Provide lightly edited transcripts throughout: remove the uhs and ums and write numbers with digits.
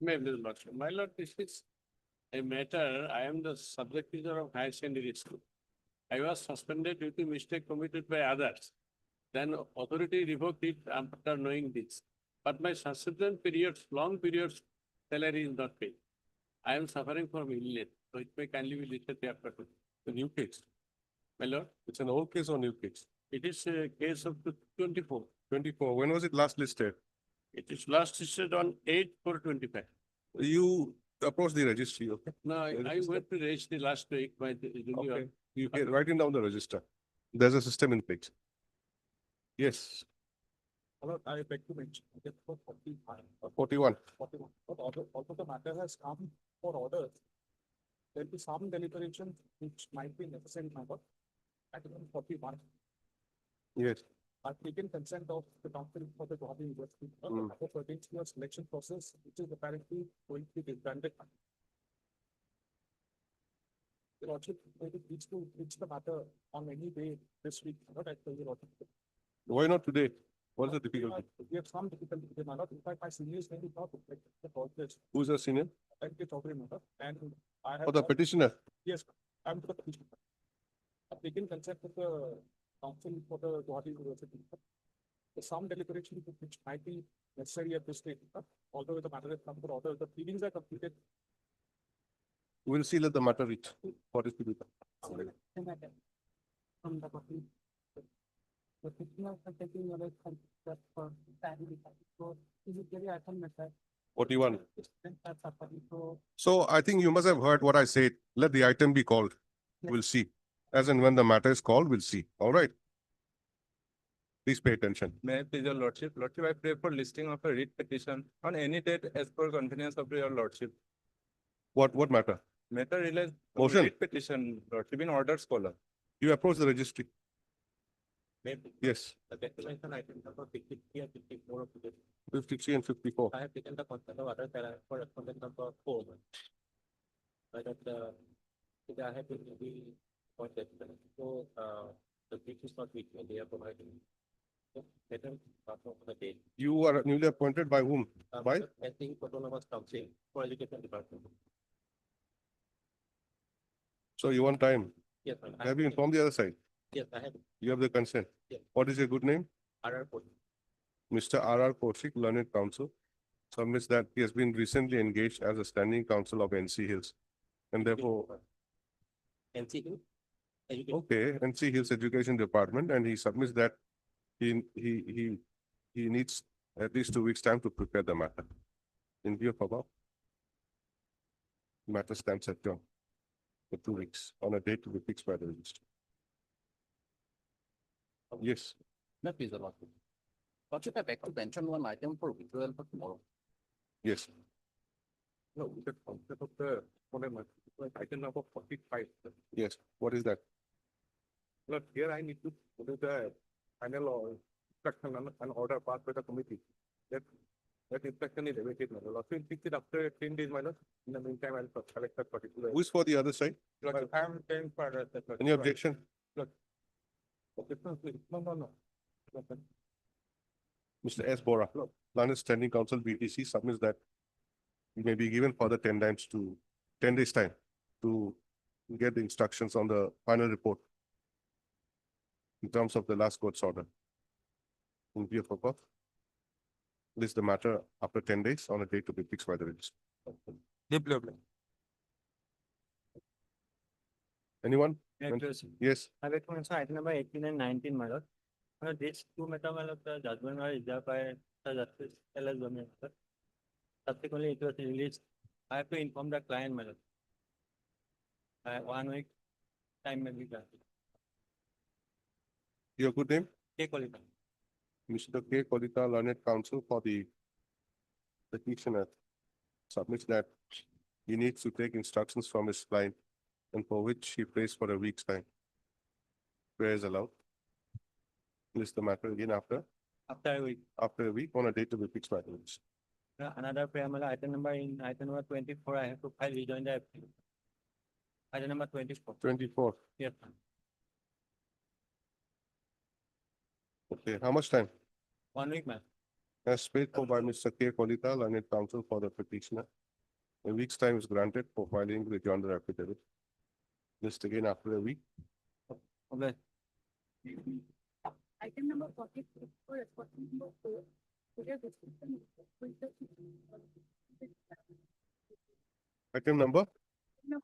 Maybe not. My lord, this is a matter, I am the subject teacher of higher secondary school. I was suspended due to mistake committed by others. Then authority revoked it after knowing this. But my subsequent periods, long periods, salary is not paid. I am suffering from illness, so it may kindly be listed after The new case. My lord, It's an old case or new case? it is a case of 24. 24. When was it last listed? It is last listed on 8/4/25. You approach the registry, okay? No, I Register. went to raise the last week, my junior. Okay. You can write it down the register. There's a system in place. Yes, Hello, I beg to mention, that for 41. 41. But although the matter has come for order, there will be some deliberation which might be necessary, my lord. At 41, Yes. I've taken consent of the council for the Guwahati University. Mm. That pertains to a selection process, which is apparently going to be disbanded. The lordship maybe needs to reach the matter on any day this week, not at the lordship. Why not today? What is the difficulty? We have some difficulty with the matter. In fact, my seniors maybe not reflect the college. Who's the senior? Thank you, Chaudhary, matter. And I have. For the petitioner. Yes, I'm the petitioner. I've taken consent with the council for the Guwahati University. There's some deliberation which might be necessary at this stage, although the matter has come for order, the pleadings are completed. We'll see, let the matter reach. What is to be done? From the body. The petitioner is taking your consent for family. So is it very item matter? 41. That's a body. So So I think you must have heard what I said. Let the item be called. We'll see. As and when the matter is called, we'll see. All right. Please pay attention. May I please your lordship? Lordship, I pray for listing of a writ petition on any date as per convenience of your lordship. What matter? Matter relates to Motion. writ petition, lordship in order scholar. You approach the registry. Maybe Yes, the declaration item number 53 and 54 of the 53 and 54. I have taken the consent of other correspondent number 4. But I have been the appointed. So, the brief is not weak, and they are providing. Let them start off the date. You are newly appointed by whom? By? I think Autonomous Council for Education Department. So you want time. Yes, ma'am. Have you informed the other side? Yes, I have. You have the consent. Yes. What is your good name? RR code. Mr. R.R. Kaushik, Learned Counsel, submits that he has been recently engaged as a standing counsel of NC Hills. And therefore, NC Education. okay, NC Hills Education Department, and he submits that he needs at least 2 weeks' time to prepare the matter. In view of above, matter stands adjourned for 2 weeks on a date to be fixed by the registrar. Yes, Not please, Lordship. Lordship, I beg to mention one item for withdrawal for tomorrow. yes. No, the concept of the, like item number 45. Yes. What is that? Look, here I need to do the final or instruction and order passed by the committee. That instruction is awaited, my lord. So we'll fix it after 10 days, my lord. In the meantime, I'll collect that particular. Who's for the other side? Lord, I'm paying for that. Any objection? Okay, no. Okay. Mr. S. Bora, Learned Standing Council BTC submits that he may be given further 10 days time to get the instructions on the final report in terms of the last court's order. In view of above, list the matter after 10 days on a date to be fixed by the registrar. Anyone? Yes, I recommend item number 18 and 19, my lord. These two matter, my lord, the judgment was reserved by the justice LS Gomez, sir. Subsequently, it was released. I have to inform the client, my lord. 1 week time may be granted. your good name? Take all it. Mr. K. Kolita, Learned Counsel for the petitioner, submits that he needs to take instructions from his client and for which he prays for a week's time. Prayer is allowed. List the matter again after After a week. on a date to be fixed by the registrar. Another prayer, my lord, item number 24, I have to file rejoinder appeal. Item number 24. 24. Yes, ma'am. Okay, how much time? 1 week, ma'am. as paid for by Mr. K. Kolita, learned counsel for the petitioner. A week's time is granted for filing the rejoinder affidavit. List again after a week. Okay. Item number 43 for responsible number 4. Clear description. Item number? No.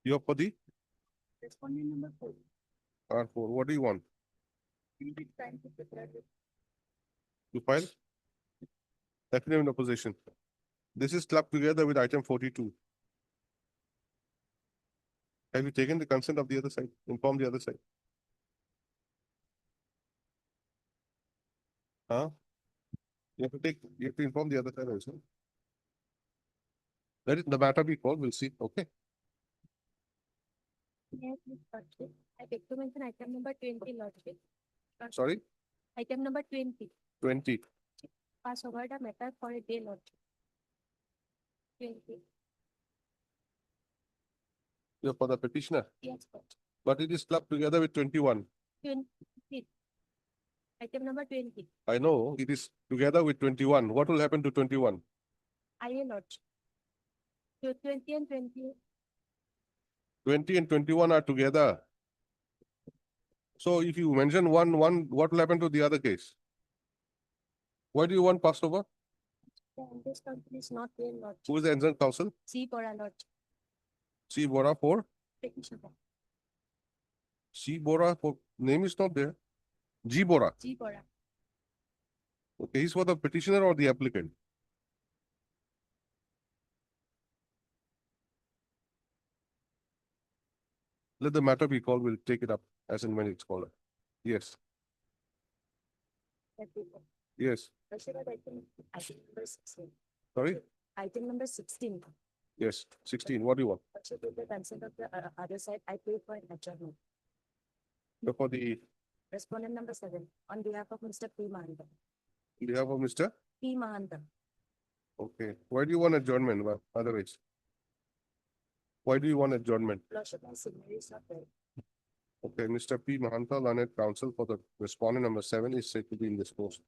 Your for the Respondent number 4. R4. What do you want? Time to prepare this. To file? Affidavit in opposition. This is clubbed together with item 42. Have you taken the consent of the other side? Inform the other side. Huh? You have to inform the other side also. Let it, the matter be called, we'll see, okay? Yes, Ms. Lordship. I beg to mention item number 20, Lordship. Sorry, Item number 20. 20. Pass over the matter for a day, Lordship. 20. You're for the petitioner, Yes, Lordship. but it is clubbed together with 21. 20. Item number 20. I know, it is together with 21. What will happen to 21? I will Lordship. So 20 and 20. 20 and 21 are together. So if you mention one, what will happen to the other case? Why do you want passed over? This company is not there, Lordship. Who is the adjourned counsel? C for a Lordship. C. Bora for? Petitioner. C. Bora for, name is not there. G. Bora. G for a. Okay, he's for the petitioner or the applicant? Let the matter be called, we'll take it up as and when it's called. Yes, yes, Item number 16. sorry, Item number 16. yes, 16, what do you want? With the consent of the other side, I pay for an adjournment. You're for the, Respondent number 7, on behalf of Mr. P. Mahanta. on behalf of Mr. P. Mahanta. Okay, why do you want adjournment? Well, otherwise. Why do you want adjournment? Lordship, my signature is not there. Okay, Mr. P. Mahanta, learned counsel for the respondent number 7 is said to be indisposed.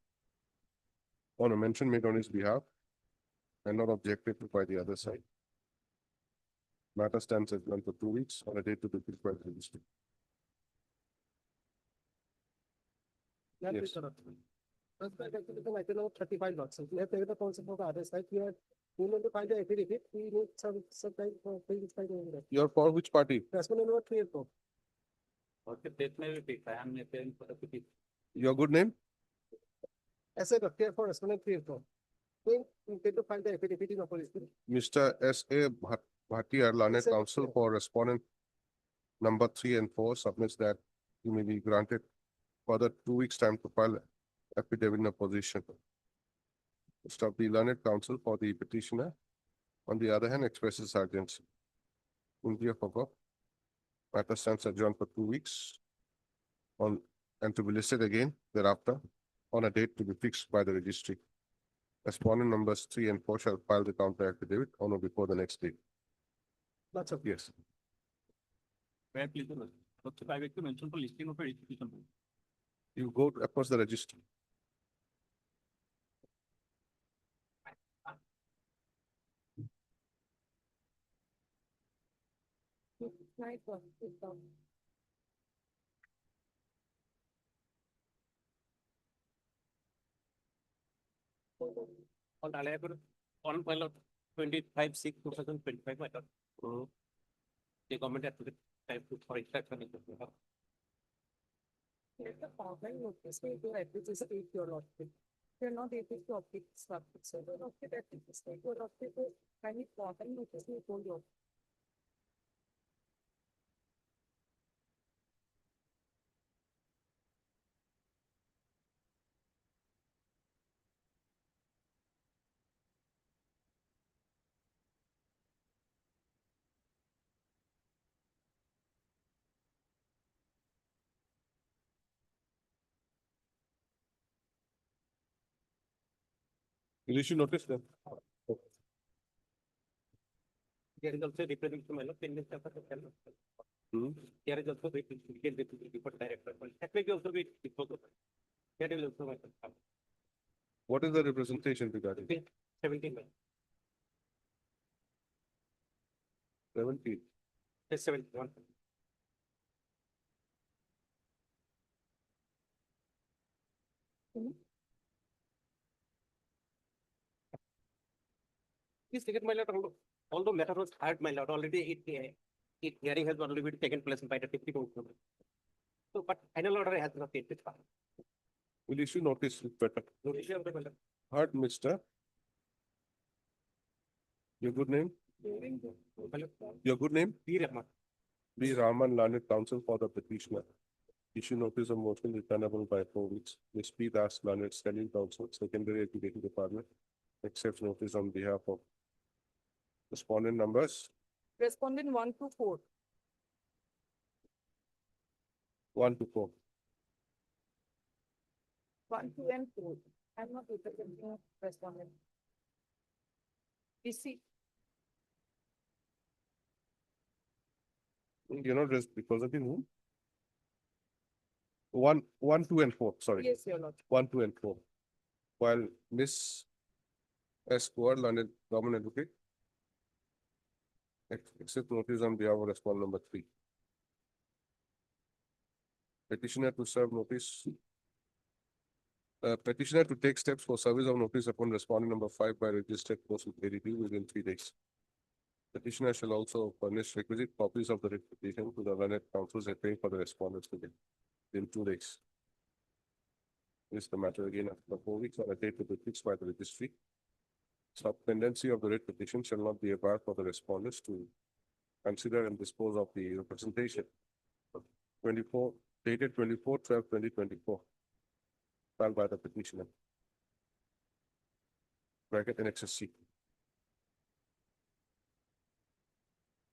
On a mention made on his behalf and not objected to by the other side. Matter stands adjourned for 2 weeks on a date to be fixed by the district. That Yes. is correct. That's why I can know 35 lots. So we have taken the concept of the other side. We need to find the affidavit. We need some time for things like that. You're for which party? Respondent number 3 and 4. Okay, that may be fixed. I am appearing for the petition. Your good name? I said, here for respondent 3 and 4. We need to find the affidavit in opposition. Mr. S.A. Bhatia, learned Yes, sir. counsel for respondent number 3 and 4 submits that he may be granted further 2 weeks' time to file affidavit in opposition. Stop the learned counsel for the petitioner. On the other hand, expresses urgency. In view of above, matter stands adjourned for 2 weeks on, and to be listed again thereafter on a date to be fixed by the registry. Respondent numbers 3 and 4 shall file the counter affidavit on or before the next date. Lots of. Yes. May I please, Lordship, I beg to mention for listing of a writ petition. You go to across the registry. Right, one, it's down. On Alabama, on file of 25/6/2025 matter. The government had to get time to for extraction. Here's the formal notice, where you have to state your Lordship. You're not able to object this Lordship, so your Lordship has to state your Lordship, kindly formal notice, we told you. Will issue notice then? There is also representation, my lord, pending staff of the channel. Hmm. There is also representation report director, but that may be also be before the. There will also my lord. What is the representation regarding? 17, my lord. 17. Yes, 71. Please take it, my lord, although matter was heard, my lord, already it hearing has already been taken place by the deputy commissioner. So, but final order has not yet been filed. Will issue notice with better. No issue of the matter. Heard, mister. Your good name? My lord, Your good name? P. Rahman. B. Raman, learned counsel for the petitioner. Issue notice of motion returnable by 4 weeks. Ms. P. Das, learned standing counsel, secondary education department, accepts notice on behalf of respondent numbers Respondent 1 to 4. 1 to 4. 1, 2, and 4. I'm not representing respondent. PC, You're not representing whom? 1, 2, and 4, sorry. yes, your lord. 1, 2, and 4. While Miss S. Kuar, learned government advocate, accept notice on behalf of respondent number 3. Petitioner to serve notice. Petitioner to take steps for service of notice upon respondent number 5 by registered post with ADP within 3 days. Petitioner shall also furnish requisite copies of the writ petition to the learned counsels appearing for the respondents within 2 days. This is the matter again after 4 weeks or a date to be fixed by the registry. Subpendency of the writ petition shall not be a bar for the respondents to consider and dispose of the representation. 24, dated 24/12/2024. Filed by the petitioner. Bracket and XSC.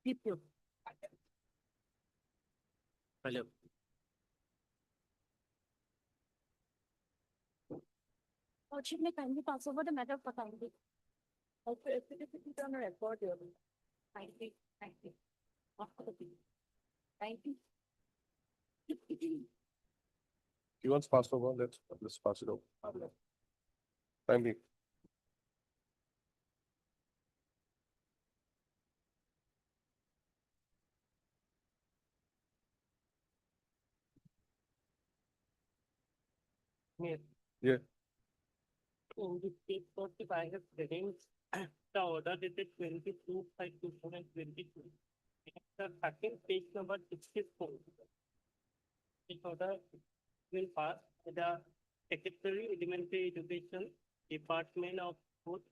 DPO. My lord. Lordship may kindly pass over the matter for timely. Also, if it is on a record, your lord. 90. After the P. 90. He wants passed over, let's pass it over. Thank you. Yes. Yeah. In this case, if I have readings, the order dated 22/5/2022. The second page number 64. This order will pass the Secretary Elementary Education Department of Food.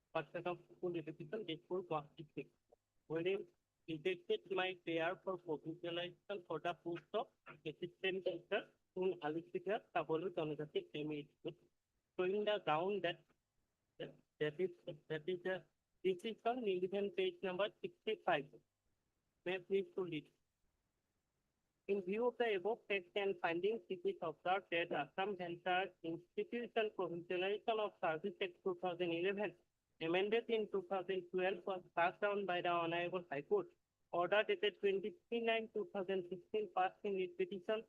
Department of Food Education, April 26. Wherein rejected my prayer for provincialization for the post of assistant teacher in Alisika, Tabolu, Janagati, Semi School. Showing the ground that is a decision in page number 65. May I please to read. In view of the above text and findings, it is observed that Assam Venture Institution Provincialization of Service Act 2011, amended in 2012, was passed down by the Honorable High Court. Order dated 23/9/2016, passed in its petition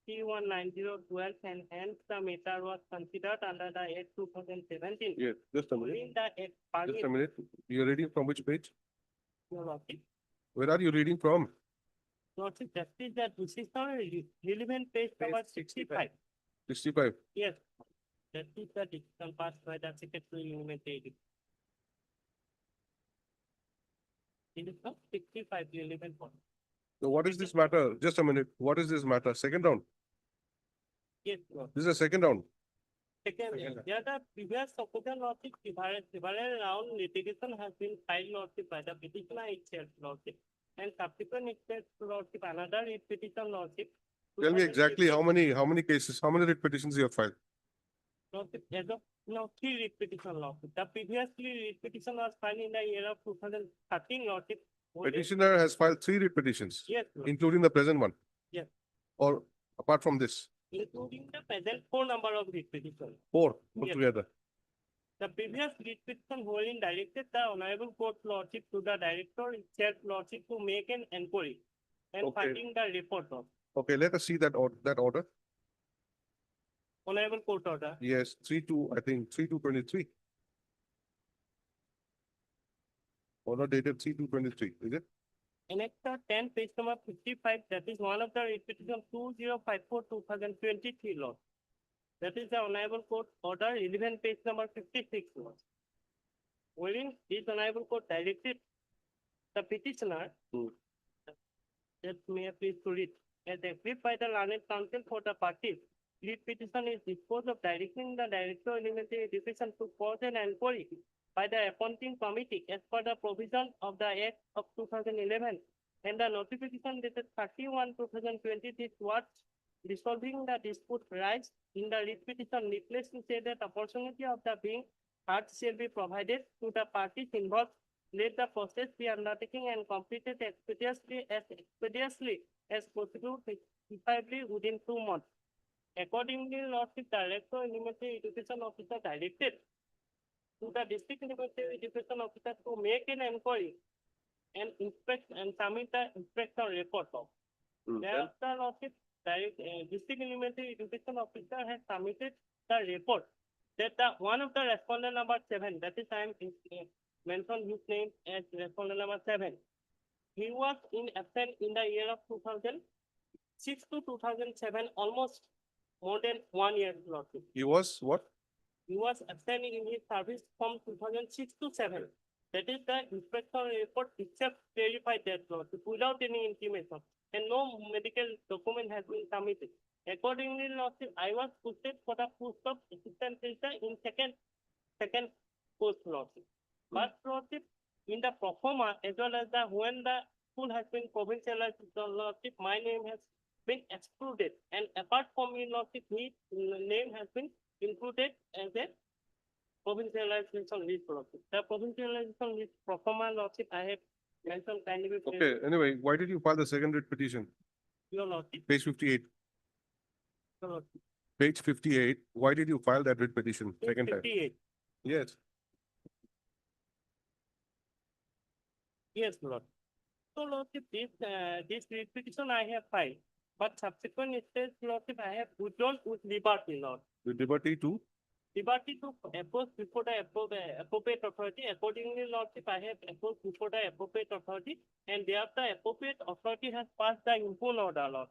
C19012, and hence the matter was considered under the Act 2017. Yeah, just a minute. Within the Act, Just a minute. You're reading from which page? Your Lordship. Where are you reading from? Lordship, that is the decision relevant page number 65. 65. Yes. That is the decision passed by the Secretary Elementary. It is not 65 relevant one. So what is this matter? Just a minute. What is this matter? Second round. Yes, Lord. This is a second round. Second, yeah, the previous supporter Lordship, several round litigation has been filed Lordship by the petitioner itself, Lordship. And subsequent itself, Lordship, another petition, Lordship. Tell me exactly how many cases, how many writ petitions you have filed? Lordship, as of now, 3 writ petition, Lordship. The previously writ petition was filed in the year of 2013, Lordship. Only- Petitioner has filed 3 writ petitions, Yes, Lord. including the present one. Yes. Or apart from this, Including the present 4 number of writ petition. 4 Yes. put together. The previous lead petition wherein directed the honorable court lordship to the director itself lordship to make an inquiry and Okay. finding the report of Okay, let us see that order. honorable court order. Yes, 3/2, I think, 3/2/23. Order dated 3/2/23, is it? Annexure 10, page number 55, that is one of the writ petition 2054/2023 law. That is the honorable court order, 11, page number 56 law. Wherein this honorable court directed the petitioner, that may I please to read, as agreed by the learned counsel for the parties, lead petition is disposed of directing the Director of Elementary Education to cause an inquiry by the appointing committee as per the provision of the Act of 2011 and the notification dated 31/2023 towards resolving the dispute rise in the writ petition. Needless to say that opportunity of the being heard shall be provided to the parties involved. Let the process be undertaken and completed expeditiously as possible, preferably within 2 months. Accordingly, Lordship Director Elementary Education Officer directed to the District Elementary Education Officer to make an inquiry and inspect and submit the inspection report of. Thereafter, Lordship District Elementary Education Officer has submitted the report that one of the respondent number 7, that is I am mention his name as respondent number 7. He was absent in the year of 2006 to 2007, almost more than 1 year. Lordship. He was what? He was absent in his service from 2006 to 7. That is the inspection report itself clarified that Lordship, without any intimation, and no medical document has been submitted. Accordingly, Lordship, I was posted for the post of assistant teacher in second post, Lordship. But Lordship, in the pro forma as well as when the school has been provincialized, Lordship, my name has been excluded, and apart from me, Lordship, his name has been included as a provincialization list, Lordship. The provincialization list pro forma, Lordship, I have mentioned kindly. Okay, anyway, why did you file the second writ petition? Your Lordship, Page 58. your Lordship. Page 58, why did you file that writ petition second time? 58. Yes. Yes, Lord. So, Lordship, this writ petition I have filed, but subsequent stage, Lordship, I have withdrawn with liberty, Lord. With liberty to? Liberty to approach before the appropriate authority. Accordingly, Lordship, I have approached before the appropriate authority, and thereafter appropriate authority has passed the impugned order, Lord,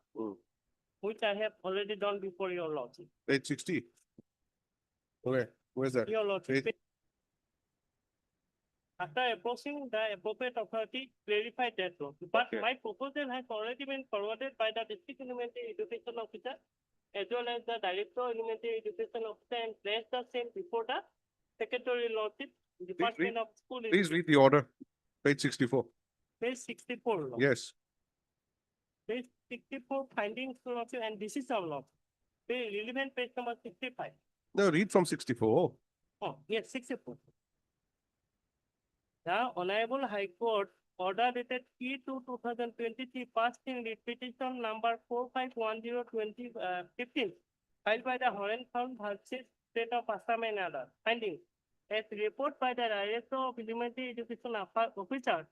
which I have already done before your Lordship. Page 60. Okay, where's that? Your Lordship. Page- After approaching the appropriate authority, clarified that law. But Okay. my proposal has already been forwarded by the District Elementary Education Officer as well as the Director of Elementary Education Officer and placed the same before the Secretary Lordship, Department of School. Please read the order. Page 64. Page 64 law. Yes. Page 64 findings Lordship, and this is our law. Page relevant page number 65. No, read from 64. Oh, yes, 64. The Honorable High Court order dated E2/2023 passed in writ petition number 4510/2015 filed by the Horentown versus State of Assam and others. Findings. As report by the Director of Elementary Education Officer,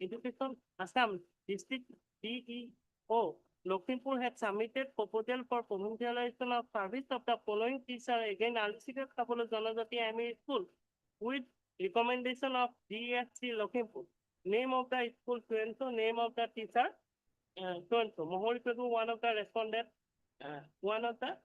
Education Assam District DEO, Lakhimpur had submitted proposal for provincialization of service of the following teacher again Alisikat Kapolo Janajati Ami School with recommendation of DSC Lakhimpur. Name of the school so name of the teacher so Mohori Pegu, one of the respondent, one of the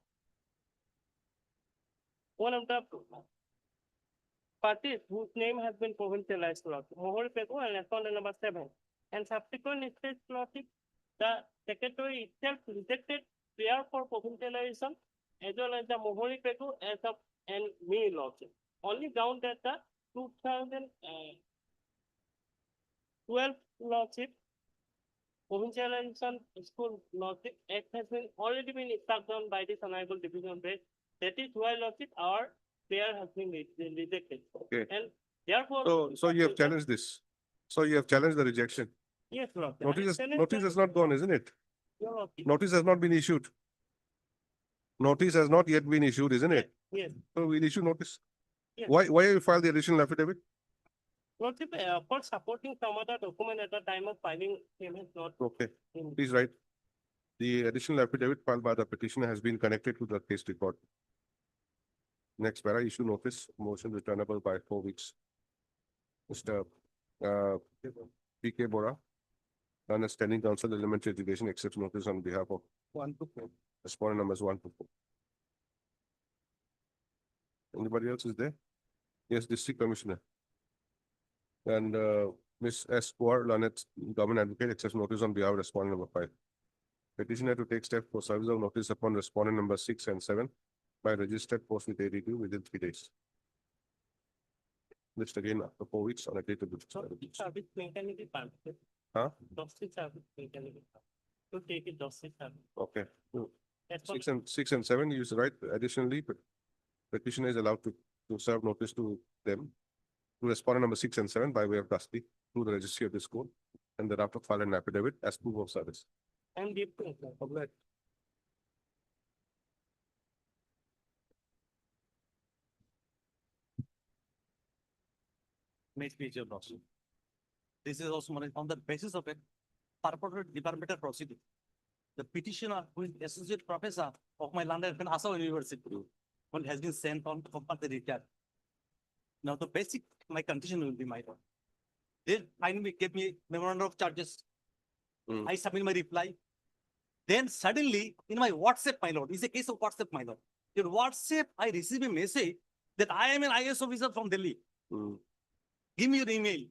parties whose name has been provincialized, Mohori Pegu and respondent number 7. And subsequent stage Lordship, the secretary itself rejected prayer for provincialization as well as the Mohori Pegu as of and me, Lordship. Only ground that the 2012 Lordship provincialization school Lordship act has been already been struck down by this honorable division bench. That is why Lordship our prayer has been rejected. Okay. And therefore. So you have challenged this. So you have challenged the rejection. Yes, Lord. Notice has not gone, isn't it? Your Lordship. Notice has not been issued. Notice has not yet been issued, isn't it? Yes. So we'll issue notice. Yes. Why you filed the additional affidavit? Lordship, for supporting some other document at the time of filing, same is not Okay, in. please write. The additional affidavit filed by the petitioner has been connected to the case record. Next, para issue notice, motion returnable by 4 weeks. Mr. P.K. Bora, and standing counsel elementary education accepts notice on behalf of 1 to 4. respondent numbers 1 to 4. Anybody else is there? Yes, district commissioner. And Ms. S. Kaur, Lanet, government advocate accepts notice on behalf of respondent number 5. Petitioner to take step for service of notice upon respondent number 6 and 7 by registered post with ADQ within 3 days. List again after 4 weeks on a date of the. Service mechanically permitted. Huh? Justice service mechanically. To take it justice service. Okay. As for 6 and 7, you write additionally, petitioner is allowed to serve notice to them. To respondent number 6 and 7 by way of custody through the registry of this court and thereafter file an affidavit as proof of service. and give to Next page of lawsuit. This is also on the basis of a purported departmental proceeding. The petitioner, who is associate professor of my London and Assam University, one has been sent on to complete the return. Now the basic, my condition will be my own. They finally gave me memorandum of charges. I submit my reply. Then suddenly in my WhatsApp, my lord, it's a case of WhatsApp, my lord. In WhatsApp, I receive a message that I am an IS officer from Delhi. Give me your email.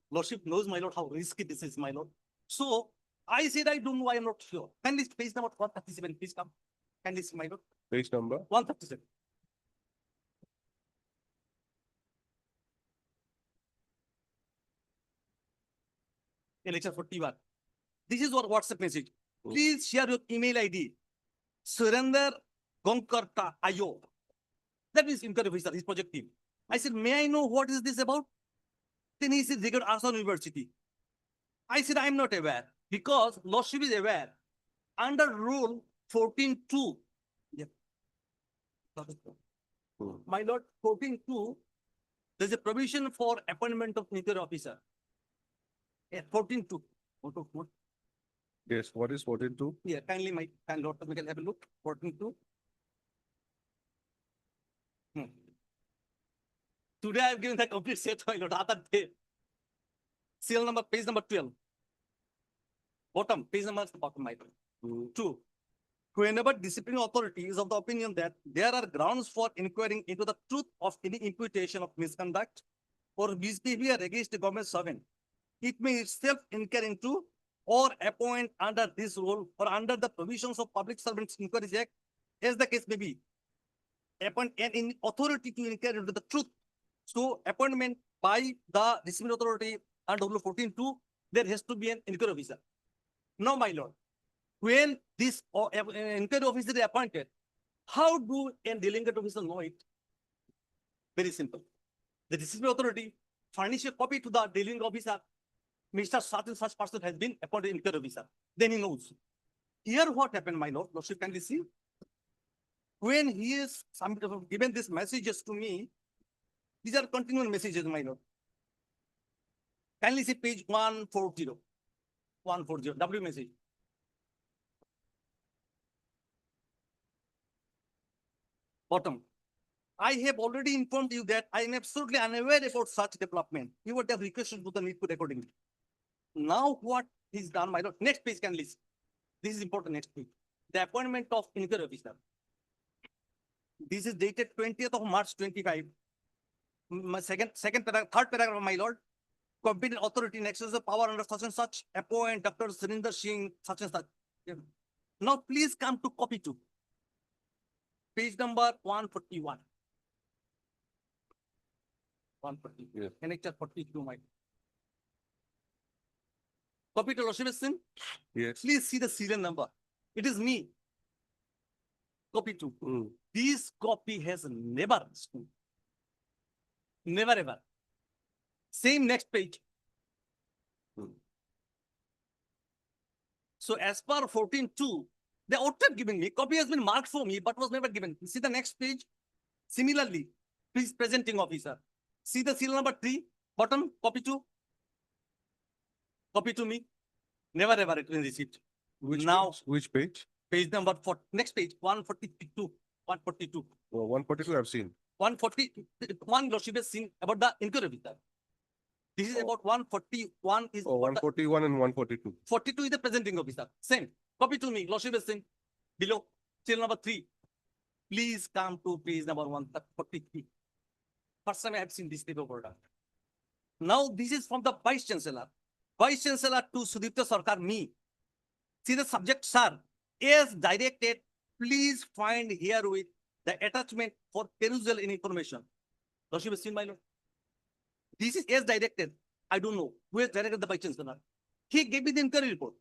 Lordship knows, my lord, how risky this is, my lord. So I said, I don't know, I am not sure. Can this page number 137, please come? Can this, my lord? Page number? 137. Lecture 41. This is what WhatsApp message. Please share your email ID. Surrender Gonkarta IO. That means inquiry officer, his project team. I said, may I know what is this about? Then he said, Rigor Assam University. I said, I am not aware because Lordship is aware. Under Rule 14.2. Yep. My lord, 14.2, there's a provision for appointment of inquiry officer. 14.2. Yes, what is 14.2? Yeah, kindly, my kind lord, we can have a look. 14.2. Today I have given the complete set, my lord, other day. Serial number, page number 12. Bottom, page number bottom, my lord. 2. Whenever disciplinary authority is of the opinion that there are grounds for inquiring into the truth of any imputation of misconduct or misbehavior against the government servant, it may itself inquire into or appoint under this rule or under the provisions of Public Servants Inquiries Act, as the case may be, appoint an authority to inquire into the truth. So appointment by the disciplinary authority under Rule 14.2, there has to be an inquiry officer. Now, my lord, when this inquiry officer is appointed, how do a delegate officer know it? Very simple. The disciplinary authority furnish a copy to the delegate officer. Mr. Such and such person has been appointed inquiry officer. Then he knows. Here what happened, my lord? Lordship, can you see? When he is given these messages to me, these are continual messages, my lord. Kindly see page 140. 140, W message. Bottom. I have already informed you that I am absolutely unaware about such development. You would have requested to the needful accordingly. Now what is done, my lord? Next page can list. This is important, next page. The appointment of inquiry officer. This is dated 20th of March 25. My third paragraph, my lord. Competent authority in excess of power under such and such appoint Dr. Surinder Singh, such and such. Yeah. Now please come to copy 2. Page number 141. 140. Yes. Annexure 42, my. Copy to Lordship Singh. Yes. Please see the serial number. It is me. Copy 2. This copy has never, never ever. Same next page. So as per 14.2, they ought to have given me, copy has been marked for me, but was never given. See the next page. Similarly, please presenting officer. See the seal number 3, bottom, copy to. Copy to me. Never ever it been received. Now- Which page? Page number 4, next page, 142, 142. Oh, 142 I've seen. 141 Lordship has seen about the inquiry officer. This is about 141 is Oh, about the 141 and 142. 42 is the presenting officer. Same. Copy to me. Lordship has seen below seal number 3. Please come to page number 143. First time I have seen this type of order. Now this is from the Vice Chancellor. Vice Chancellor to Sudipta Sarkar, me. See the subject, sir. As directed, please find herewith the attachment for perusal in information. Lordship has seen, my lord. This is as directed. I don't know who has directed the Vice Chancellor. He gave me the inquiry report.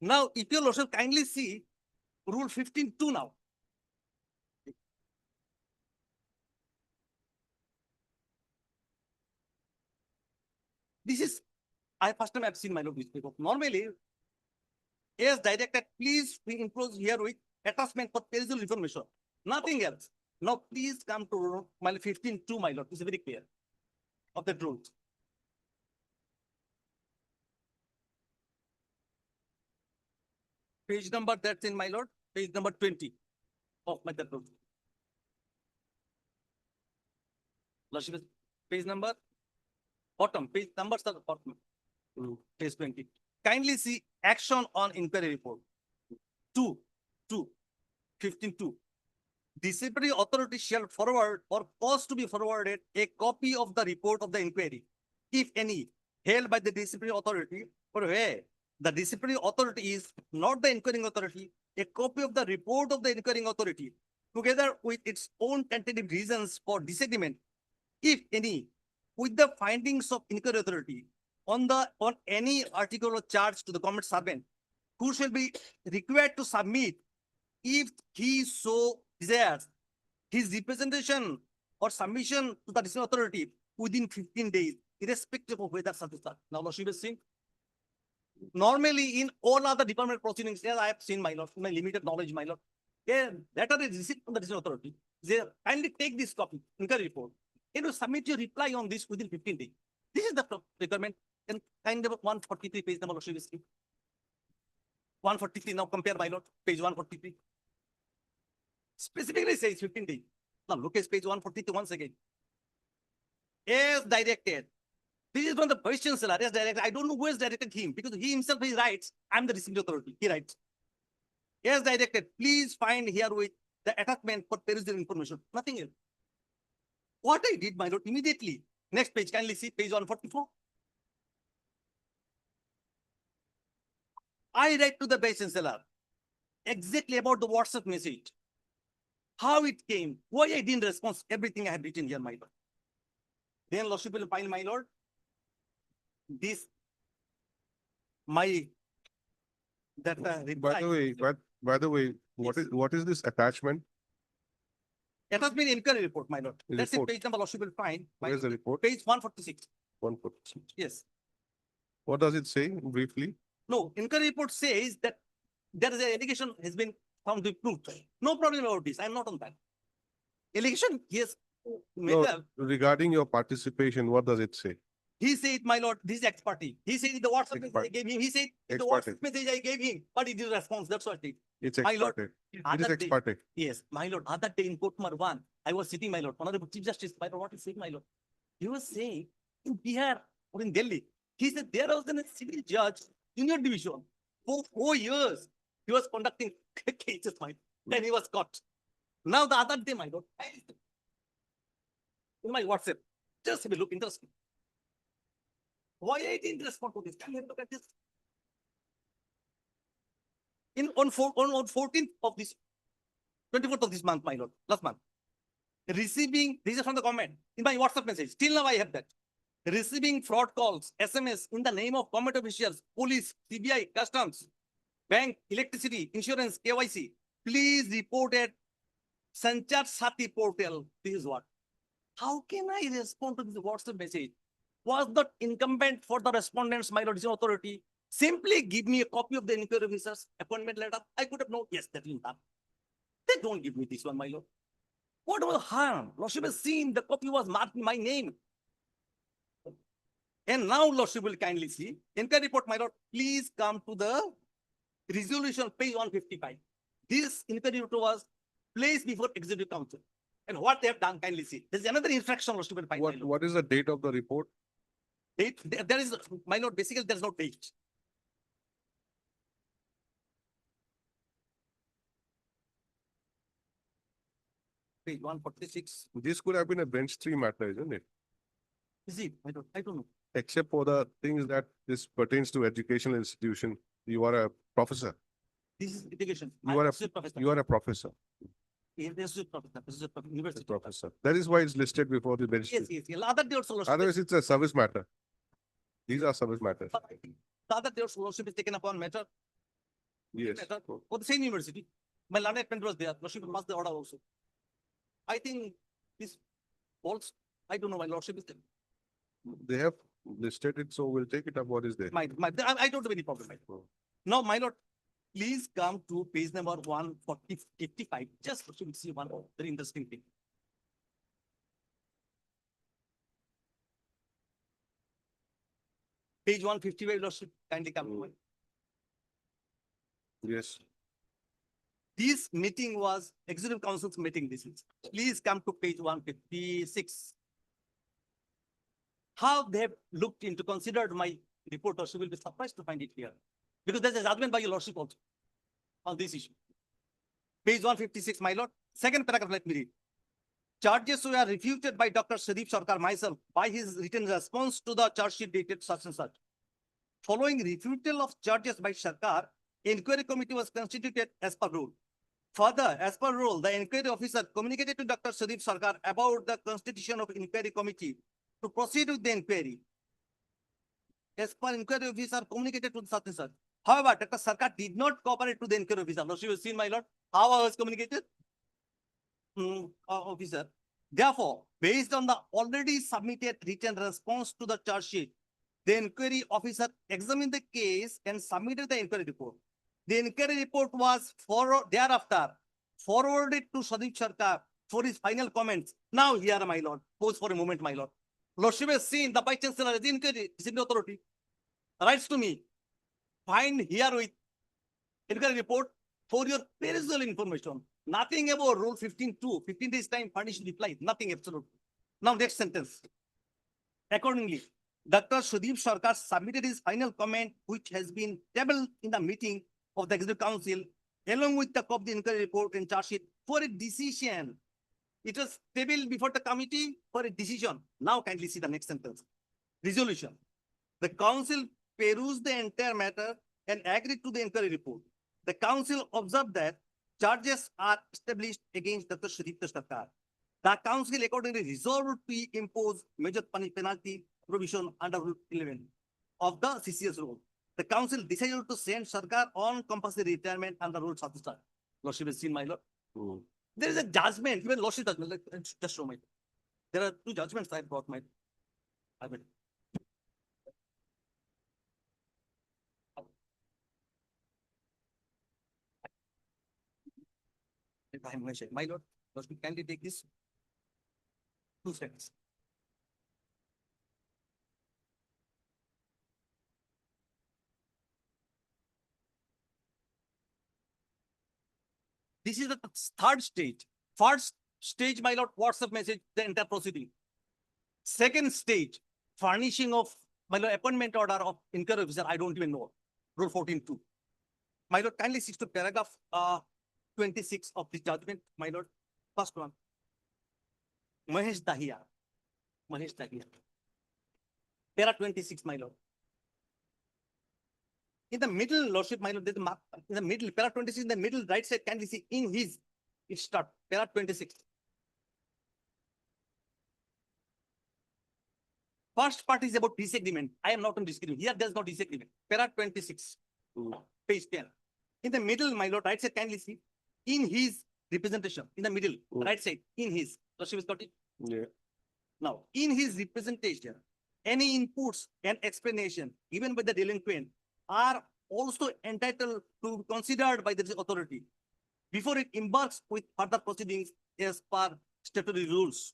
Now, if your lordship kindly see rule 15.2 now. This is, I first time I've seen my lord this paper. Normally, as directed, please we enclose here with attachment for perusal information. Nothing else. Now, please come to my 15.2, my lord. This is very clear of the rule. Page number that's in my lord, page number 20 of my that rule. Lordship, page number, bottom, page numbers are the bottom. Page 20. Kindly see action on inquiry report. 15.2. Disciplinary authority shall forward or cause to be forwarded a copy of the report of the inquiry, if any, held by the disciplinary authority, or where the disciplinary authority is not the inquiring authority, a copy of the report of the inquiring authority, together with its own tentative reasons for disagreement, if any, with the findings of inquiry authority on any article or charge to the government servant, who shall be required to submit, if he so desires, his representation or submission to the disciplinary authority within 15 days, irrespective of whether such is done. Now, Lordship is saying, normally in all other department proceedings, as I have seen, my lord, my limited knowledge, my lord, a letter is received from the disciplinary authority. They kindly take this copy, inquiry report, and you submit your reply on this within 15 days. This is the requirement. And kind of 143 page number, Lordship is 143. Now compare, my lord, page 143. Specifically says 15 days. Now look at page 142 once again. As directed. This is from the Vice Chancellor, as directed. I don't know who has directed him, because he himself, he writes, I'm the disciplinary authority. He writes. As directed, please find herewith the attachment for perusal information. Nothing else. What I did, my lord, immediately. Next page, kindly see page 144. I write to the Vice Chancellor exactly about the WhatsApp message. How it came, why I didn't respond, everything I have written here, my lord. Then Lordship will find, my lord, this, that By the way, what is this attachment? attachment inquiry report, my lord. That's the Report. page number Lordship will find. Where is the report? Page 146. 146. Yes. What does it say briefly? No, inquiry report says that there is an allegation has been found to be proved. No problem about this. I'm not on that. Allegation, yes. No, regarding your participation, what does it say? He said, my lord, this is ex parte. He said the WhatsApp Ex message I parte. gave him. He said the Ex parte. WhatsApp message I gave him, but he didn't respond. That's what it is. It's My ex lord, parte. It is other ex day- parte. Yes, my lord, other day in court number 1, I was sitting, my lord, Honorable Chief Justice, my lord, what he said, my lord? He was saying in Bihar or in Delhi, he said there was a civil judge, junior division, for 4 years. He was conducting cases, my lord. Then he was caught. Now the other day, my lord, in my WhatsApp, just have a look, interesting. Why I didn't respond to this? Can you look at this? On 14th of this, 24th of this month, my lord, last month, receiving, this is from the comment, in my WhatsApp message, till now I have that. Receiving fraud calls, SMS in the name of government officials, police, CBI, customs, bank, electricity, insurance, KYC. Please report at Sanchar Sati portal. This is what. How can I respond to this WhatsApp message? Was not incumbent for the respondents, my lord, authority, simply give me a copy of the inquiry officer's appointment letter. I could have known, yes, that will done. They don't give me this one, my lord. What was harm? Lordship has seen the copy was marked in my name. And now Lordship will kindly see, inquiry report, my lord, please come to the resolution, page 155. This inquiry report was placed before Executive Council. And what they have done, kindly see. There's another infraction, Lordship will find. my lord. What is the date of the report? Date, there is, my lord, basically there's no date. Page 146. This could have been a bench three matter, isn't it? Is it? I don't know. Except for the things that this pertains to educational institution. You are a professor. This is education. You I'm are a- associate professor. You are a professor. Yes, associate professor, associate professor, university. Professor. That is why it's listed before the bench. Yes, yes, yes. Other day also, Lordship. Otherwise, it's a service matter. These are service matters. But I think the other day also, Lordship is taken upon matter Yes. for the same university. My learned friend was there. Lordship must the order also. I think this false. I don't know. My lordship is there. They have listed it, so we'll take it up. What is there? I don't have any problem. My lord. Now, my lord, please come to page number 155. Just to see one very interesting thing. Page 155, lordship, kindly come to it. Yes. This meeting was Executive Council's meeting. This is. Please come to page 156. How they have looked into, considered my report, or she will be surprised to find it here. Because there's a judgment by your lordship also on this issue. Page 156, my lord. Second paragraph, let me read. Charges were refuted by Dr. Sharif Sarkar, myself, by his written response to the charge sheet dated such and such. Following refutal of charges by Sarkar, inquiry committee was constituted as per rule. Further, as per rule, the inquiry officer communicated to Dr. Sharif Sarkar about the constitution of inquiry committee to proceed with the inquiry. As per inquiry officer communicated to such and such. However, Dr. Sarkar did not cooperate to the inquiry officer. Lordship has seen, my lord, how I was communicated? Officer. Therefore, based on the already submitted written response to the charge sheet, the inquiry officer examined the case and submitted the inquiry report. The inquiry report was thereafter forwarded to Sharif Sarkar for his final comments. Now here, my lord, pause for a moment, my lord. Lordship has seen the Vice Chancellor as the inquiry disciplinary authority writes to me, find here with inquiry report for your personal information. Nothing about rule 15.2, 15 days time furnished reply, nothing absolutely. Now next sentence. Accordingly, Dr. Sudip Sarkar submitted his final comment, which has been tabled in the meeting of the Executive Council, along with the copy of the inquiry report and charge sheet for a decision. It was tabled before the committee for a decision. Now kindly see the next sentence. Resolution. The council perused the entire matter and agreed to the inquiry report. The council observed that charges are established against Dr. Sharif Sarkar. The council accordingly resolved to impose major penalty provision under Rule 11 of the CCS rule. The council decided to send Sarkar on compulsory retirement under Rule 37. Lordship has seen, my lord. There is a judgment, even lordship judgment. Just show my. There are two judgments I brought, my. I mean. If I am going to say, my lord, lordship, kindly take this 2 seconds. This is the third stage. First stage, my lord, WhatsApp message, the entire proceeding. Second stage, furnishing of my lord, appointment order of inquiry officer. I don't even know. Rule 14.2. My lord, kindly see to paragraph 26 of this judgment, my lord. First one. Mahesh Dahiya. Mahesh Dahiya. Para 26, my lord. In the middle, lordship, my lord, there's a mark in the middle, para 26 in the middle, right side, can we see in his, it start, para 26. First part is about disagreement. I am not on disagreement. Here, there's no disagreement. Para 26, page 10. In the middle, my lord, right side, kindly see, in his representation, in the middle, right side, in his, lordship has got it? Yeah. Now, in his representation, any inputs and explanation given by the delinquent are also entitled to be considered by the authority before it embarks with further proceedings as per statutory rules.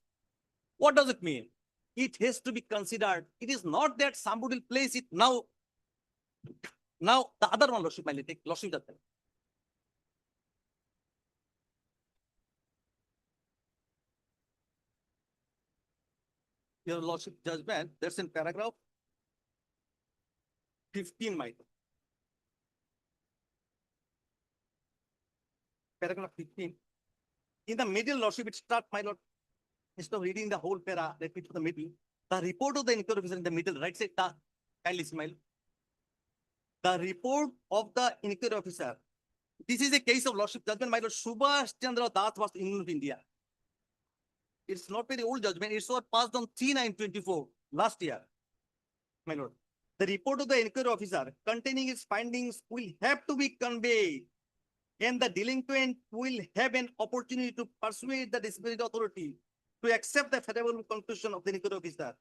What does it mean? It has to be considered. It is not that somebody will place it now. Now, the other one, Lordship, my take, Lordship judgment. Your Lordship judgment, that's in paragraph 15, my lord. Paragraph 15. In the middle, Lordship, it starts, my lord. Instead of reading the whole para, let me to the middle. The report of the inquiry officer in the middle, right side, kindly smile. The report of the inquiry officer. This is a case of Lordship judgment, my lord. Subhash Chandra Das was Union of India. It's not very old judgment. It's what passed on 3/9/24 last year, my lord. The report of the inquiry officer containing its findings will have to be conveyed, and the delinquent will have an opportunity to persuade the disciplinary authority to accept the favorable conclusion of the inquiry officer.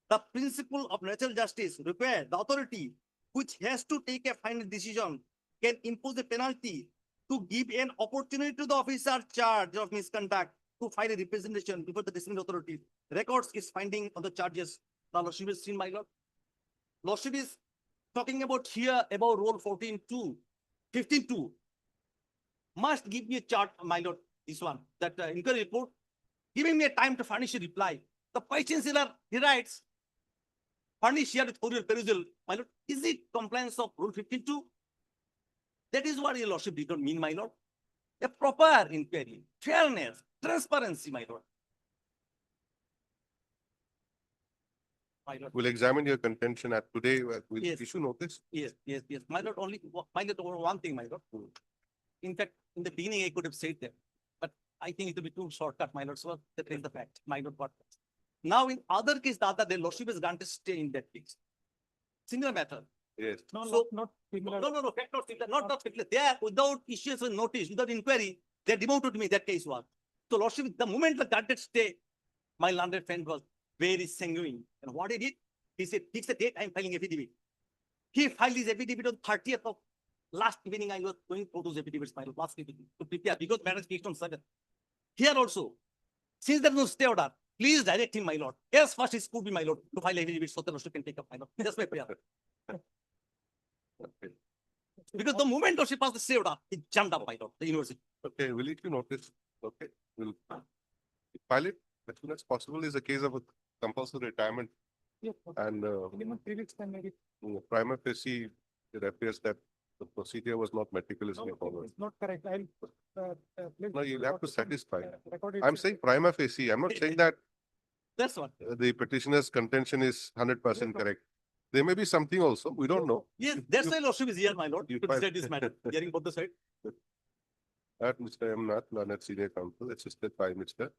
The principle of natural justice requires the authority which has to take a final decision can impose a penalty to give an opportunity to the officer charged of misconduct to file a representation before the disciplinary authority records its finding on the charges. Now, Lordship is seen, my lord. Lordship is talking about here about Rule 14(2), 15(2). Must give me a chart, my lord, this one, that inquiry report, giving me a time to furnish a reply. The vice chancellor, he writes, furnish here for your perusal, my lord. Is it compliance of Rule 15(2)? That is what your Lordship did not mean, my lord. A proper inquiry, fairness, transparency, my lord. My lord. We'll examine your contention at today. We'll Yes. issue notice. Yes. My lord, only, my lord, over one thing, my lord. In fact, in the beginning, I could have said that, but I think it will be too shortcut, my lord. So that is the fact, my lord. What? Now, in other case, the other, the Lordship is granted stay in that case. Similar matter. Yes. No, So- not similar. No, fact not similar, not similar. They are without issuance of notice, without inquiry, they demoted me, that case was. So Lordship, the moment the granted stay, my landed friend was very sanguine. And what he did, he said, fix the date, I'm filing affidavit. He filed his affidavit on 30th of last evening. I was going through those affidavits, my last evening, to prepare, because matters fixed on 7th. Here also, since there is no stay order, please direct him, my lord. Yes, first it could be, my lord, to file affidavit so the Lordship can take up, my lord. That's my prayer. Okay. Because the moment Lordship passed the stay order, it jumped up, my lord, the university. Okay, we'll issue notice. Okay, we'll file it as soon as possible. Is a case of a compulsory retirement Yeah, and minimum 3 weeks then maybe. prima facie, it appears that the procedure was not meticulously followed. It's not correct. I'll. Please No, you'll have to satisfy. record it. I'm saying prima facie. I'm not saying that That's what. the petitioner's contention is 100% correct. There may be something also, we don't know. Yes, that's why Lordship is here, my lord, You to file- decide this matter, hearing both the side. That Mr. M. Nath, Learned Senior Counsel, assisted by Mr.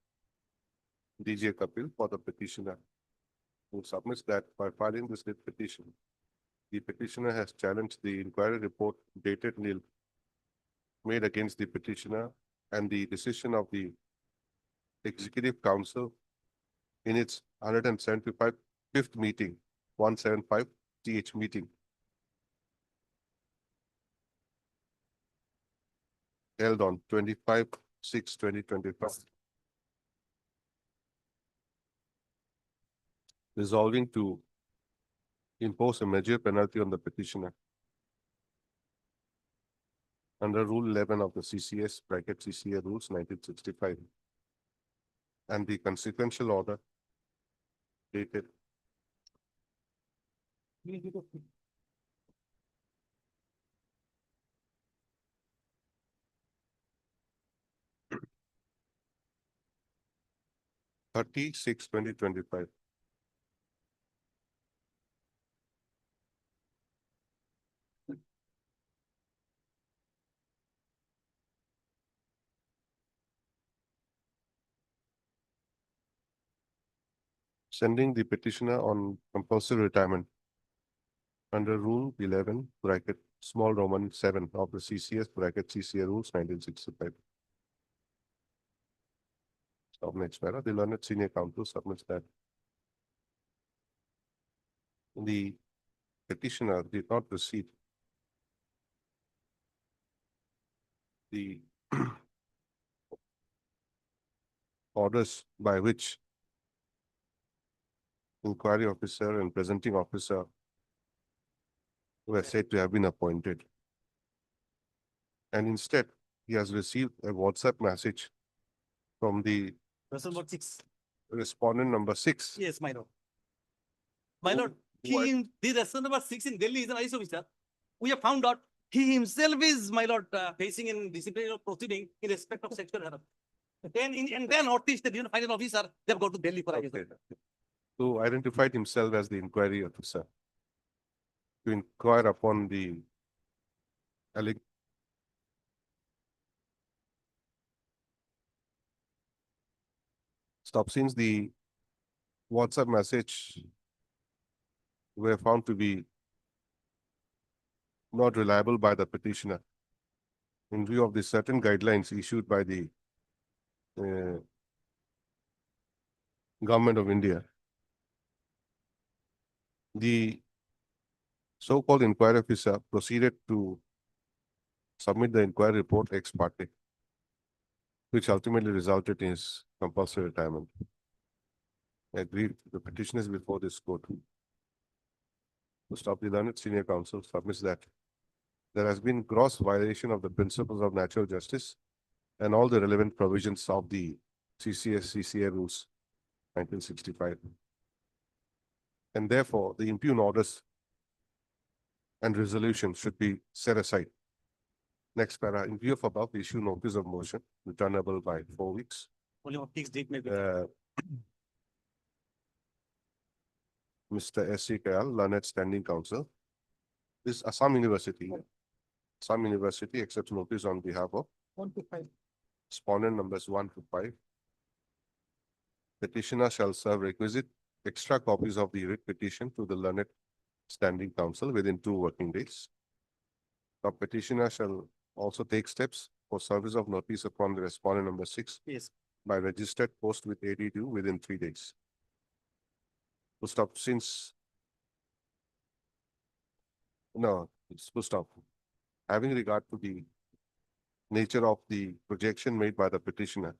DJ Kapil for the petitioner, who submits that by filing this writ petition, the petitioner has challenged the inquiry report dated nil made against the petitioner and the decision of the Executive Council in its 175th meeting, 175 TH meeting, held on 25/6/2025. Resolving to impose a major penalty on the petitioner under Rule 11 of the CCS bracket CCA Rules 1965 and the consequential order dated We'll do the- 30/6/2025. Sending the petitioner on compulsory retirement under Rule 11 bracket small Roman 7 of the CCS bracket CCA Rules 1965. Of next para, the Learned Senior Counsel submits that the petitioner did not receive the orders by which inquiry officer and presenting officer were said to have been appointed. And instead, he has received a WhatsApp message from the Person number 6. respondent number 6. Yes, my lord. My lord, What? the person number 6 in Delhi is an IS officer. We have found out he himself is, my lord, facing in disciplinary proceeding in respect of sexual harassment. And then Northeast, the final officer, they've got to Delhi for IS. Okay. Who identified himself as the inquiry officer to inquire upon the stop since the WhatsApp message were found to be not reliable by the petitioner in view of the certain guidelines issued by the government of India. The so-called inquiry officer proceeded to submit the inquiry report ex parte, which ultimately resulted in his compulsory retirement. Agreed, the petition is before this court. To stop the learned senior counsel submits that there has been gross violation of the principles of natural justice and all the relevant provisions of the CCA rules 1965. And therefore, the impugn orders and resolutions should be set aside. Next para, in view of above, issue notice of motion returnable by 4 weeks. Only on fixed date maybe. Mr. S.C. Kayal, Learned Standing Counsel. This Assam University. Assam University accepts notice on behalf of 1 to 5. respondent numbers 1 to 5. Petitioner shall serve requisite extra copies of the writ petition to the Learned Standing Counsel within 2 working days. The petitioner shall also take steps for service of notice upon the respondent number 6 Yes. by registered post with AD2 within 3 days. Full stop. Since no, it's full stop. Having regard to the nature of the projection made by the petitioner,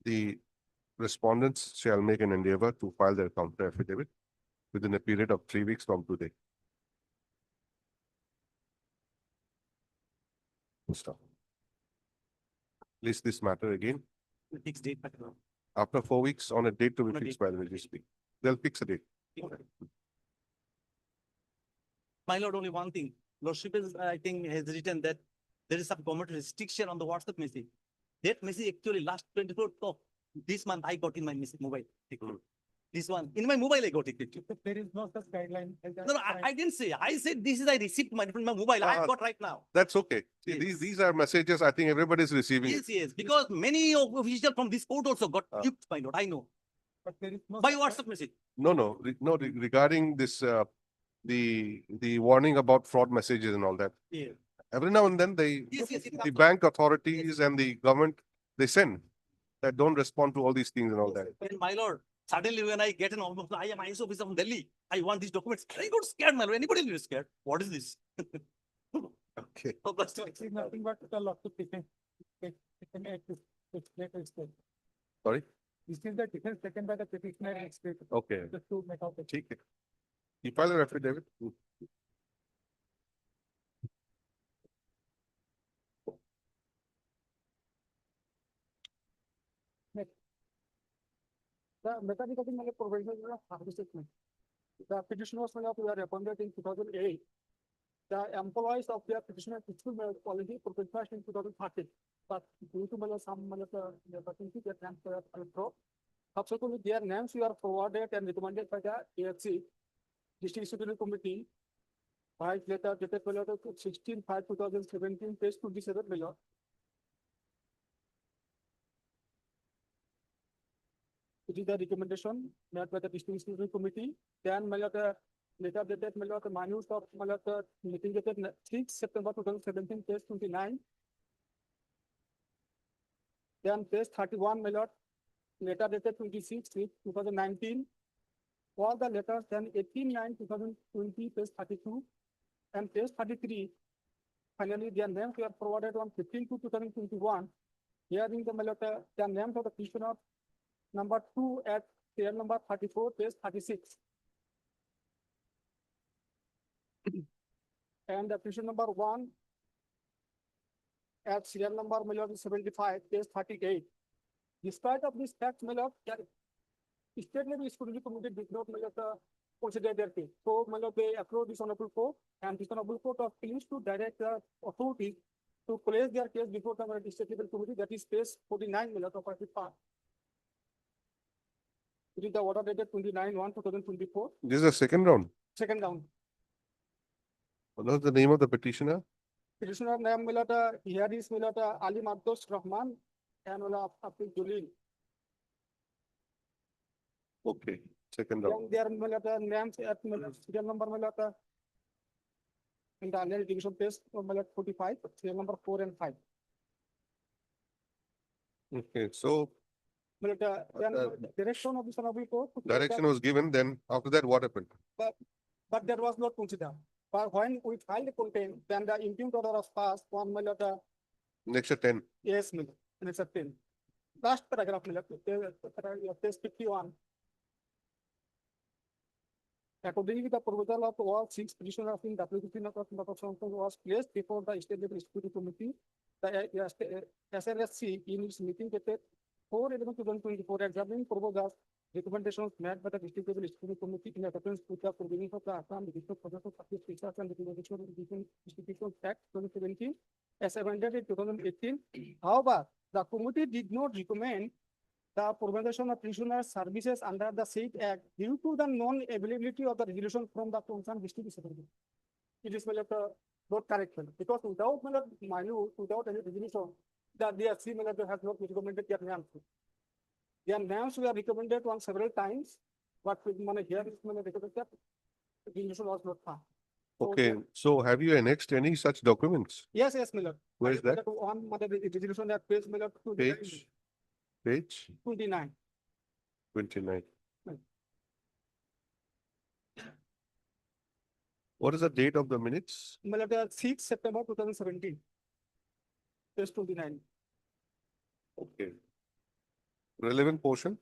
the respondents shall make an endeavor to file their counter affidavit within a period of 3 weeks from today. Full stop. List this matter again. Fixed date. After 4 weeks on a date to On be a fixed date. by the registry. They'll fix a date. My lord, only one thing. Lordship is, I think, has written that there is some government restriction on the WhatsApp message. That message actually last 24th of this month I got in my mobile. This one, in my mobile I got it. There is no such guideline. No, I didn't say. I said this is I received from my mobile. I got right now. That's okay. See, Yes. these are messages I think everybody's receiving. Yes, yes. Because many officials from this court also got duped, my lord. I know. But there is no. By WhatsApp message. No, regarding this, the warning about fraud messages and all that. Yeah. Every now and then Yes, yes. the bank authorities and the government, they send that don't respond to all these things and all that. And my lord, suddenly when I get an almost, I am IS officer from Delhi. I want these documents. I got scared, my lord. Anybody will be scared. What is this? Okay. Oh, that's This is nothing but the law to defend. Sorry? This is the defense taken by the petitioner and state. Okay. Just to make out the. ठीक है. You file an affidavit. The mechanical thing like provisional statement. The petition was were appointed in 2008. The employees of their petitioner quality professional in 2013. But due to some the vacancy they transferred to subsequently their names were forwarded and recommended by the AFC District Disciplinary Committee. 5 letter dated 16/5/2017, page 27 below. It is the recommendation made by the District Disciplinary Committee. Then the letter dated the minutes of the meeting dated 6 September 2017, page 29. Then page 31 letter dated 26/6/2019. All the letters then 18/9/2020, page 32 and page 33. Finally, their names were forwarded on 15/2/2021 Here in the the names of the petitioner, number 2 at serial number 34, page 36. And the petition number 1 at serial number 75, page 38. Despite of this fact, state level scrutiny committee did not consider their case. So they approached this honorable court, and this honorable court of appeals to direct the authorities to place their case before the state level committee, that is page 49 of our part. It is the order dated 29/1/2024, This is the second round. second round. What was the name of the petitioner? Petitioner name here is Ali Mardos Rahman and Abdul Jalil. Okay, second round. And their names at serial number in the annual division page 45, serial number 4 and 5. Okay, so Then direction of the honorable court. to place direction was given, then after that, what happened? But that was not considered. But when we filed the complaint, then the impugned order was passed on Next 10. yes, and it's a 10. Last paragraph, page 51. Accordingly, the proposal of all 6 petitioners in W15 was placed before the state level scrutiny committee. The SLSC in its meeting dated 4/11/2024 examining proposals, recommendations made by the district level scrutiny committee in accordance with the provisions of the Assam District Project of Service Research and Recommendation Institutions Act 2017 as amended in 2018. However, the committee did not recommend the provision of prisoner services under the said act due to the non-availability of the resolution from the concerned district secretary. It is not correct, because without without any resolution, the DSC has not recommended their names. Their names were recommended on several times, but here is recommended that resolution was not passed. So, Okay, so have you annexed any such documents? yes, Miller. Where is that? On the resolution that page Page 29. 29. Right. What is the date of the minutes? 6 September 2017. Page 29. Okay. Relevant portion?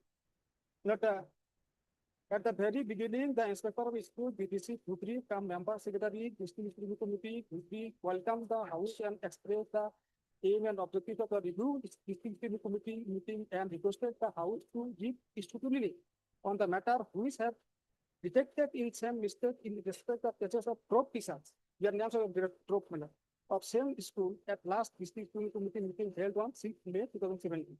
At the very beginning, the inspector of school, BTC Dhutri, come member secretary, district review committee, Dhutri, welcomed the house and expressed the aim and objective of the review, district review committee meeting, and requested the house to give scrutiny on the matter which have detected in some mistake in respect of cases of drop teachers. Their names are drop of same school at last district review committee meeting held on 6 May 2017.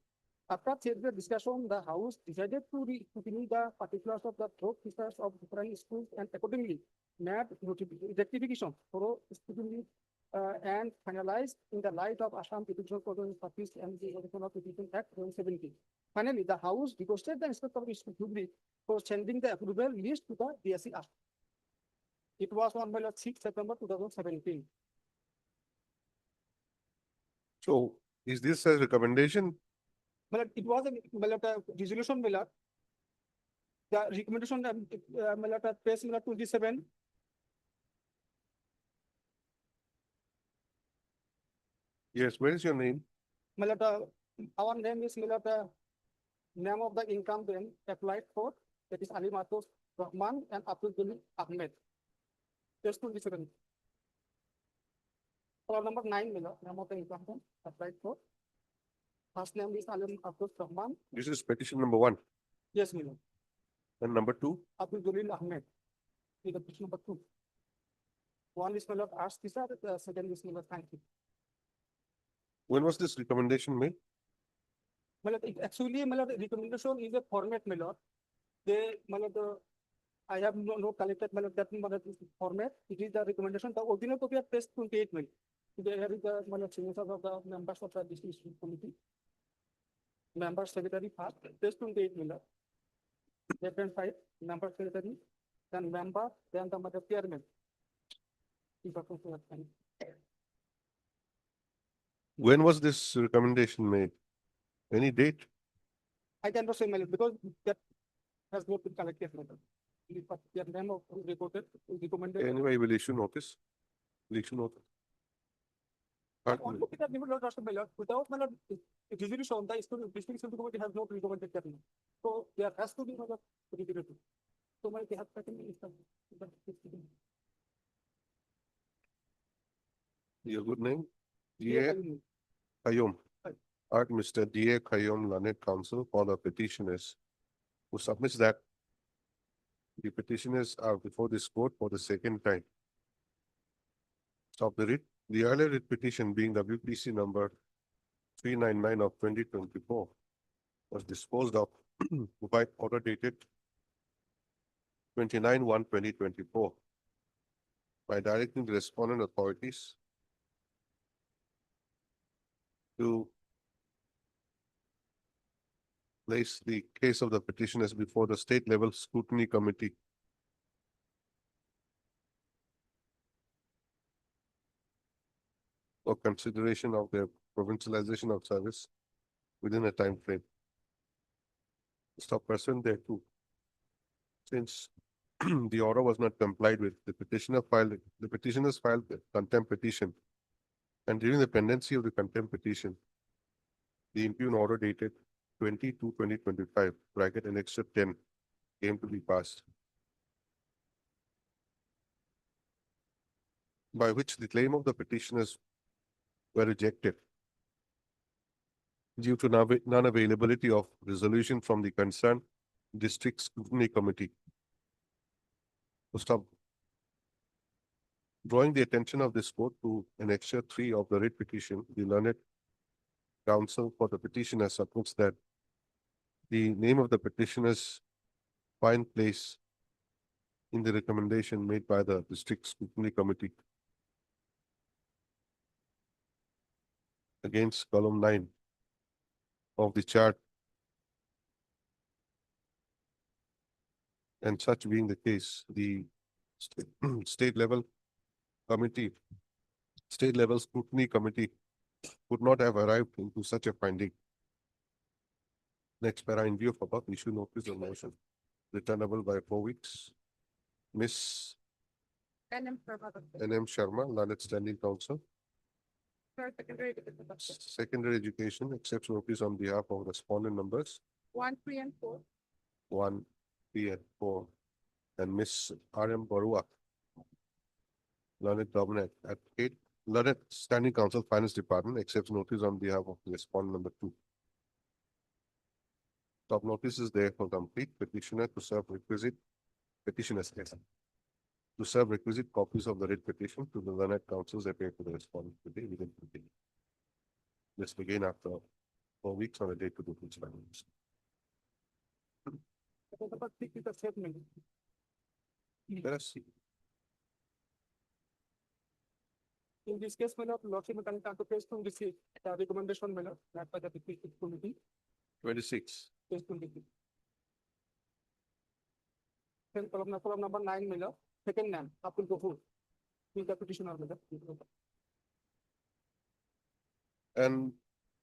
After further discussion, the House decided to continue the particulars of the drop teachers of different schools and accordingly made rectification for scrutiny and finalized in the light of Assam Petition Service and the Petition Act 2017. Finally, the House requested the Inspector of School for sending the approval list to the DSC. It was on 6 September 2017. So is this a recommendation? It was a resolution. The recommendation page 27. Yes, where is your name? Our name is name of the incumbent applied for, that is Ali Matos Rahman and Abdul Jalil Ahmed. Page 27. Number 9, name of the incumbent applied for. First name is Ali Matos Rahman. This is petition number 1. Yes, Milo. And number 2? Abdul Jalil Ahmed. Is the petition number 2. One is asked this, the second is thank you. When was this recommendation made? Actually, the recommendation is a format. They, I have no collected that format. It is the recommendation. The original copy of page 28. There is the signatures of the members of the district committee. Member secretary first, page 28. Reference 5, member secretary, then member, then the chairman. When was this recommendation made? Any date? I cannot say because that has not been collected. Their name of reported, recommended. Anyway, will issue notice. Will issue notice. On look at the limit of Miller, without Miller, resolution, the district civil committee has not recommended that. So there has to be another regulatory. So my they have taken is the. Your good name? Yeah, DA Kayum. Art Mr. DA Kayum, learned counsel for the petitioners, who submits that the petitioners are before this court for the second time. Stop the writ. The earlier writ petition being WPC number 399 of 2024 was disposed of by order dated 29/1/2024 by directing the respondent authorities to place the case of the petitioners before the state level scrutiny committee for consideration of their provincialization of service within a time frame. Stop pursuant thereto. Since the order was not complied with, the petitioners filed a contempt petition. And during the pendency of the contempt petition, the impugned order dated 20/2/2025, bracket annexure 10, came to be passed, by which the claim of the petitioners were rejected due to non-availability of resolution from the concerned district scrutiny committee. To stop drawing the attention of this court to annexure 3 of the writ petition, the learned counsel for the petitioner submits that the name of the petitioners find place in the recommendation made by the district scrutiny committee against column 9 of the chart. And such being the case, the state level scrutiny committee would not have arrived into such a finding. Next para, in view of above, issue notice of motion returnable by 4 weeks. Miss NM N.M. Sharma, learned standing counsel, secondary education, accepts notice on behalf of respondent numbers 1, 3, and 4. 1, 3, and 4, and Miss R.M. Barua, learned dominant at 8, learned standing counsel, finance department, accepts notice on behalf of respondent number 2. Top notice is there for complete petitioner to serve requisite petitioners to serve requisite copies of the writ petition to the learned counsels appear to the respondent today within 15. Let's begin after 4 weeks on a date to do which findings. Number 6 is the statement. Let us see. In this case, Miller, Lordship can case to receive the recommendation Miller, that by the district committee, 26. case 23. Then column number 9 Miller, second name, Apple Gopur. He is the petitioner Miller. And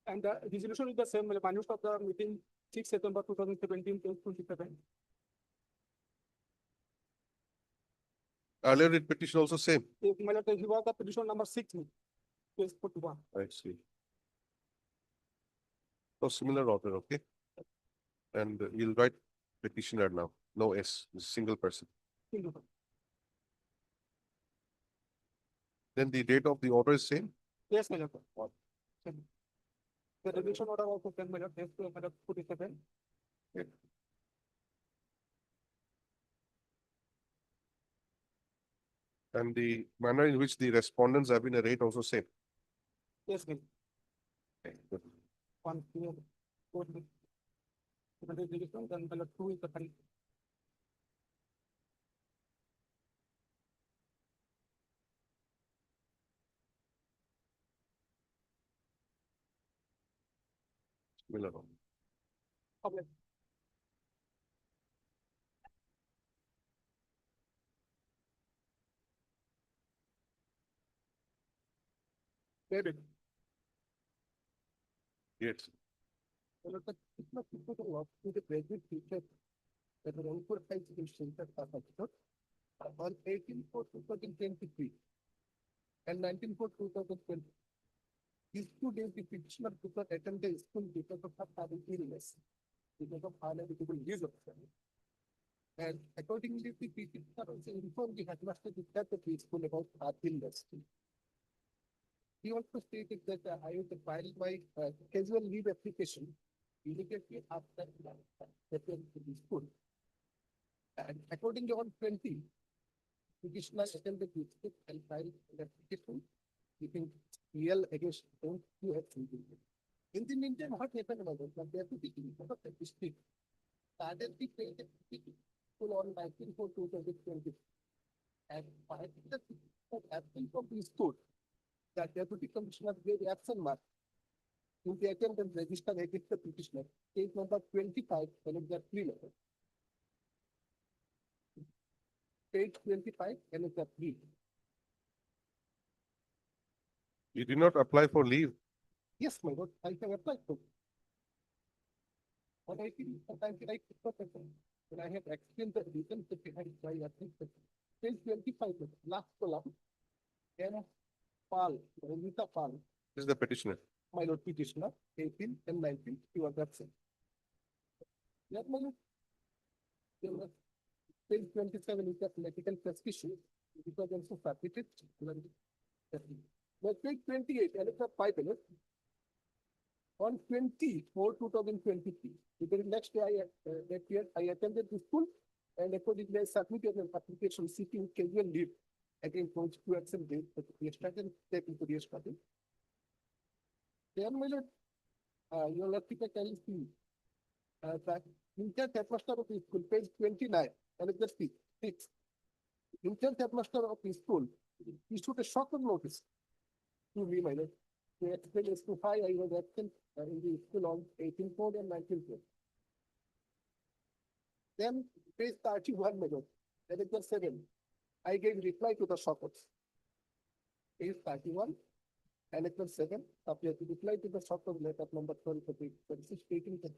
And the resolution is the same, Miller, manused of the meeting 6 September 2017, case 27. earlier writ petition also same. If Miller, he was the petition number 6, case 41. I see. So similar order, okay? And you'll write petitioner now, no S, single person. Then the date of the order is same. Yes, Miller. The resolution order also 10 Miller, case 47. And the manner in which the respondents have been arrayed also same. Yes, Miller. Okay, good. 1 clear. Then Miller 2 is the correct. Miller. Okay. David. Yes. Well, the people who work with the graduate teachers that were on for education on 18/4/2023 and 19/4/2020. These 2 days, the petitioner could not attend the school because of her having illness, because of unavoidable use of family. And accordingly, the petitioner also informed the headmaster at the preschool about her illness. He also stated that I would file my casual leave application immediately after return to the school. And accordingly, on 20, petitioner attended the school and filed an application keeping real against those who have something. In the meantime, what happened was that they have to be in front of the district. Started the school on 19/4/2020. And by the absence of the school, that deputy commissioner gave absent mark in the attendance register against the petitioner, case number 25, and it's that 3 letter. Page 25, and it's that 3. You did not apply for leave. Yes, my lord, I can apply for. But I think sometimes I could not apply. When I have explained the reason that behind my absence. Page 25, last column. And Pal, Rita Pal, This is the petitioner. my lord petitioner, 18 and 19, he was absent. Yes, my lord. There was page 27 is the medical prescription, because also submitted. But page 28, and it's a 5 minutes. On 24/2023, because next day that year I attended the school, and accordingly I submitted an application seeking casual leave against those 2 absent days, but we started taking to restarting. Then, my lord, your lefty can see that in-charge headmaster of the school, page 29, and it's just 6. In-charge headmaster of the school issued a shock of notice to me, my lord. To explain as to why I was absent in the school on 18/4 and 19/4. Then, page 31, my lord, and it's just 7. I gave reply to the shockers. Page 31, and it was 7, appear to reply to the shockers letter number 12, stating that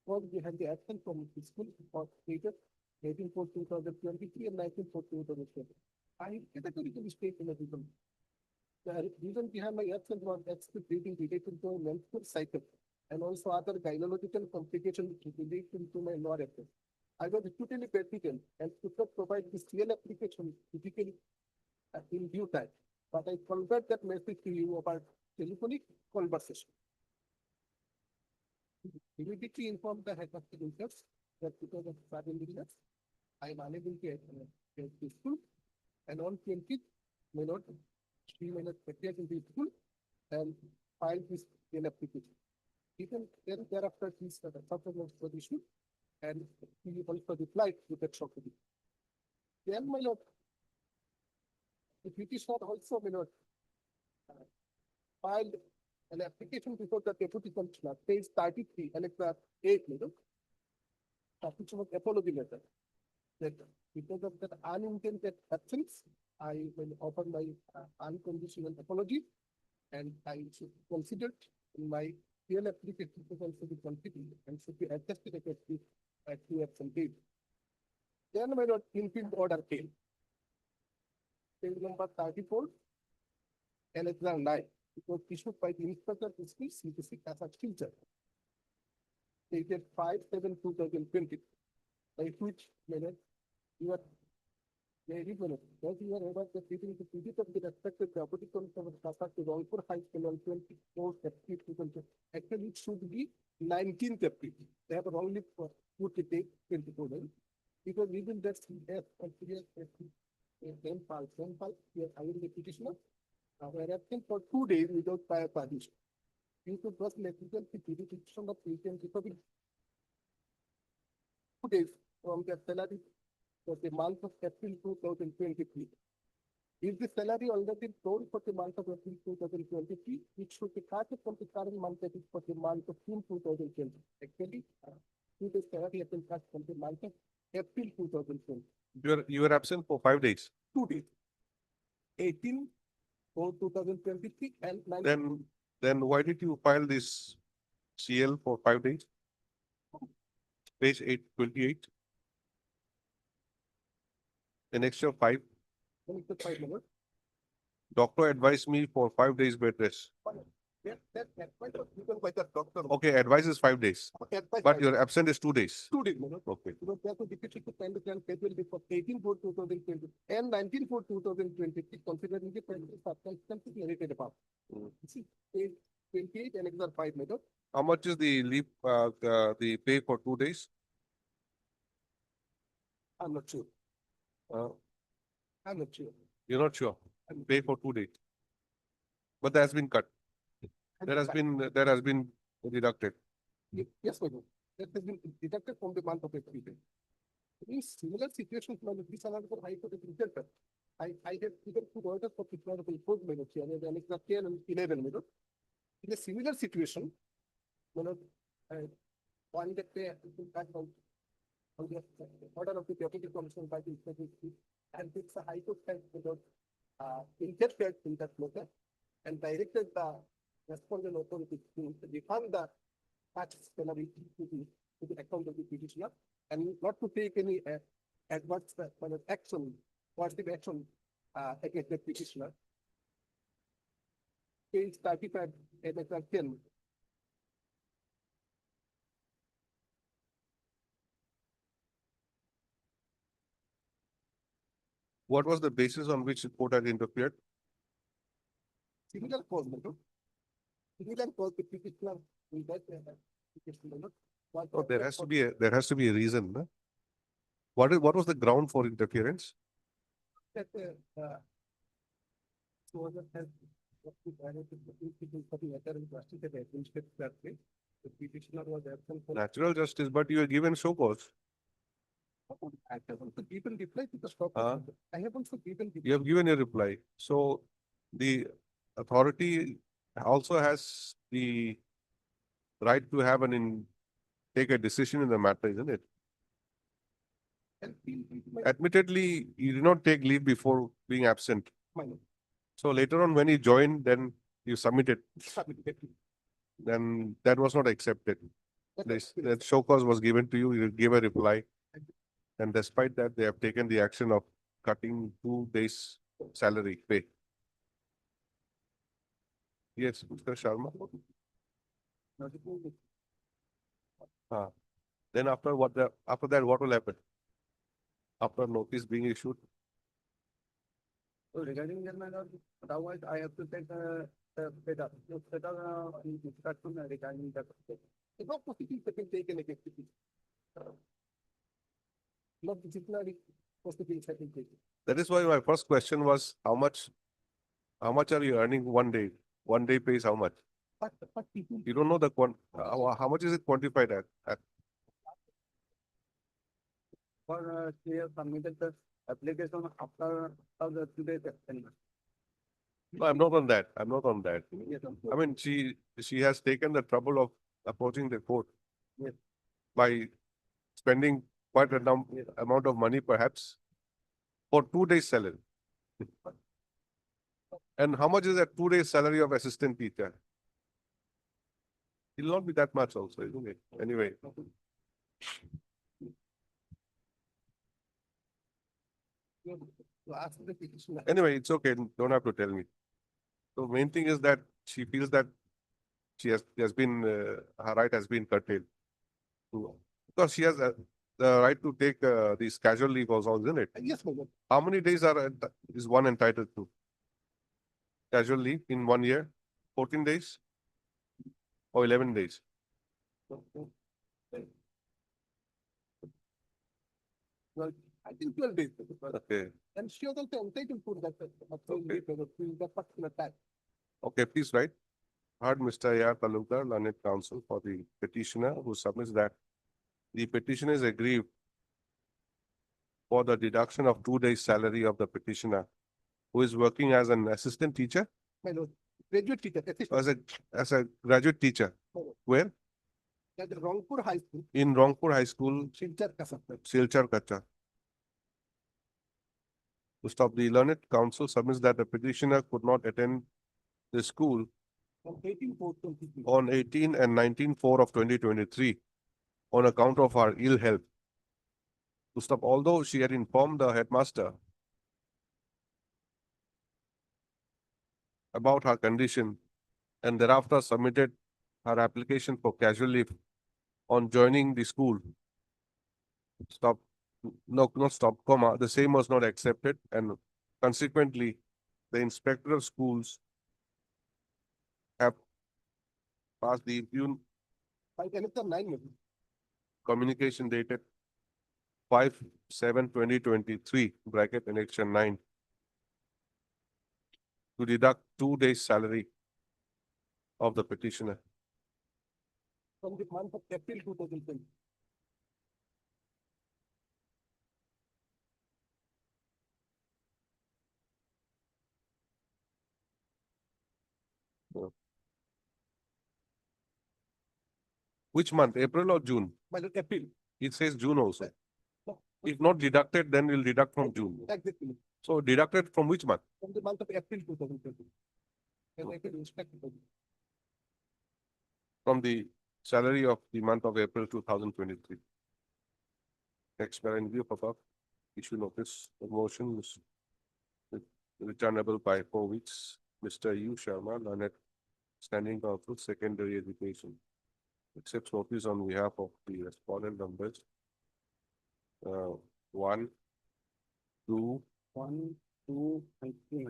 was behind the absence from the school or stated 18/4/2023 and 19/4/2020. I categorically state in a reason. The reason behind my absence was excessive bleeding related to a menstrual cycle and also other gynecological complications related to my lower absence. I was totally bedridden and could not provide this real application physically in due time, but I conveyed that message to you about telephonic conversation. Immediately informed the headmaster teachers that because of sudden illness, I am unable to attend the school, and on 20th, my lord, she may not appear in the school and filed this in application. Even then thereafter, his supplement was issued, and he also replied to that shock. Then, my lord, the petitioner also, my lord, filed an application before the deputy commissioner, page 33, and it's 8, my lord. Which was apology letter. That because of that unintended absence, I will offer my unconditional apology, and I should consider my real application to also be considered and should be adjusted against this 2 absent days. Then, my lord, infield order came. Page number 34, and it's 9. It was issued by the inspector of school, CPC, as a teacher. Dated 5/7/2020, by which, my lord, you are very well, as you are aware that reading the visit of the respected deputy commissioner of Kasa to Raipur High School on 24th April 2020. Actually, it should be 19th April. They have wrongly put the date 24 days. Because within that, we have considered same file, here I will be petitioner. We are absent for 2 days without prior permission. Due to first negligence, the petition of patient recovery 2 days from their salary for the month of April 2023. If the salary already told for the month of April 2023, it should be cut from the current month, that is for the month of June 2020. Actually, the salary has been cut from the month of April 2020. You were absent for 5 days. 2 days. 18/4/2023 and 19. Then why did you file this CL for 5 days? Page 828. An extra 5. 5 minutes. Doctor advised me for 5 days bed rest. That might have given by the doctor. Okay, advice is 5 days, but your absent is 2 days. 2 days, my lord. Okay. Because they have to dictate to kind of schedule before 18/4/2020 and 19/4/2020, considering the circumstances narrated above. See, 28 and another 5, my lord. How much is the leave, the pay for 2 days? I'm not sure. Uh, I'm not sure. you're not sure. Pay for 2 days. But that has been cut. That has been deducted. Yes, my lord. That has been deducted from the month of April. In similar situations, my lord, this another High Court is rejected. I have even put orders for Petitioner of import, my lord, here, and another 10 and 11, my lord. In a similar situation, my lord, one that they have been cut out on the order of the Deputy Commissioner by the Executive, and it's a High Court has, my lord, interfered in that matter and directed the respondent authority to refund the tax penalty to the account of the petitioner and not to take any adverse action, positive action against the petitioner. Page 35, Headmaster 10. What was the basis on which the court had interfered? Similar cause, my lord. Similar cause the petitioner in that petitioner, my lord, was- Oh, there has to be a reason, no? What was the ground for interference? that so that has what we directed the people for the letter and justice that administrative that way. The petitioner was absent for. Natural justice, but you were given show cause. I have also given reply to the stop. I have also given. You have given a reply. So the authority also has the right to have take a decision in the matter, isn't it? Admittedly, you did not take leave before being absent. So later on, when you joined, then you submitted. Then that was not accepted. That show cause was given to you, you gave a reply. And despite that, they have taken the action of cutting 2 days salary pay. Yes, Mr. Sharma. Then after that, what will happen? After notice being issued? So regarding that matter, otherwise I have to take better instruction regarding that. No proceedings have been taken against the people. No disciplinary proceedings have been taken. That is why my first question was, how much are you earning 1 day? 1 day pays how much? But people. You don't know the how much is it quantified at? For they have submitted the application after the 2 days extension. No, I'm not on that. I'm not on that. Yes, I mean, she has taken the trouble of approaching the court. Yes. By spending quite a amount of money, perhaps, for 2 days salary. And how much is that 2 days salary of assistant teacher? It will not be that much also, isn't it? Anyway. To ask the petitioner. Anyway, it's okay. Don't have to tell me. So main thing is that she feels that she has been, her right has been curtailed. Because she has the right to take these casual leave also, isn't it? Yes, my lord. How many days is one entitled to? Casual leave in 1 year? 14 days? Or 11 days? Well, I think 12 days. Okay. And she was also entitled to that, that particular time. Okay, please write. Heard Mr. A.R. Talukdar, learned counsel for the petitioner, who submits that the petitioner is aggrieved for the deduction of 2 days salary of the petitioner, who is working as an assistant teacher, My lord, graduate teacher, assistant. as a graduate teacher. Where? At the Rangpur High School, In Rangpur High School, Silchar Kasar. Silchar Kacha. To stop, the learned counsel submits that the petitioner could not attend the school On 18/4/2023. on 18 and 19/4 of 2023 on account of her ill health. To stop, although she had informed the headmaster about her condition, and thereafter submitted her application for casual leave on joining the school. Stop, no, not stop, comma, the same was not accepted, and consequently, the inspector of schools have passed the impugn communication dated 5/7/2023, bracket annexure 9, to deduct 2 days' salary of the petitioner. From the month of April 2020. Which month, April or June? By the April. It says June also. No, If not deducted, then we'll deduct from June. exactly. So deducted from which month? From the month of April 2020. And I can inspect it. From the salary of the month of April 2023. Next, in view of above, issue notice, the motion is returnable by 4 weeks. Mr. U. Sharma, Learned Standing Counsel, Secondary Education, accepts notice on behalf of the respondent numbers 1, 2, 1, 2, and 3.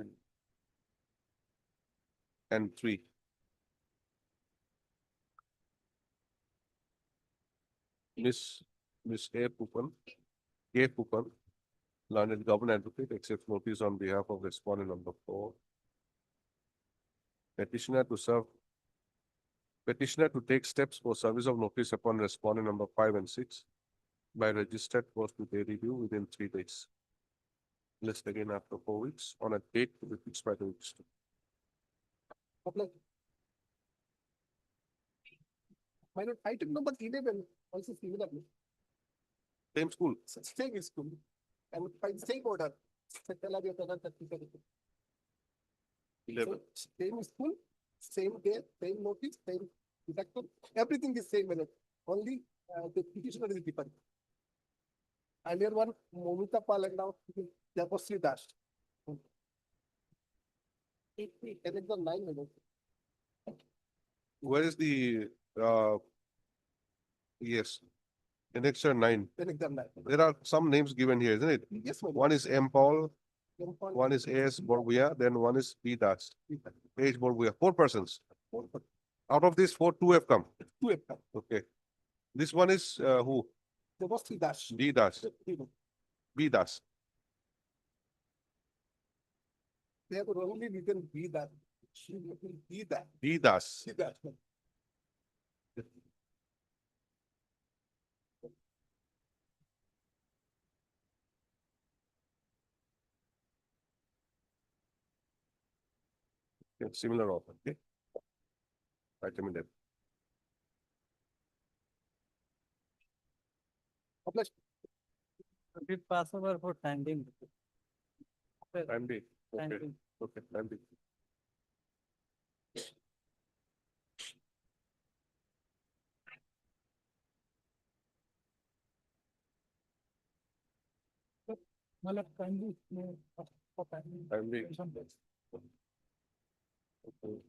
and 3. Miss A. Pupan, K. Pupan, Learned Government Advocate, accepts notice on behalf of respondent number 4. Petitioner to take steps for service of notice upon respondent number 5 and 6 by registered post with a review within 3 days. List again after 4 weeks on a date to be fixed by the register. My note item number 11 also similar. Same school. Same school. And by the same order. 11. Same school, same day, same notice, same deduction, everything is same. Only the petitioner is different. Earlier one, Momita Pal, and now Japasri Dash. And it's the 9 minutes. Where is the yes, annexure 9? Then exam 9. There are some names given here, isn't it? Yes, ma'am. One is M. Paul, one is A.S. Borbuya, then one is B. Das. H. Borbuya, 4 persons. Out of these 4, 2 have come. 2 have come. Okay. This one is who? Japasri Dash. D. Das. B. Das. They have only written be that. She will be that. D. Das. See that. Yeah, similar offer. Okay. Vitamin D. Publish. Did pass over for time being. Time D. Time Okay. being. Okay. Time D. Malak kindly for timing. Time D. Some days. Okay.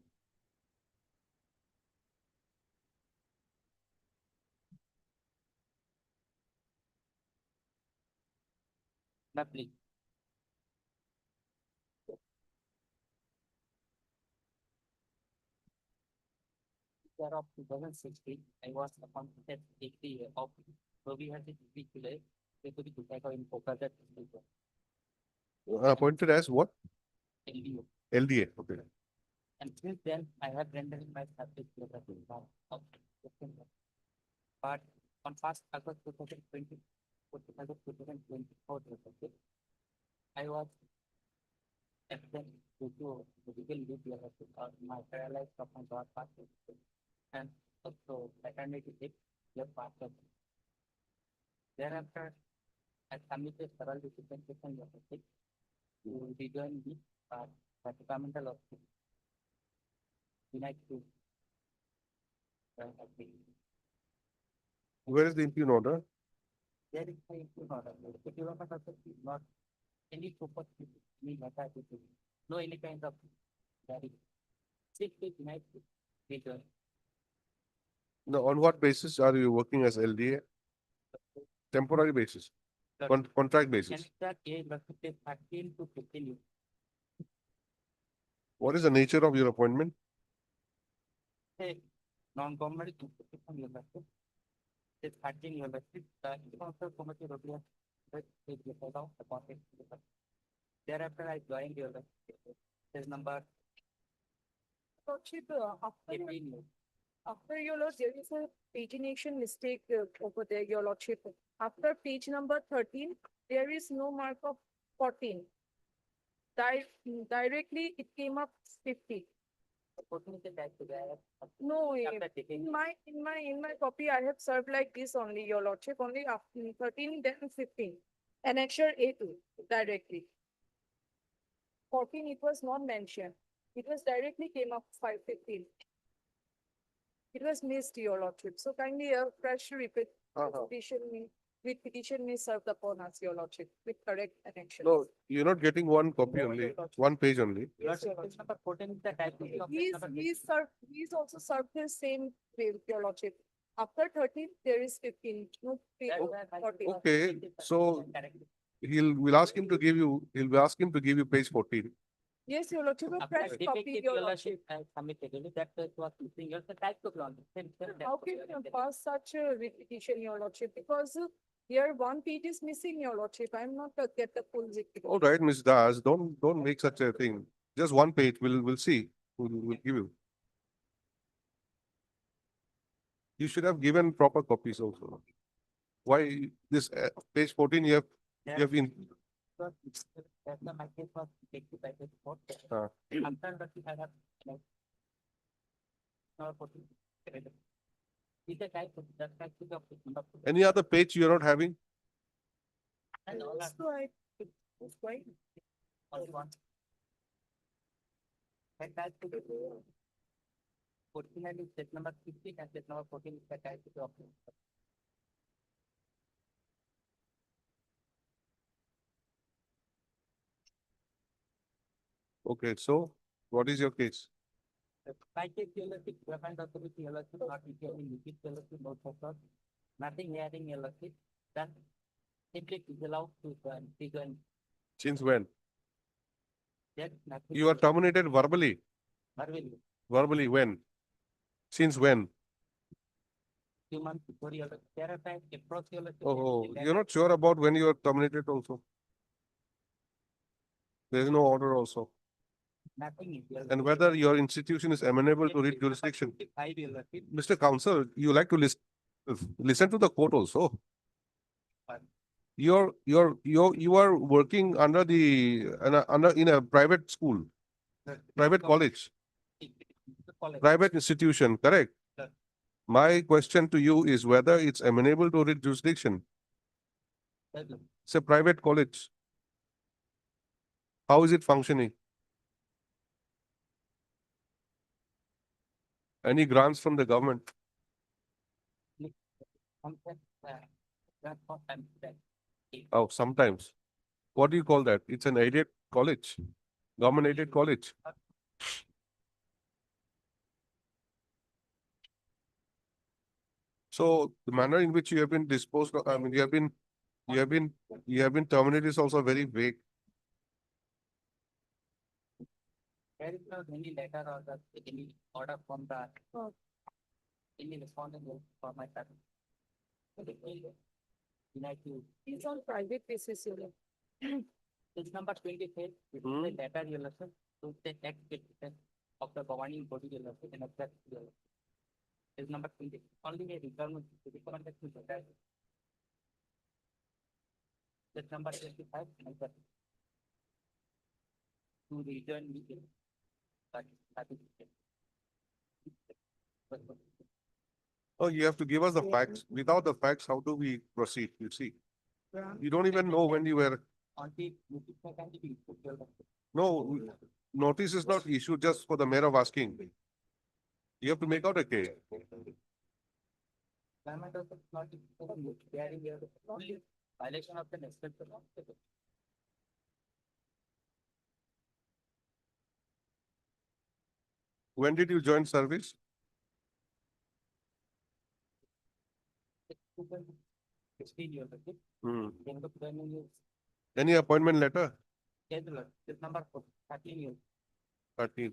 Lovely. Year of 2016, I was appointed degree of Provincialization to be Tobacco in Kolkata. Appointed as what? LDO. LDA. Okay. And since then, I have rendered my service to the but on 1st August 2020, 2024, I was absent due to medical leave my paralyzed of my God part and also maternity leave left part of it. Thereafter, I submitted several documentation to rejoin the departmental office. Denied to Where is the impugn order? there is no improvement order. The development of the not any proper any matter, no any kind of No, on what basis are you working as LDA? Temporary basis, contract basis. What is the nature of your appointment? Non-government institution university. It's acting university, the sponsor committee review, which is the head of the context. Thereafter, I joined university. This number Lordship, after, 18. after your lord, there is a pagination mistake over there, your lordship. After page number 13, there is no mark of 14. Directly, it came up 50. No, After taking- in my copy, I have served like this only, your lordship, only after 13, then 15. Annexure A2, directly. 14, it was not mentioned. It was directly came up 515. It was missed, your lordship. So kindly a fresh repeat petition may served upon us, your lordship, with correct annexure. No, you're not getting one copy only, one page only. Yes, your Page number 14 is the type of He's also served the same way, your lordship. After 13, there is 15, no, 14. Okay, so we'll ask him to give you, he'll ask him to give you page 14. Yes, your lordship, a After fresh copy, defective your scholarship, lordship. I submitted, that was missing, your type of law. How can you pass such a repetition, your lordship? Because here one page is missing, your lordship. I'm not get the full repetition. All right, Ms. Das, don't make such a thing. Just one page, we'll see, we'll give you. You should have given proper copies also. Why this page 14, you have been, My case was taken by the court. Ah. Concerned that we have. No, 14. Is the type of that type of number. any other page you're not having? And all are So it's quite. only one. And type to the 14 is set number 15 and set number 14 is the type of document. Okay, so what is your case? By case LLC, government authority LLC, not retaining liquid LLC, no purpose, nothing adding LLC, then simply is allowed to figure Since when? that nothing. You are terminated verbally. Verbally, Verbally when? Since when? 2 months before your therapy, approach your. Oh, you're not sure about when you are terminated also. There is no order also. Nothing is. there. And whether your institution is amenable to read jurisdiction. 5 LLC, Mr. Counsel, you like to listen to the court also. You are working under in a private school, private college, private institution, correct? Sir. My question to you is whether it's amenable to read jurisdiction. It's a private college. How is it functioning? Any grants from the government? Oh, sometimes. What do you call that? It's an aided college, government aided college. So the manner in which you have been disposed of, I mean, you have been terminated is also very vague. There is no any letter or any order from the. Oh. Any respondent for my family. It's on private basis, your lord. This number 28, this is Hmm. the letter you listen to the next petition of the governing body you listen and accept your. This number 20, only a requirement to recommend that to the guy. This number 25, and that. To return meeting. That is. Oh, you have to give us the facts. Without the facts, how do we proceed? You see, you don't even know when you were, On the. Can be put your. no, notice is not issued just for the matter of asking. You have to make out a case. Government also not carrying your only violation of the next. When did you join service? 16 years, okay? Hmm. Then the joining is Any appointment letter? scheduled, this number 13 years. 13.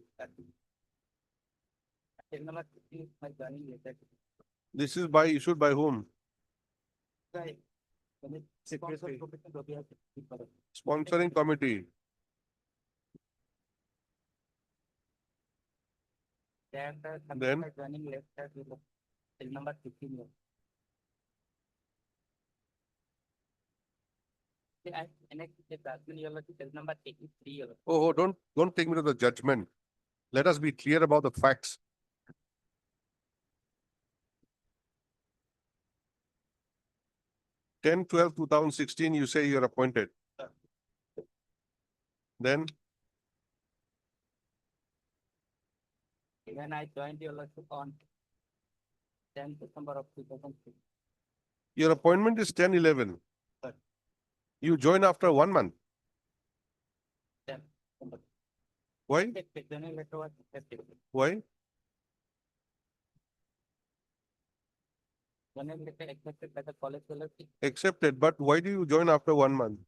Till number 15 is my joining letter. This is issued by whom? Right. When it sponsor profession, so we have to keep for it. Sponsoring committee. Then Then? my joining letter will till number 15 years. See, I connect the judgment year till number 83 years. Oh, don't take me to the judgment. Let us be clear about the facts. Ten, 12, 2016, you say you're appointed. Then When I joined your lordship on 10th December of 2006. your appointment is 10, 11. Sir. You join after 1 month. 10th December. Why? The joining letter was accepted. Why? Joining letter accepted by the college fellowship. Accepted, but why do you join after 1 month?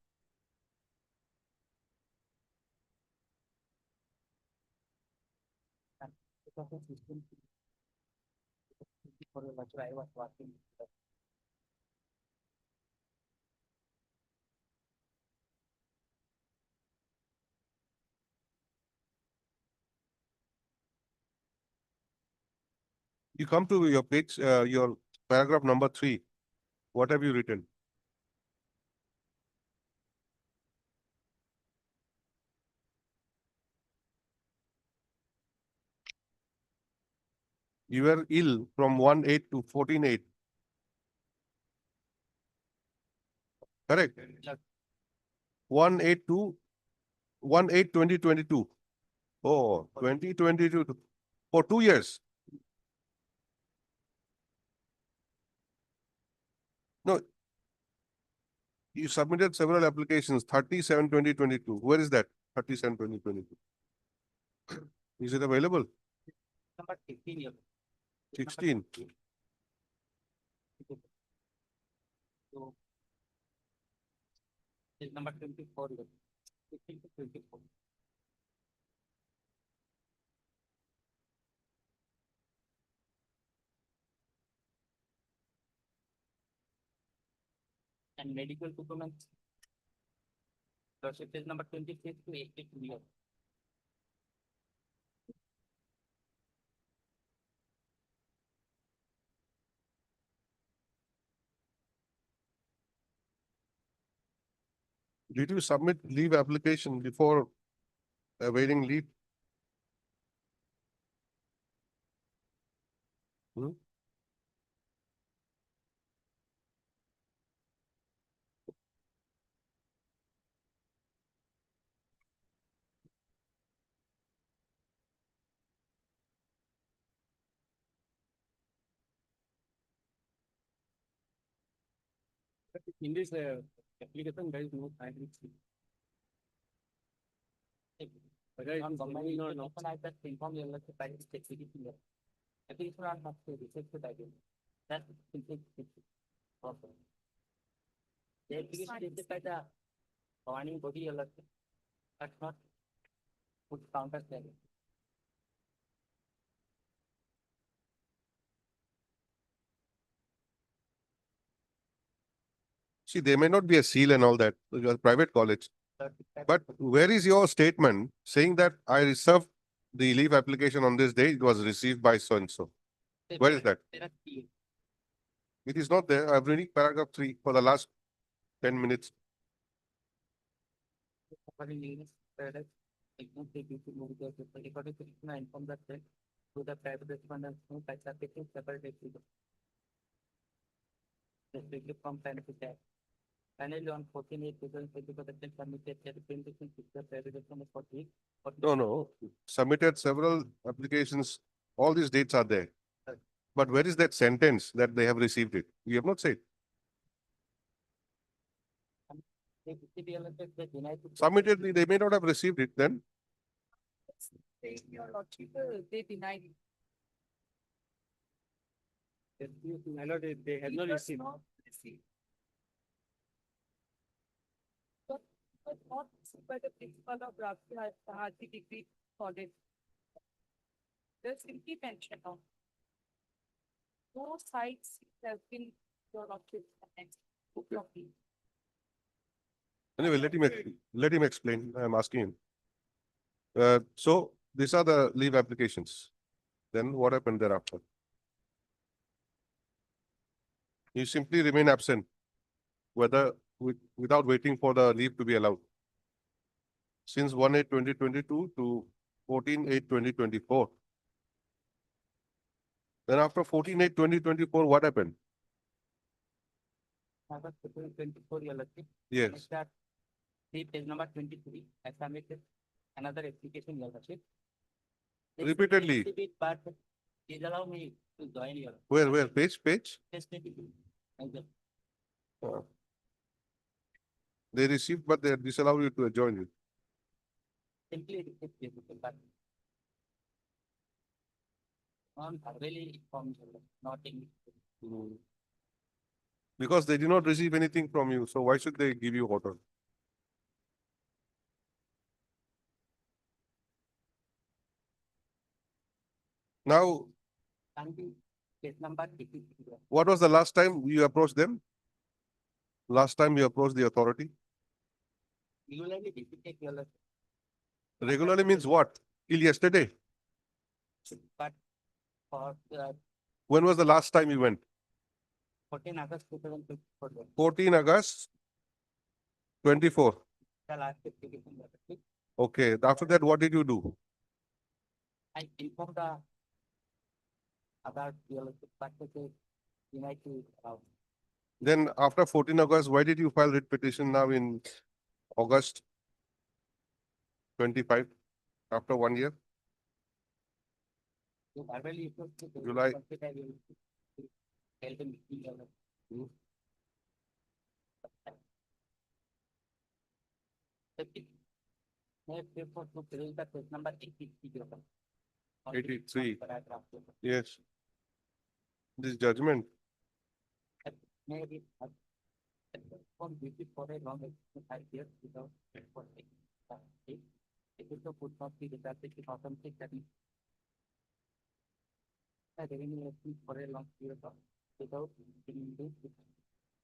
And 2016. For the lecture, I was working. You come to your page, your paragraph number 3. What have you written? You were ill from 1/8 to 14/8. Correct? Yes. 1/8 to 1/8/2022. Oh, 2022 for 2 years. No. You submitted several applications, 37/2022. Where is that? 37/2022. Is it available? Number 15 years. 16. So, is number 24 years. 15 to 24. And medical documents. Lordship is number 26 to 82 years. Did you submit leave application before awaiting leave? Hmm? In this application, there is no time. Okay, on government, no. I just inform you like the price is taking here. I think it's not much to research it again. That's simply. Okay. The application is by the governing body alert. That's not put counter there. See, there may not be a seal and all that, because private college. But where is your statement saying that I reserved the leave application on this day, it was received by so and so? Where is that? There are three. It is not there. I'm reading paragraph 3 for the last 10 minutes. According to paradise, I don't take you to move the according to I inform that to the private respondent who types application separate. Restricted from benefit act. Finally, on 14/8/2022, submitted the representation to the private respondent for week. No. Submitted several applications. All these dates are there. But where is that sentence that they have received it? You have not said. Submitted, they may not have received it then. Your lordship, they denied it. My lord, they have It not was received. not received. But not received by the principal of Raji Degree College. They simply mentioned on. No sites have been your lordship annexed. Copy. Anyway, let him explain. I'm asking him. So these are the leave applications. Then what happened thereafter? You simply remain absent, without waiting for the leave to be allowed. Since 1/8/2022 to 14/8/2024. Then after 14/8/2024, what happened? August 2024, your lordship. Yes. That see page number 23, I submitted another application, your lordship. They said they Repeatedly. received it, but please allow me to join your. Where? Page? Page 22. And then They received, but they disallow you to join you. simply received this, but on really informed, not in. Because they did not receive anything from you, so why should they give you order? Now, And the page number 83. what was the last time you approached them? Last time you approached the authority? Regularly visited your lordship, Regularly means what? Till yesterday? but for When was the last time you went? 14 August 2024, 14 August 24. the last application, your lordship. Okay. After that, what did you do? I informed the about your lordship, but they denied to allow. Then after 14 August, why did you file writ petition now in August 25? After 1 year? So verbally, it was to July. consider you to tell them your lordship. May therefore to fill the page number 83. your lordship. On the 83. paragraph, Yes. This judgment. may be on duty for a long 5 years without reporting. It also could not be resulted in automatic that is a revenue receipt for a long period of without being this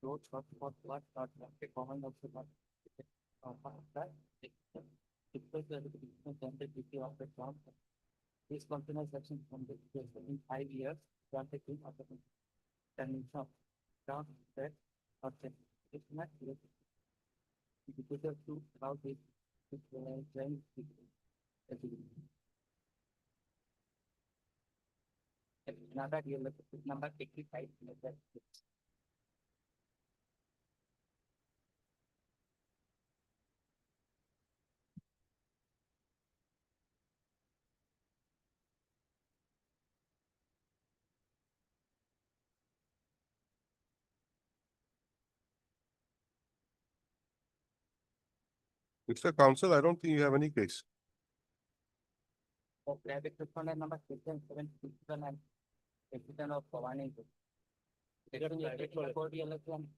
road short for what not a common of the not that it was the duty of the job. This continuous action from the in 5 years, granted in automatic termination of job that or it's not clear. Because to about it, trying another deal number 85. Mr. Counsel, I don't think you have any case. For private respondent number 767 and petition of Pawani. Regarding the court election,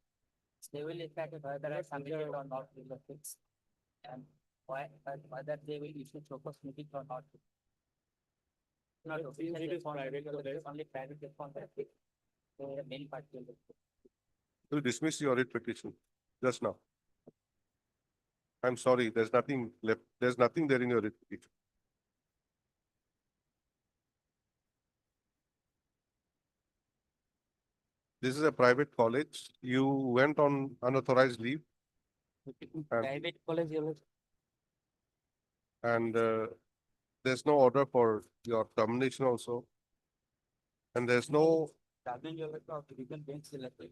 they will effect whether are submitted or not in the fix. And whether they will issue proposed meeting or not. Not official respondent, only private respondent. The main part. You dismiss your writ petition just now. I'm sorry, there's nothing left. There's nothing there in your writ petition. This is a private college. You went on unauthorized leave Private college, and there's no order for your termination also. And there's no, division bench selected.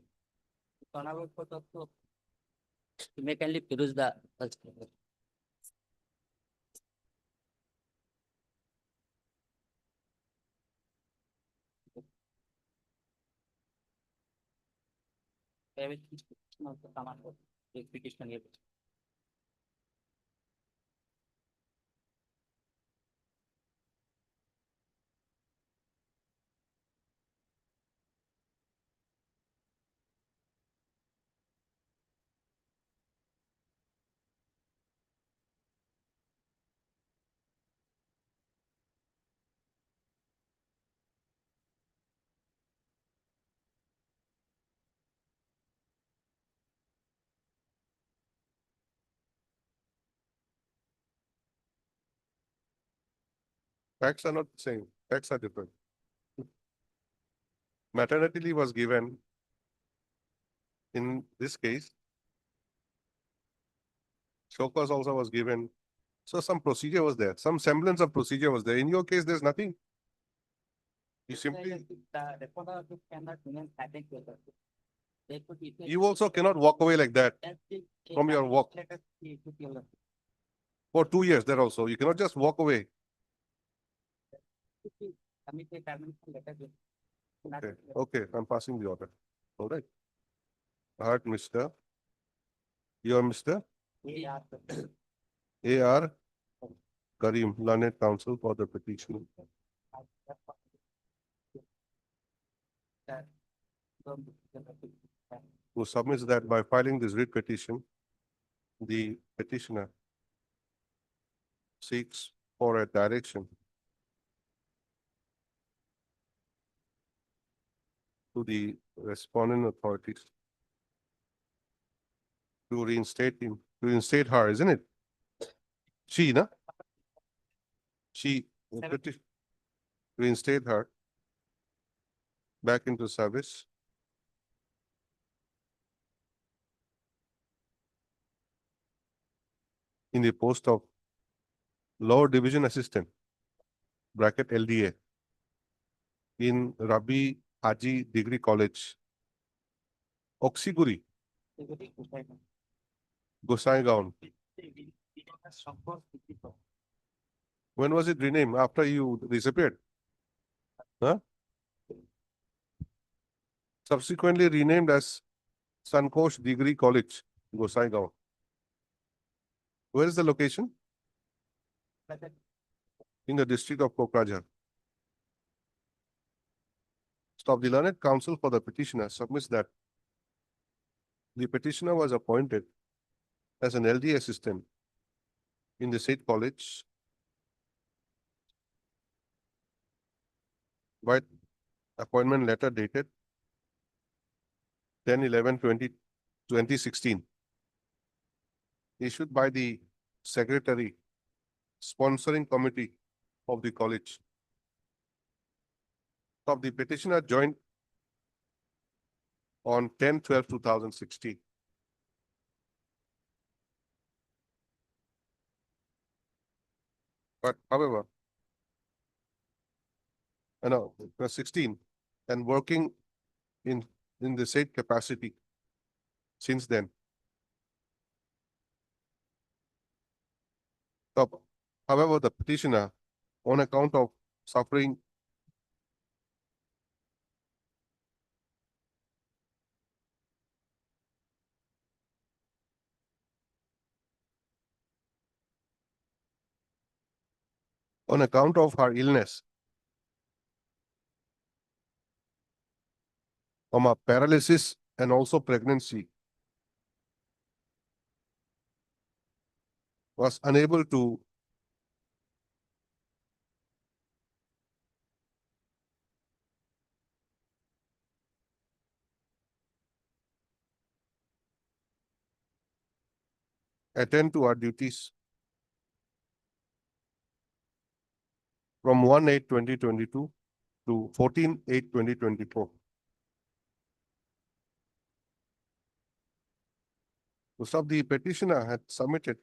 Honorable Court of Law. You may kindly peruse the. Private institution of the command of execution here. Facts are not the same. Facts are different. Maternity leave was given in this case. Show cause also was given. So some procedure was there, some semblance of procedure was there. In your case, there's nothing. You simply, The record of it cannot remain static with us. They could easily- you also cannot walk away like that That's it. from your work. Let us see it with your- For 2 years there also. You cannot just walk away. Submit a termination letter with- not- Okay, okay, I'm passing the order. All right. All right, Mr. You are Mr. Yeah. A.R. Karim, learned counsel for the petition. Who submits that by filing this writ petition, the petitioner seeks for a direction to the respondent authorities to reinstate him, to reinstate her, isn't it? She, na? She, reinstate her back into service in the post of lower division assistant, bracket LDA, in Rabi Haji Degree College, Oxiguri, Gosaigaon. When was it renamed? After you disappeared? Huh? Subsequently renamed as Sankosh Degree College, Gosaigaon. Where is the location? In the district of Kokrajhar. Stop. The learned counsel for the petitioner submits that the petitioner was appointed as an LD assistant in the state college by appointment letter dated 10/11/2016, issued by the secretary sponsoring committee of the college. Of the petitioner joined on 10/12/2016. But however, no, it was 16 and working in the said capacity since then. So, however, the petitioner, on account of suffering on account of her illness, paralysis and also pregnancy, was unable to attend to her duties from 1/8/2022 to 14/8/2024. The petitioner had submitted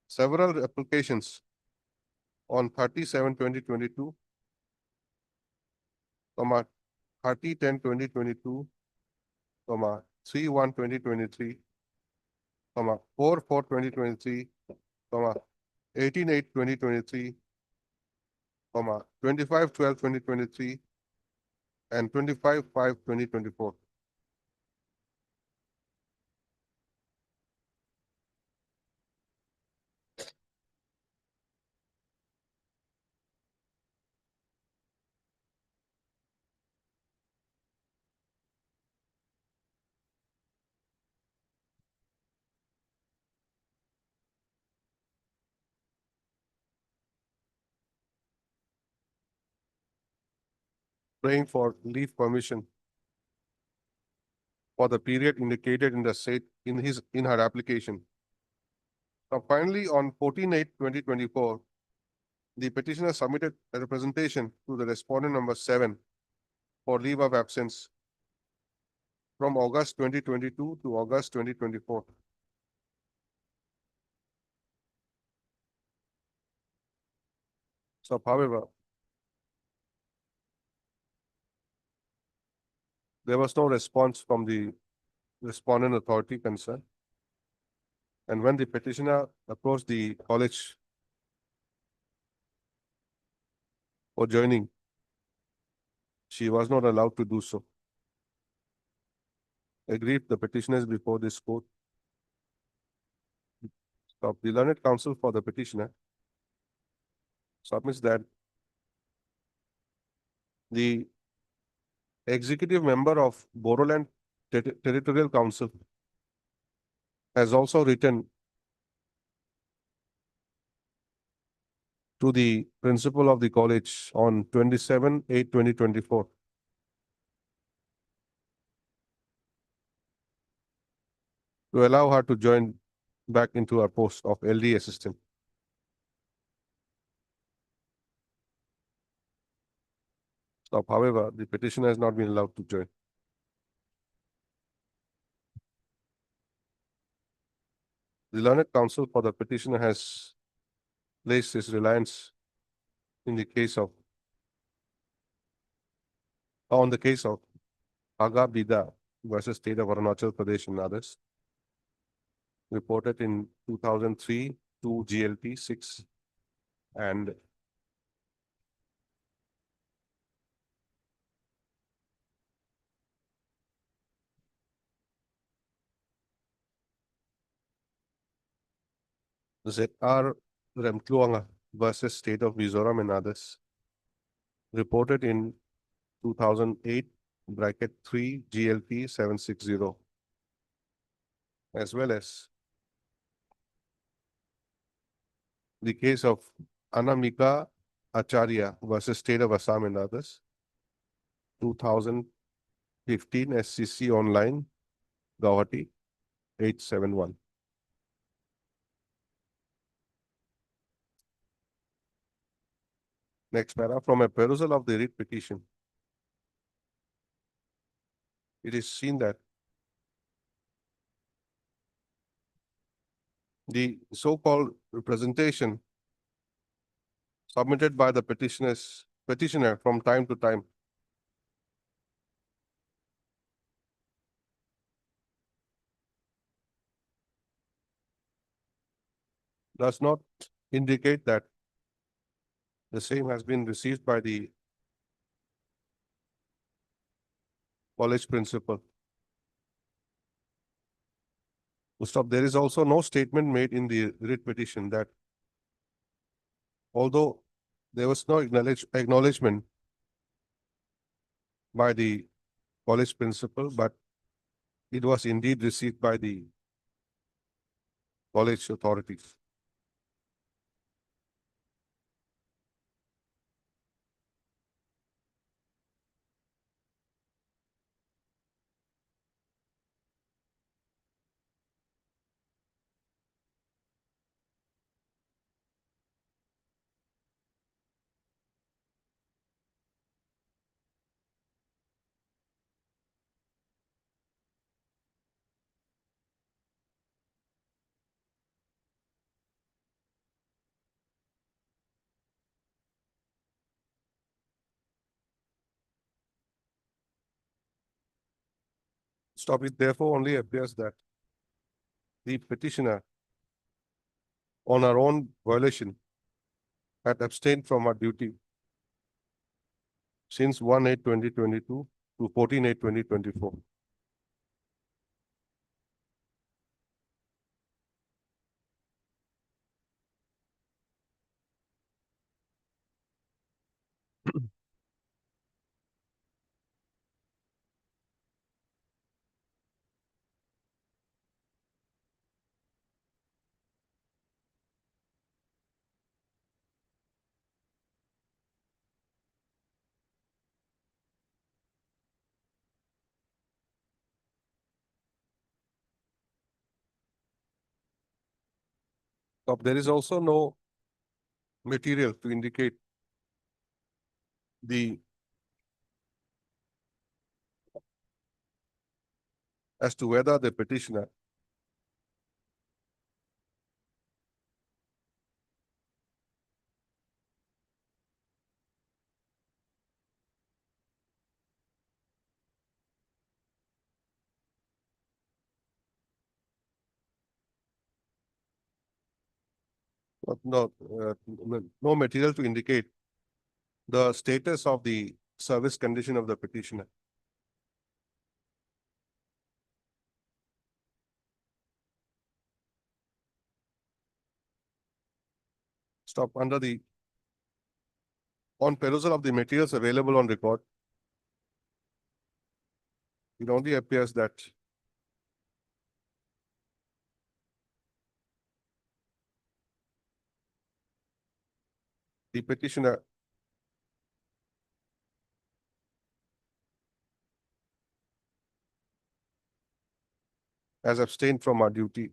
several applications on 30/7/2022, 30/10/2022, 3/1/2023, 4/4/2023, 18/8/2023, 25/12/2023, and 25/5/2024. Praying for leave permission for the period indicated in the state in her application. Now finally, on 14/8/2024, the petitioner submitted a representation to the respondent number 7 for leave of absence from August 2022 to August 2024. So however, there was no response from the respondent authority concerned. And when the petitioner approached the college for joining, she was not allowed to do so. Agreed, the petitioners before this court. So the learned counsel for the petitioner submits that the executive member of Bodoland Territorial Council has also written to the principal of the college on 27/8/2024 to allow her to join back into her post of LD assistant. So, however, the petitioner has not been allowed to join. The learned counsel for the petitioner has placed his reliance in the case of on the case of Aga Bida versus State of Arunachal Pradesh and others, reported in 2003 to GLP 6 and ZR Remtluanga versus State of Mizoram and others, reported in 2008 bracket 3 GLP 760, as well as the case of Anamika Acharya versus State of Assam and others, 2015 SCC online, Guwahati 871. Next para, from a perusal of the writ petition, it is seen that the so-called representation submitted by the petitioner from time to time does not indicate that the same has been received by the college principal. Stop. There is also no statement made in the writ petition that although there was no acknowledgement by the college principal, but it was indeed received by the college authorities. Stop. It therefore only appears that the petitioner, on her own violation, had abstained from her duty since 1/8/2022 to 14/8/2024. Stop. There is also no material to indicate the as to whether the petitioner no material to indicate the status of the service condition of the petitioner. Stop under the on perusal of the materials available on record. It only appears that the petitioner has abstained from our duty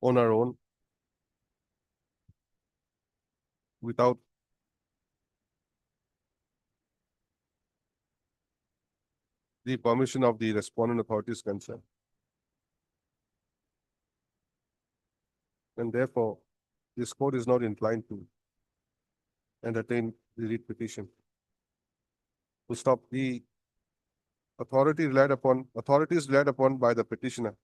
on our own without the permission of the respondent authorities concerned. And therefore, this court is not inclined to entertain the writ petition. To stop the authorities relied upon by the petitioner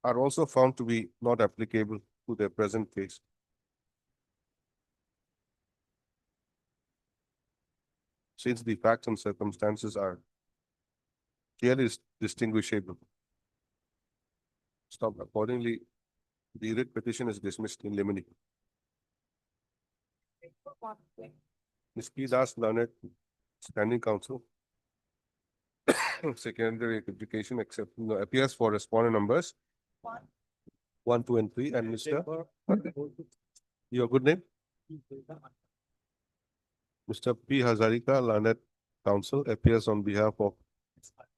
are also found to be not applicable to their present case. Since the facts and circumstances are clearly distinguishable. Stop. Accordingly, the writ petition is dismissed in limine. Ms. P. Das Learned, Standing Counsel, Secondary Education, except appears for respondent numbers 1, 2, and 3, and Mr. Your good name? Mr. P. Hazarika, Learned Counsel, appears on behalf of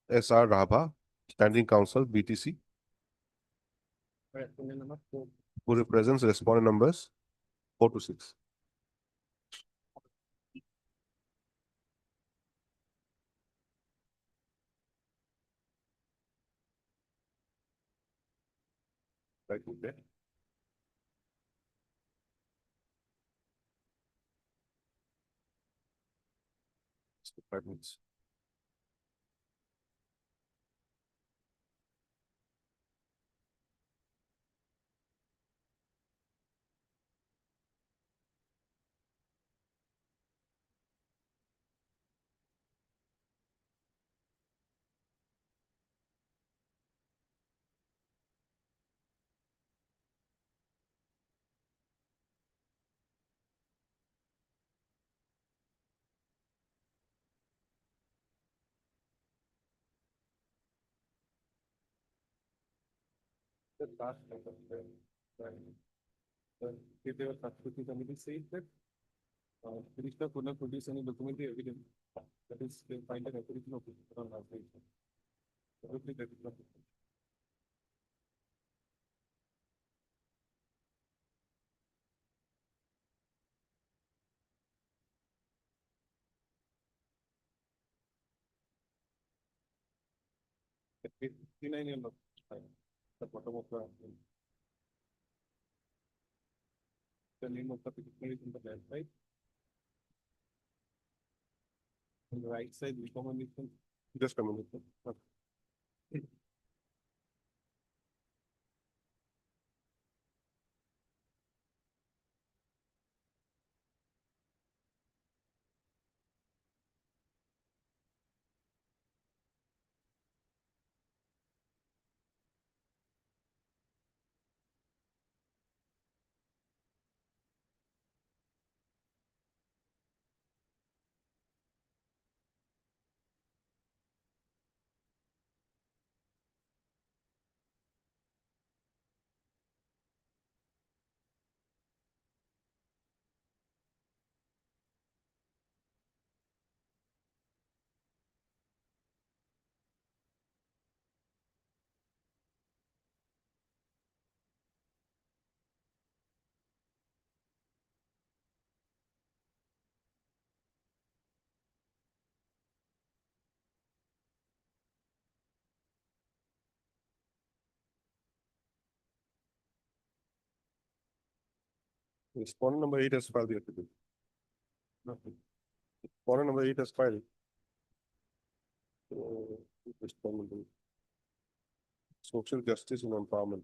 S.R. Rabha, Standing Counsel, BTC, who represents respondent numbers 4 to 6. Right, okay. 5 minutes. If they were constitutional committee says that Petitioner could not produce any documentary evidence, that is, they find an application of on arbitration. Obviously, that is not. At 59 years of time, the bottom of the name of the petitioner is in the left side. On the right side, recommendation. Just a minute. Respondent number 8 has filed the affidavit. Respondent number 8 has filed. Respondent number- Social justice and empowerment.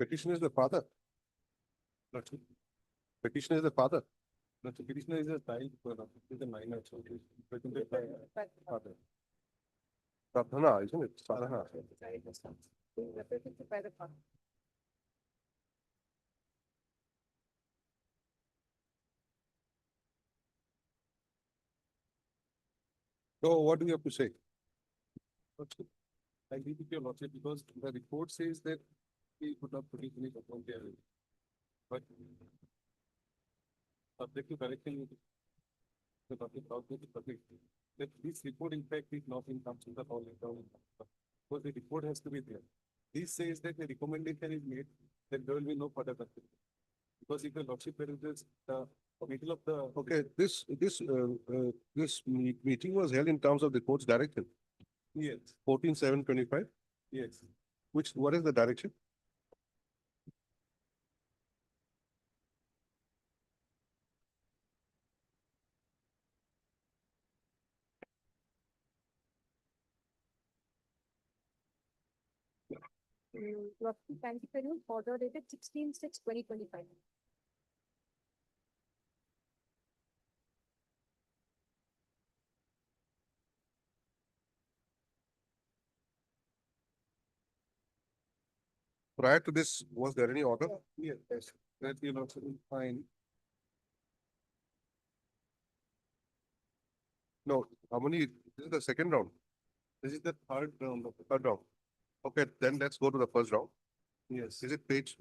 Petitioner is the father. Petitioner is the father. Not the petitioner is a child, is a minor child. Represented by father. Pradhana, isn't it? Pradhana. Represented by the father. So what do you have to say? I agree with your lordship because the report says that he could not produce any document there. But subject to correction, the document also is public. That this report in fact is not in terms of the whole internal. Because the report has to be there. This says that the recommendation is made that there will be no further correction. Because if the lordship is the middle of the. Okay, this meeting was held in terms of the court's directive, Yes, 14/7/25, yes. what is the direction? Thank you for your order dated 16/6/2025. Prior to this, was there any order? Yes, that you know, fine. No, how many, this is the second round, This is the third round of. third round. Okay, then let's go to the first round. Yes. Is it page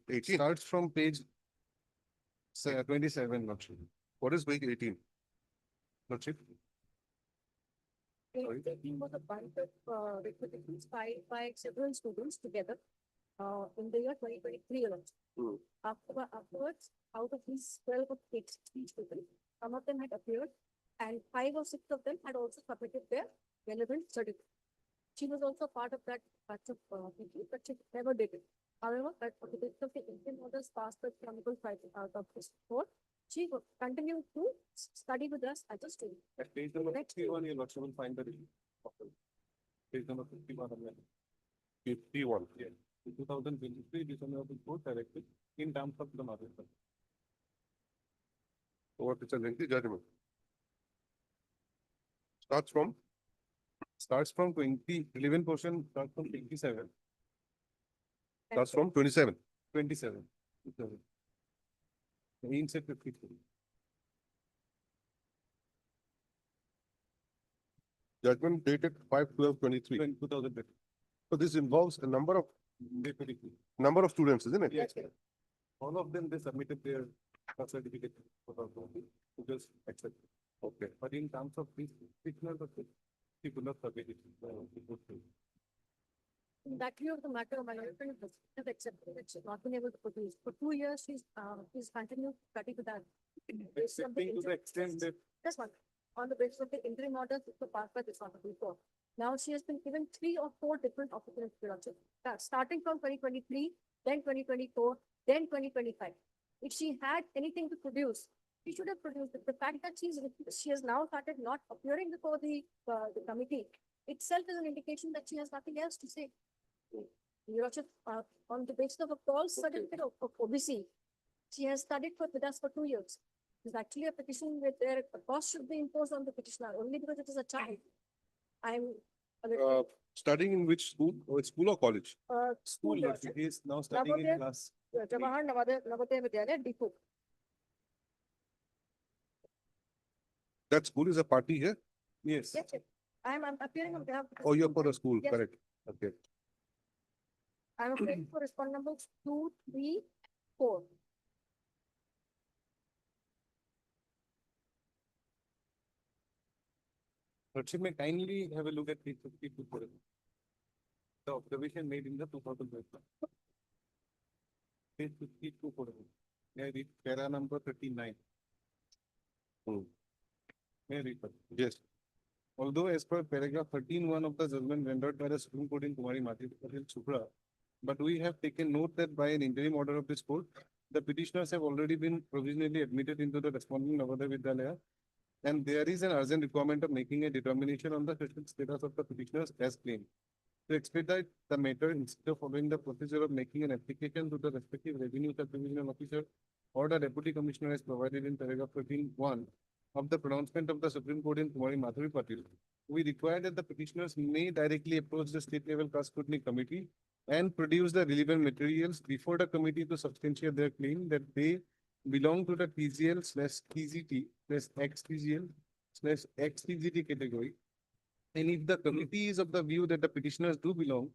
18? Starts from page 27, lordship. What is page 18? Lordship. Taking was a bunch of requisitions by several students together in the year 2023 alone. Hmm. Afterwards, out of these 12 or 16 students, some of them had appeared and 5 or 6 of them had also submitted their relevant certificate. She was also part of that batch of people, but she never did it. However, that for the basis of the Indian orders passed by Chronicle 5 out of this court, she continued to study with us as a student. At page number Next. 51, your lordship will find the review. Page number 51 again. 51. Yeah. 2023, December of the court directed in terms of the matter. What is a lengthy judgment? Starts from 11 portion, starts from 27. Starts from 27. 27. Insert 53. Judgment dated 5/12/23. 2000. So this involves a number of students, isn't it? Yes, all of them, they submitted their caste certificate for the copy, to just accept. Okay. But in terms of this, petitioner, he could not submit it. In that view of the matter, my lawyer has accepted that she's not been able to produce. For 2 years, she's continued cutting to that. Based on the Accepting to the extent that That's one. On the basis of the interim orders, which were passed by this honorable court. Now she has been given 3 or 4 different opportunities to production. Starting from 2023, then 2024, then 2025. If she had anything to produce, she should have produced it. The fact that she has now started not appearing before the committee itself is an indication that she has nothing else to say. Your Lordship, on the basis of a false certificate of OBC, she has studied with us for 2 years. It's actually a petition where a cost should be imposed on the petitioner only because it is a child. I'm a little, Studying in which school? School or college? school, Your Lordship, he is now studying in Navodaya- class. Jawahar Navodaya Vidyalaya, Deepu. That school is a party here? Yes. Yes, yes. I'm appearing on behalf of. the Oh, you're school. for the school, Yes. correct? Okay. I'm appearing for respondent numbers 2, 3, 4. Lordship, may kindly have a look at page 52 for it. The observation made in the 2012. Page 52 for it. May I read para number 39? Hmm. May I read that? Yes. Although as per paragraph 13(1) of the judgment rendered by the Supreme Court in Kumari Mati Patil Supra, but we have taken note that by an interim order of this court, the petitioners have already been provisionally admitted into the responding Navodaya Vidyalaya, and there is an urgent requirement of making a determination on the social status of the petitioners as claimed. To expedite the matter, instead of following the procedure of making an application to the respective revenue subdivision officer or the deputy commissioner as provided in paragraph 13(1) of the pronouncement of the Supreme Court in Kumari Madhavi Patil, we require that the petitioners may directly approach the state level caste scrutiny committee and produce the relevant materials before the committee to substantiate their claim that they belong to the TGL/TZT/XTGL/XTZT category. And if the committee is of the view that the petitioners do belong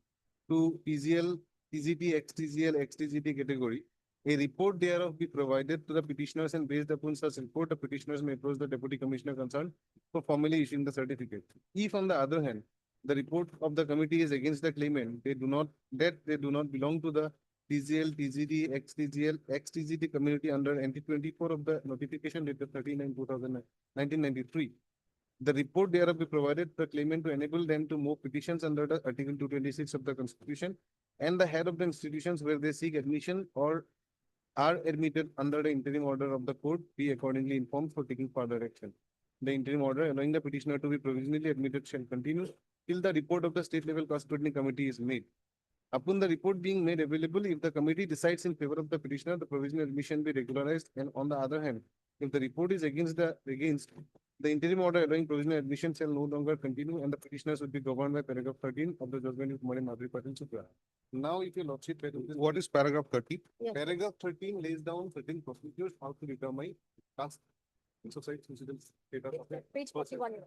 to TZL, TZT, XTZL, XTZT category, a report thereof be provided to the petitioners, and based upon such report, the petitioners may approach the deputy commissioner concerned for formally issuing the certificate. If on the other hand, the report of the committee is against the claimant, they do not belong to the TZL, TZT, XTZL, XTZT community under NT 24 of the notification dated 39/2019/93. The report thereof be provided to the claimant to enable them to move petitions under the Article 226 of the Constitution, and the head of the institutions where they seek admission or are admitted under the interim order of the court be accordingly informed for taking further action. The interim order allowing the petitioner to be provisionally admitted shall continue till the report of the state level caste scrutiny committee is made. Upon the report being made available, if the committee decides in favor of the petitioner, the provisional admission be regularized, and on the other hand, if the report is against the interim order allowing provisional admission shall no longer continue, and the petitioners would be governed by paragraph 13 of the judgment of Kumari Madhavi Patil Supra. Now, if your lordship, What is paragraph 30? paragraph 13 lays down certain procedures how to determine caste in society physical status of a Page person. 41.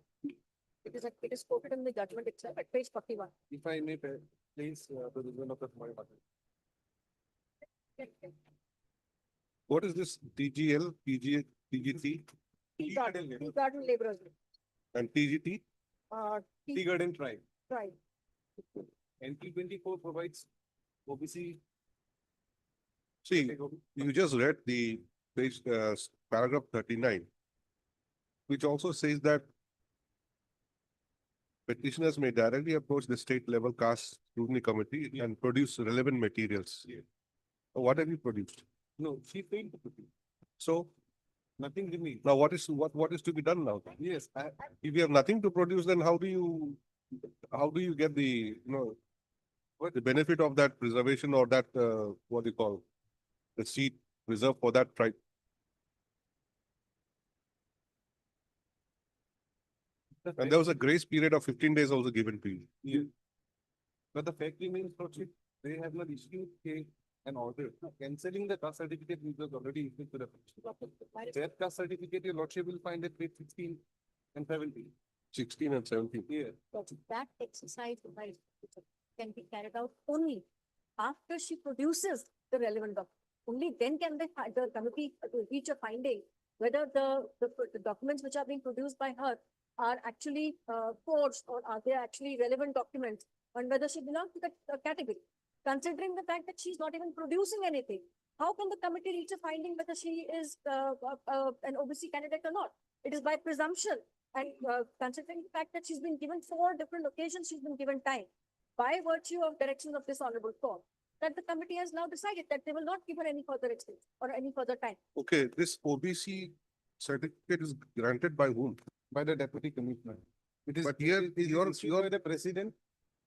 It is quoted in the judgment itself at page 41. If I may place the judgment of the Kumari Madhavi. What is this TGL, TGT Tea garden laborers. and TGT? Tea Tea Garden Tribe. tribe. NT 24 provides OBC. See, you just read the page, paragraph 39, which also says that petitioners may directly approach the state level caste scrutiny committee and produce relevant materials. Yeah. What have you produced? No, she failed to put it. So Nothing remains. now what is to be done now? Yes, If you have nothing to produce, then how do you get the, what the benefit of that preservation or that, what do you call, the seat reserved for that tribe? And there was a grace period of 15 days also given to you. Yeah. But the fact remains, Lordship, they have not issued an order cancelling the caste certificate which was already issued to the petitioner. That caste certificate, your Lordship will find at page 16 and 17. 16 and 17. Yeah. But that exercise by can be carried out only after she produces the relevant document. Only then can the committee reach a finding whether the documents which are being produced by her are actually forged or are they actually relevant documents and whether she belongs to that category. Considering the fact that she's not even producing anything, how can the committee reach a finding whether she is an OBC candidate or not? It is by presumption. And considering the fact that she's been given 4 different occasions, she's been given time by virtue of directions of this honorable court, that the committee has now decided that they will not give her any further extension or any further time. Okay, this OBC certificate is granted by whom? By the deputy commissioner. It is, But here, it is your- issued by the president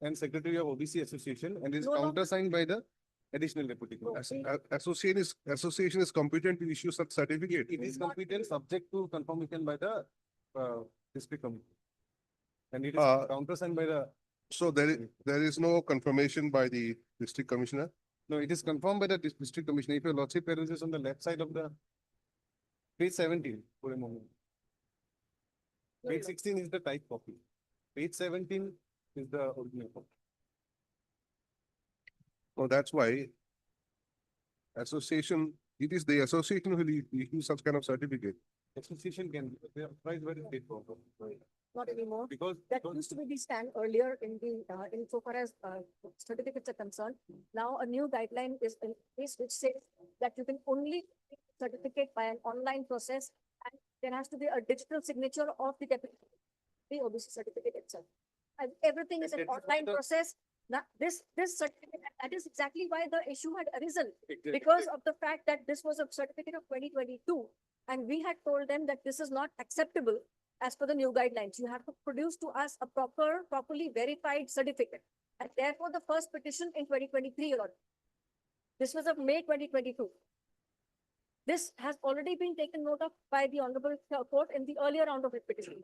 and secretary of OBC association and is No, no. countersigned by the additional deputy commissioner. Association is competent to issue such certificate. It is competent subject to confirmation by the district committee. And it is Uh, countersigned by the, So there is no confirmation by the district commissioner? no, it is confirmed by the district commissioner. If your lordship peruses on the left side of the page 17, for a moment. Page 16 is the type copy. Page 17 is the original copy. Oh, that's why association, it is the association who will issue such kind of certificate. Association can, they are authorized by the state board. Not anymore. Because, That used to be the stand earlier in the, in so far as certificates are concerned. Now a new guideline is in place which says that you can only certificate by an online process and there has to be a digital signature of the deputy, the OBC certificate itself. And everything is an That is online the- process. Now, this certificate, that is exactly why the issue had arisen. Exactly. Because of the fact that this was a certificate of 2022, and we had told them that this is not acceptable as per the new guidelines. You have to produce to us a properly verified certificate. And therefore, the first petition in 2023, Your Honor. This was of May 2022. This has already been taken note of by the Honorable Court in the earlier round of petition.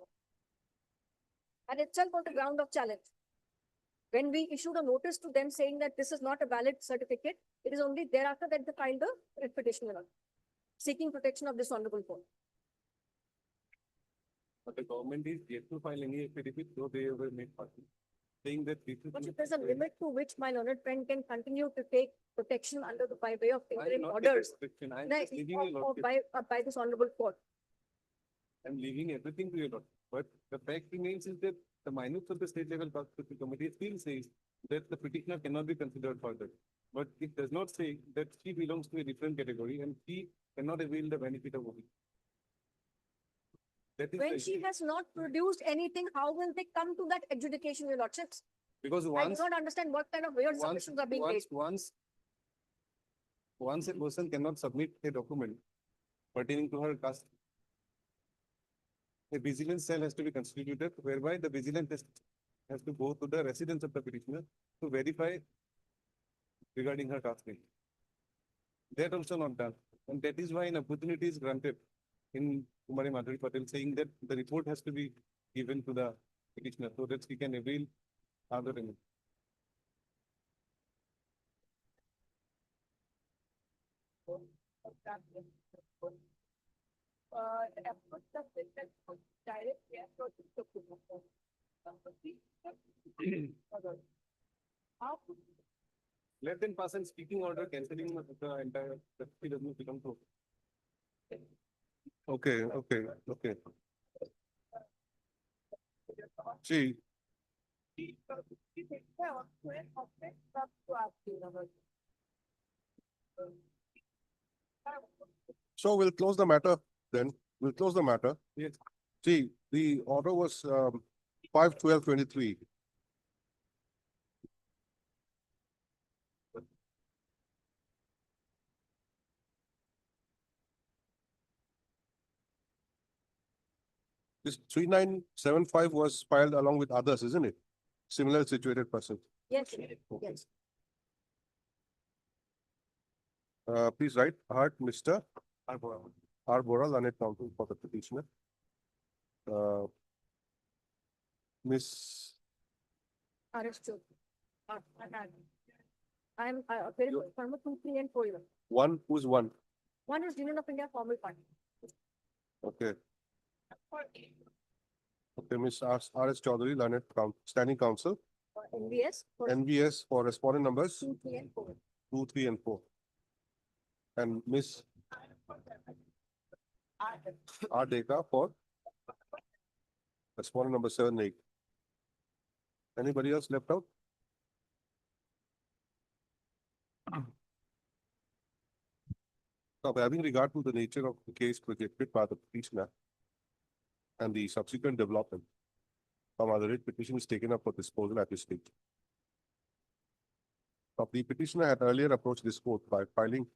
And itself on the ground of challenge. When we issued a notice to them saying that this is not a valid certificate, it is only thereafter that they filed the writ petition, Your Honor, seeking protection of this honorable court. But the government is yet to file any affidavit, though they were made party, saying that this is. But if there's a limit to which my learned friend can continue to take protection under the by way of I am interim not taking orders, protection. I am like, just leaving your or lordship. by this honorable court. I'm leaving everything to your lordship. But the fact remains is that the minutes of the state level constitutional committee still says that the petitioner cannot be considered further. But it does not say that she belongs to a different category and she cannot avail the benefit of OBC. That is When the she issue. has not produced anything, how will they come to that adjudication, Your Lordships? Because I do once, not understand what kind of weird once, submissions are being made. once a person cannot submit a document pertaining to her caste, a vigilance cell has to be constituted whereby the vigilance has to go to the residence of the petitioner to verify regarding her caste name. That also not done. And that is why an opportunity is granted in Kumari Madhuri Patel saying that the report has to be given to the petitioner so that she can avail other remedy. Let them pass an speaking order cancelling the entire, that she does not become to. Okay. See, so we'll close the matter then. We'll close the matter. Yes. See, the order was 5/12/23. This 3975 was filed along with others, isn't it? Similar situated persons. Yes, yes. Please write Hart, Mr. Arbora, learned counsel for the petitioner. Miss, Understood. I'm very from 2, 3, and 4 even. one, who's one? One is Union of India Formal Party. Okay. Okay, Ms. R.S. Chaudhary, learned standing counsel, for NVS for NVS for respondent numbers 2, 3, and 4. 2, 3, and 4. And Ms. R. Deka for respondent number 7, 8. Anybody else left out? Now, having regard to the nature of the case projected by the petitioner and the subsequent development, some other writ petition is taken up for disposal at this stage. Now, the petitioner had earlier approached this court by filing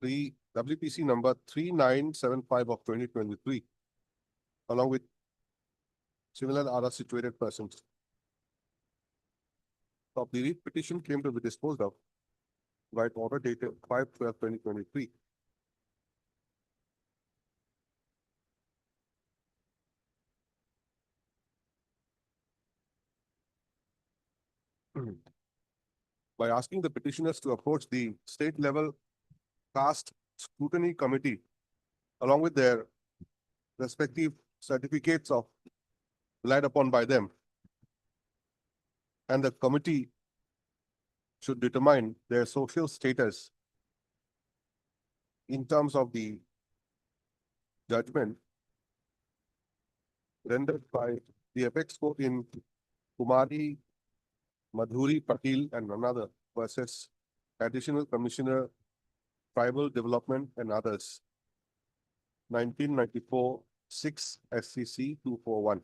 the WPC number 3975 of 2023, along with similar other situated persons. Now, the writ petition came to be disposed of by order dated 5/12/2023. By asking the petitioners to approach the state level caste scrutiny committee along with their respective certificates of relied upon by them. And the committee should determine their social status in terms of the judgment rendered by the apex court in Kumari, Madhuri Patil and another versus Additional Commissioner, Tribal Development and others. 1994, 6 SCC 241.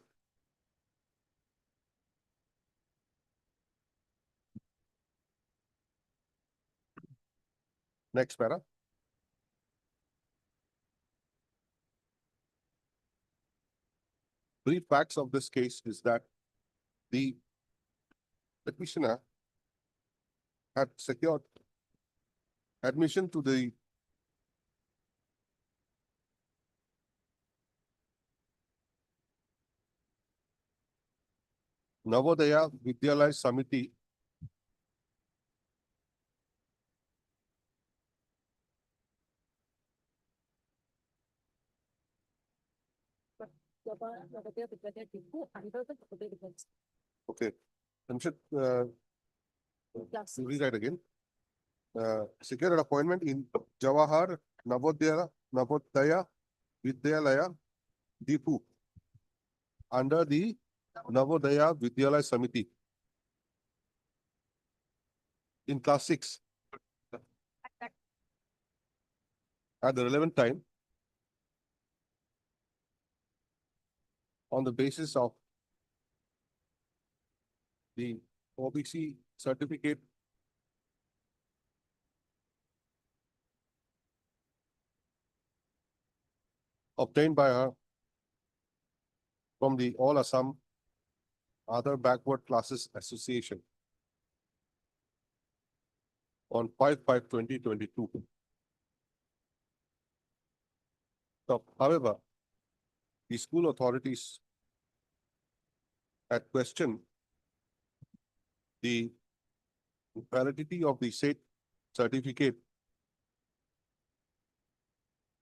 Next para. Brief facts of this case is that the petitioner had secured admission to the Navodaya Vidyalaya Samiti Under the defense. Okay. Ramshad, Yes. rewrite again. Secured an appointment in Jawahar Navodaya Vidyalaya Deepu under the Navodaya Vidyalaya Samiti in class 6 at the relevant time on the basis of the OBC certificate obtained by her from the All Assam Other Backward Classes Association on 5/5/2022. So, however, the school authorities had questioned the validity of the said certificate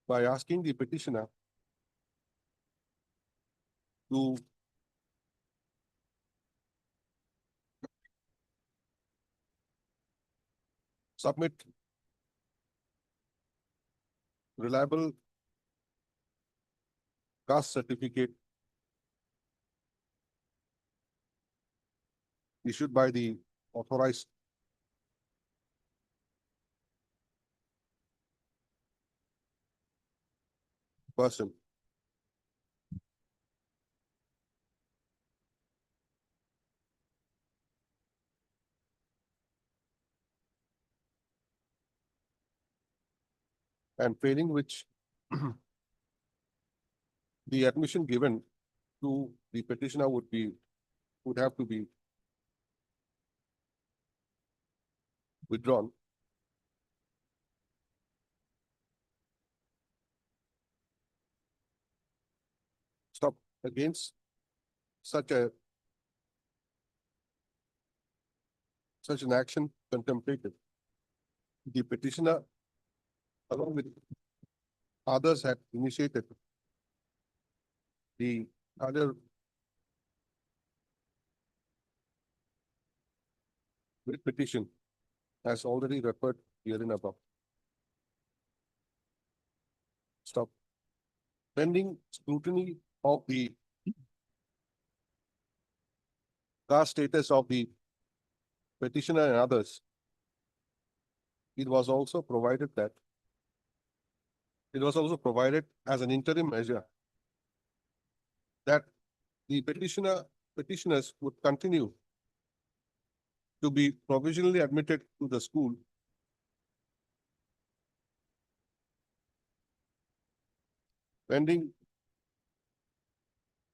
by asking the petitioner to submit reliable caste certificate issued by the authorized person. And failing which the admission given to the petitioner would have to be withdrawn. Stop against such an action contemplated. The petitioner, along with others, had initiated the other writ petition as already referred herein above. Stop. Pending scrutiny of the caste status of the petitioner and others, it was also provided as an interim measure that the petitioners would continue to be provisionally admitted to the school pending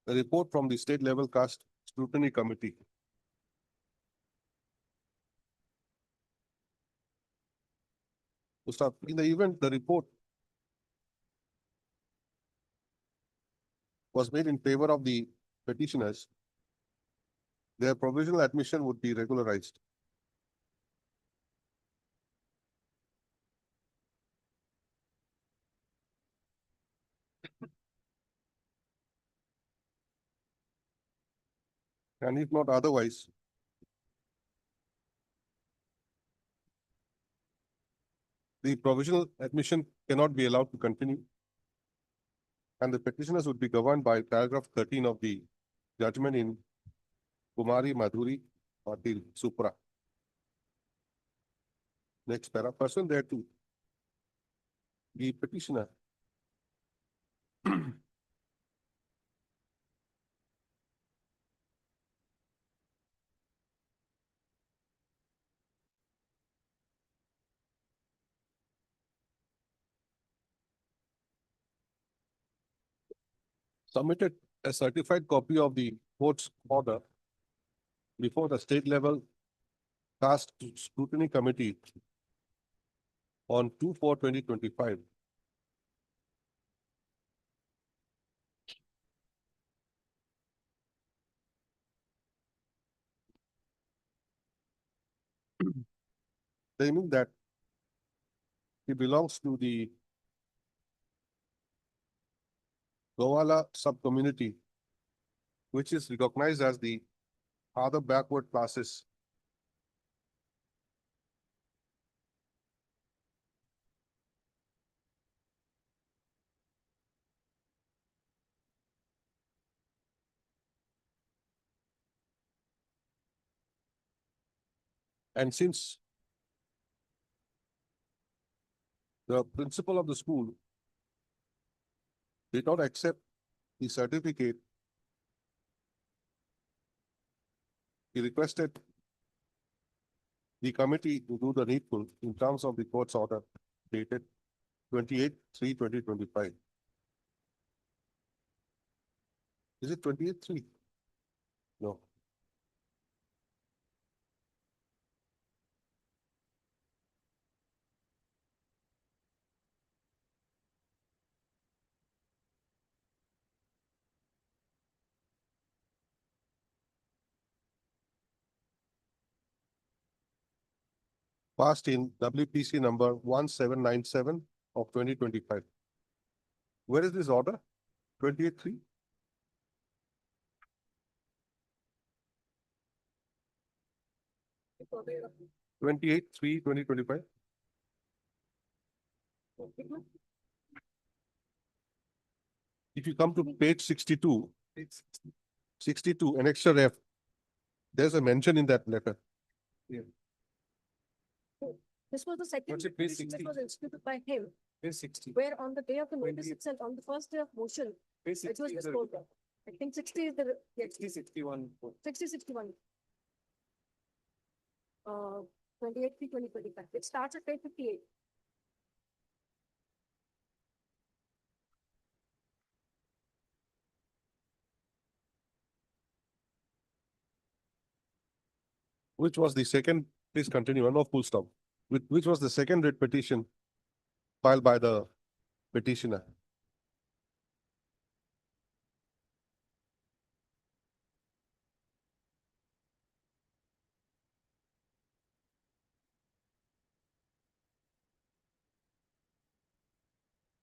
a report from the state level caste scrutiny committee. To start, in the event the report was made in favor of the petitioners, their provisional admission would be regularized. And if not otherwise, the provisional admission cannot be allowed to continue. And the petitioners would be governed by paragraph 13 of the judgment in Kumari Madhuri Patil Supra. Next para, pursuant thereto, the petitioner submitted a certified copy of the court's order before the state level caste scrutiny committee on 2/4/2025. Claiming that he belongs to the Gowala sub-community, which is recognized as the other backward classes. And since the principal of the school did not accept the certificate, he requested the committee to do the needful in terms of the court's order dated 28/3/2025. Is it 28/3? No. Passed in WPC number 1797 of 2025. Where is this order? 28/3? Twenty-eight, 3/2025. If you come to page 62, 62, annexure F, there's a mention in that letter. This was the second What's it, page petition that 60? was instituted by him, Page 60. where on the day of the notice 28. itself, on the first day of motion, Page it 60 was is the disposed of. I think 60 is the, yes, 61. 60/61. 28/3/2025. It starts at page 58. Which was the second, please continue, no full stop. Which was the second writ petition filed by the petitioner.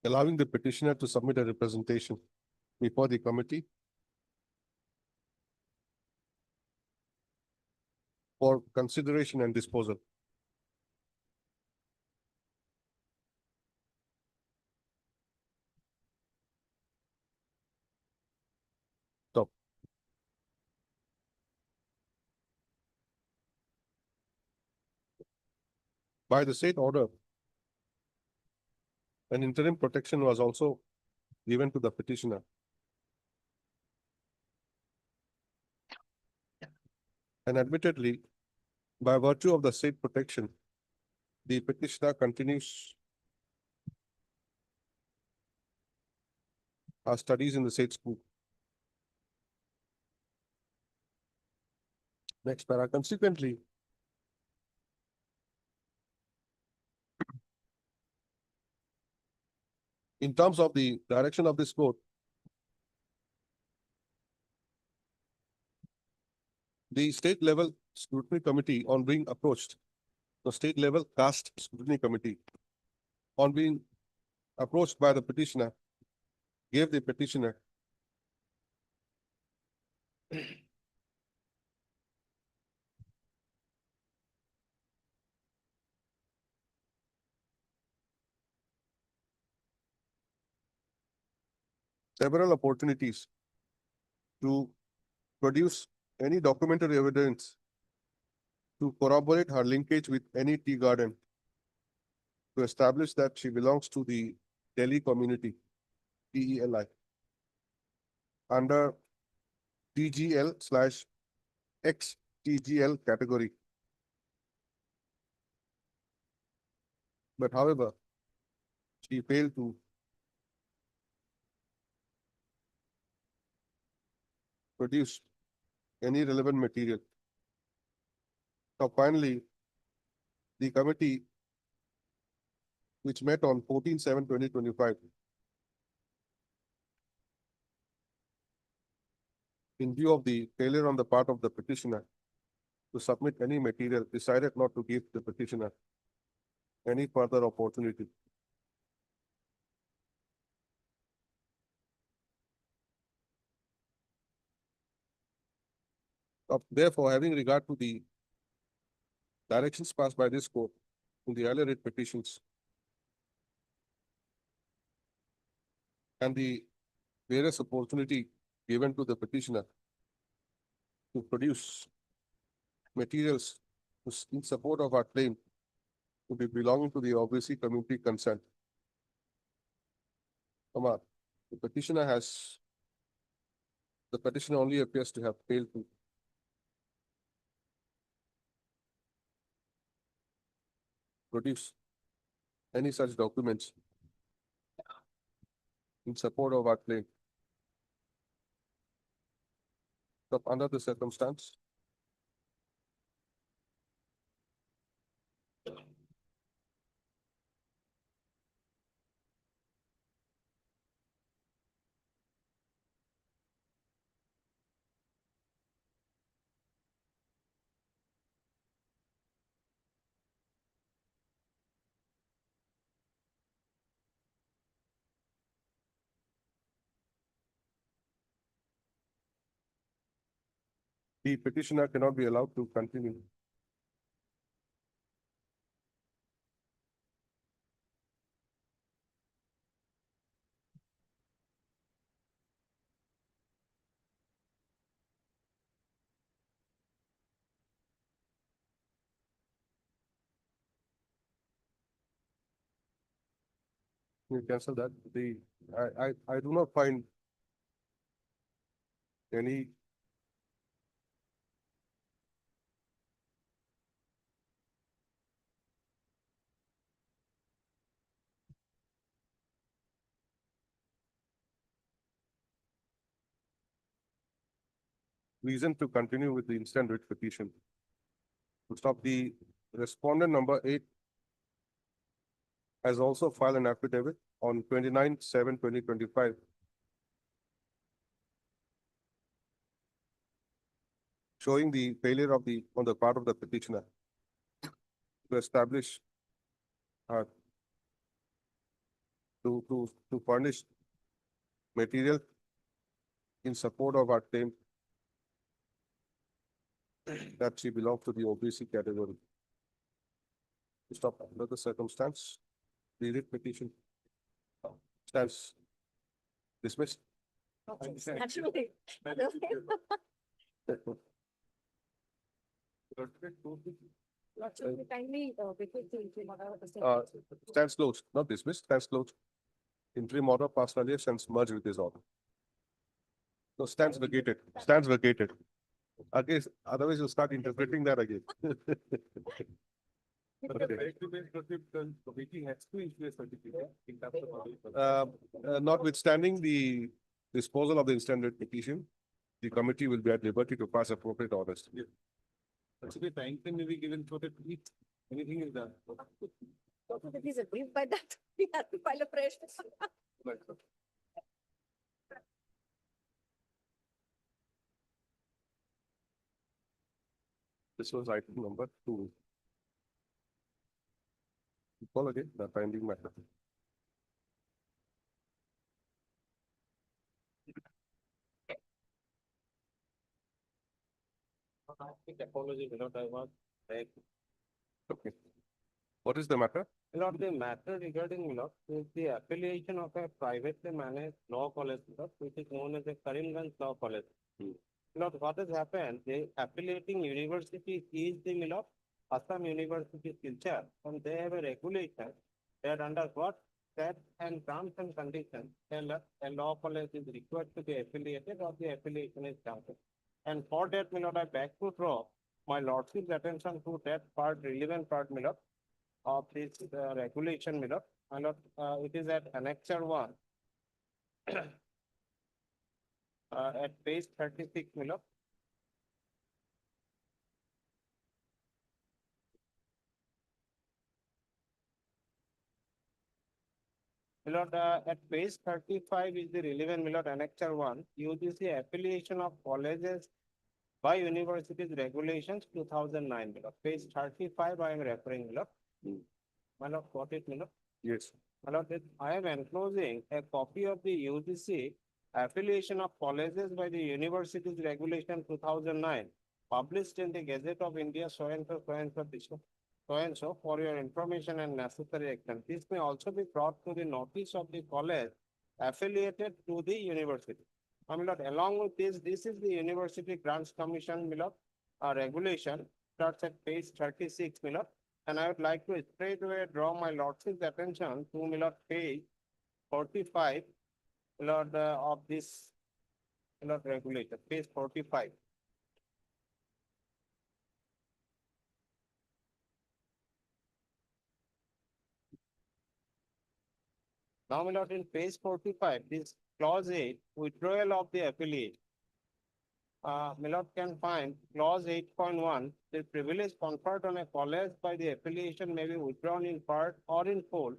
Allowing the petitioner to submit a representation before the committee for consideration and disposal. Stop. By the state order, an interim protection was also given to the petitioner. And admittedly, by virtue of the state protection, the petitioner continues her studies in the state school. Next para. Consequently, in terms of the direction of this court, the state level scrutiny committee on being approached, the state level caste scrutiny committee on being approached by the petitioner, gave the petitioner several opportunities to produce any documentary evidence to corroborate her linkage with any tea garden, to establish that she belongs to the Delhi community, TELI, under TGL/XTGL category. But however, she failed to produce any relevant material. Now, finally, the committee, which met on 14/7/2025, in view of the failure on the part of the petitioner to submit any material, decided not to give the petitioner any further opportunity. Therefore, having regard to the directions passed by this court in the earlier writ petitions and the various opportunity given to the petitioner to produce materials in support of our claim to be belonging to the OBC community concerned. The petitioner only appears to have failed to produce any such documents in support of our claim. So under the circumstance, the petitioner cannot be allowed to continue. You cancel that. I do not find any reason to continue with the instant writ petition. To stop, the respondent number 8 has also filed an affidavit on 29/7/2025 showing the failure of on the part of the petitioner to establish to furnish material in support of our claim that she belongs to the OBC category. Stop under the circumstance, the writ petition stands dismissed. Absolutely. Lordship, kindly, vacate the interim order of the same. Stands closed, not dismissed, stands closed. Interim order passed earlier, stands merged with this order. No, stands vacated, stands vacated. Again, otherwise you'll start interpreting that again. But the directives, the committee has to issue a certificate in terms of. Notwithstanding the disposal of the instant petition, the committee will be at liberty to pass appropriate orders. Actually, time can be given so that if anything is done. If he's aggrieved by that, we have to file a fresh. This was item number 2. Call again, the pending matter. Apology, Milord, I was like, Okay. What is the matter? Milord, the matter regarding, Milord, is the affiliation of a privately managed law college, Milord, which is known as the Karimganj Law College. Milord, what has happened, the affiliating university is the, Milord, Assam University Silchar, and they have a regulation that under what steps and terms and conditions a law college is required to be affiliated or the affiliation is cancelled. And for that, Milord, I beg to draw my lordship's attention to that part, relevant part, Milord, of this regulation, Milord. Milord, it is at Annexure 1. At page 36, Milord. Milord, at page 35 is the relevant, Milord, Annexure 1, UGC affiliation of colleges by universities regulations 2009, Milord. Page 35, I am referring, Milord. Milord, got it, Milord? Yes. Milord, I am enclosing a copy of the UGC affiliation of colleges by the universities regulation 2009, published in the Gazette of India, so and so for your information and necessary action. This may also be brought to the notice of the college affiliated to the university. Milord, along with this is the University Grants Commission, Milord, regulation, starts at page 36, Milord. And I would like to straightaway draw my lordship's attention to, Milord, page 45, Milord, of this, Milord, regulation, page 45. Now, Milord, in page 45, this clause 8, withdrawal of the affiliate. Milord can find clause 8.1, the privilege conferred on a college by the affiliation may be withdrawn in part or in full,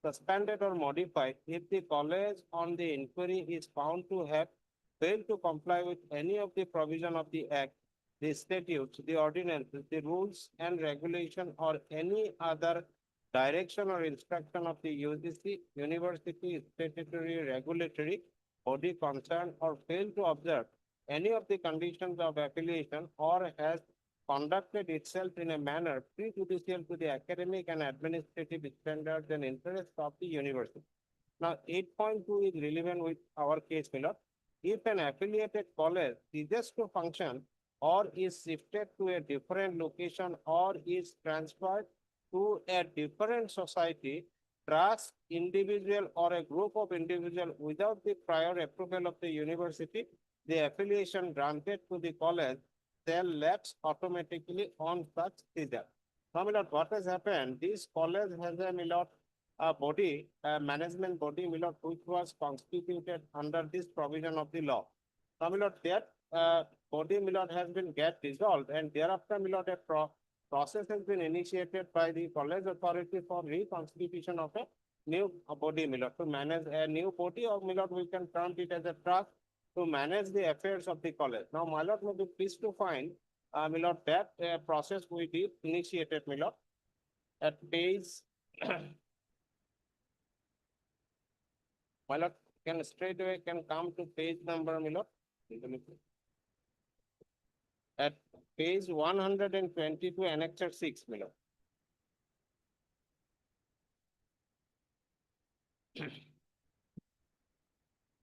suspended or modified if the college on the inquiry is found to have failed to comply with any of the provision of the Act, the statutes, the ordinances, the rules and regulation, or any other direction or instruction of the UGC, university, statutory, regulatory body concerned, or failed to observe any of the conditions of affiliation, or has conducted itself in a manner prejudicial to the academic and administrative standards and interests of the university. Now, 8.2 is relevant with our case, Milord. If an affiliated college ceases to function or is shifted to a different location or is transferred to a different society, trust, individual, or a group of individuals without the prior approval of the university, the affiliation granted to the college shall lapse automatically on such seizure. Now, Milord, what has happened? This college has a, Milord, a body, a management body, Milord, which was constituted under this provision of the law. Now, Milord, that body, Milord, has been dissolved, and thereafter, Milord, a process has been initiated by the college authority for reconstitution of a new body, Milord, to manage a new body, or, Milord, we can term it as a trust to manage the affairs of the college. Now, my lord, may be pleased to find, Milord, that process we did initiated, Milord, at page. My lord, can straight away can come to page number, Milord. at page 122, annexure 6, my lord.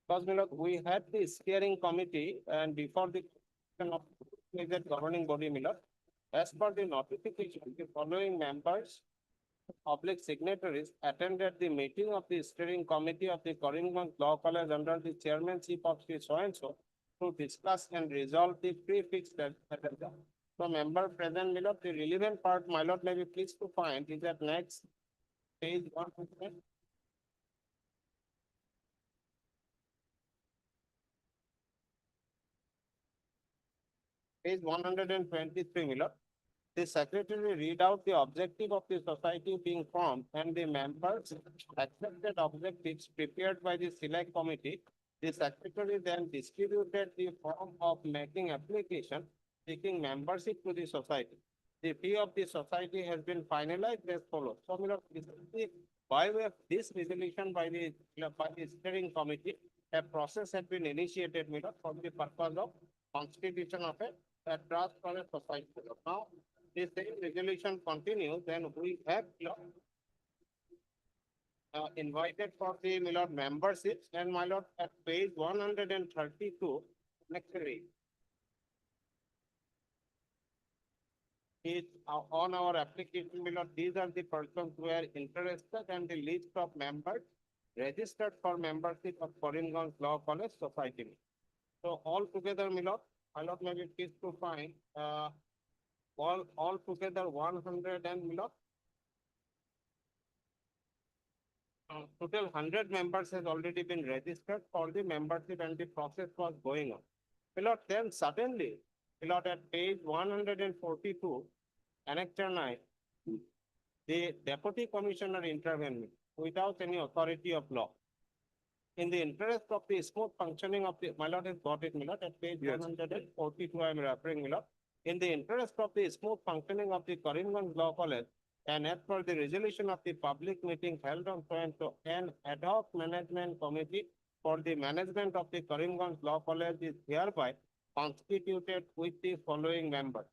Because, my lord, we had the steering committee and before the creation of the governing body, my lord, as per the notification, the following members, public signatories attended the meeting of the steering committee of the Karimganj Law College under the chairmanship of Sri So-and-so to discuss and resolve the prefixed agenda. So member present, my lord, the relevant part, my lord, may be pleased to find is at next page 100. Page 123, my lord. The secretary read out the objective of the society being formed and the members accepted objectives prepared by the select committee. The secretary then distributed the form of making application seeking membership to the society. The fee of the society has been finalized as follows. So, my lord, this is the, by way of this resolution by the steering committee, a process had been initiated, my lord, for the purpose of constitution of a trust for a society. Now, the same resolution continues, then we have invited for the, my lord, memberships, and my lord, at page 132, next read. Is on our application, my lord, these are the persons who are interested and the list of members registered for membership of Karimganj Law College Society. So all together, my lord may be pleased to find, all together 100 and, my lord, total 100 members has already been registered for the membership and the process was going on. My lord, then suddenly, my lord, at page 142, annexure 9, the deputy commissioner intervened without any authority of law. In the interest of the smooth functioning of the, my lord has got it, my lord, at page Yes. 142, I am referring, my lord. In the interest of the smooth functioning of the Karimganj Law College, and as per the resolution of the public meeting held on so an ad hoc management committee for the management of the Karimganj Law College is hereby constituted with the following members.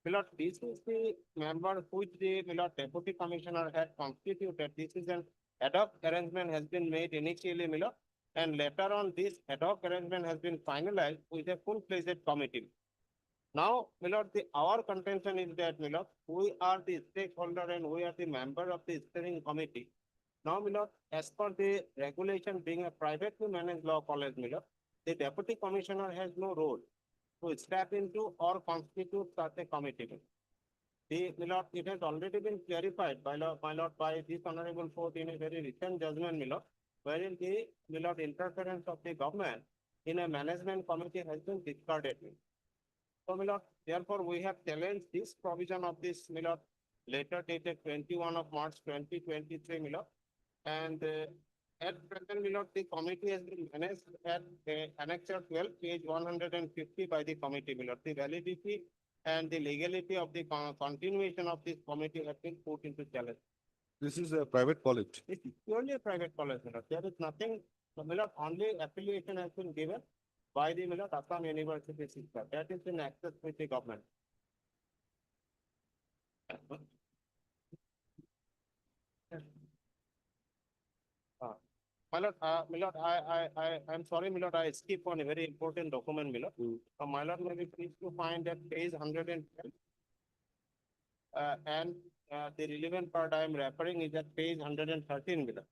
My lord, this is the member which the, my lord, deputy commissioner had constituted. This is an ad hoc arrangement has been made initially, my lord, and later on this ad hoc arrangement has been finalized with a full-fledged committee. Now, my lord, our contention is that, my lord, we are the stakeholder and we are the member of the steering committee. Now, my lord, as per the regulation being a privately managed law college, my lord, the deputy commissioner has no role to step into or constitute such a committee. My lord, it has already been clarified by law, my lord, by this honorable court in a very recent judgment, my lord, wherein the, my lord, interference of the government in a management committee has been discarded. So, my lord, therefore, we have challenged this provision of this, my lord, later dated 21 of March 2023, my lord. And at present, my lord, the committee has been managed at annexure 12, page 150 by the committee, my lord. The validity and the legality of the continuation of this committee have been put into challenge. This is a private college. It is purely a private college, my lord. There is nothing, my lord, only affiliation has been given by the, my lord, Assam University system. That is in access with the government. My lord, I'm sorry, my lord, I skip on a very important document, my lord. My lord, may be pleased to find that page 112. And the relevant part I am referring is at page 113, my lord.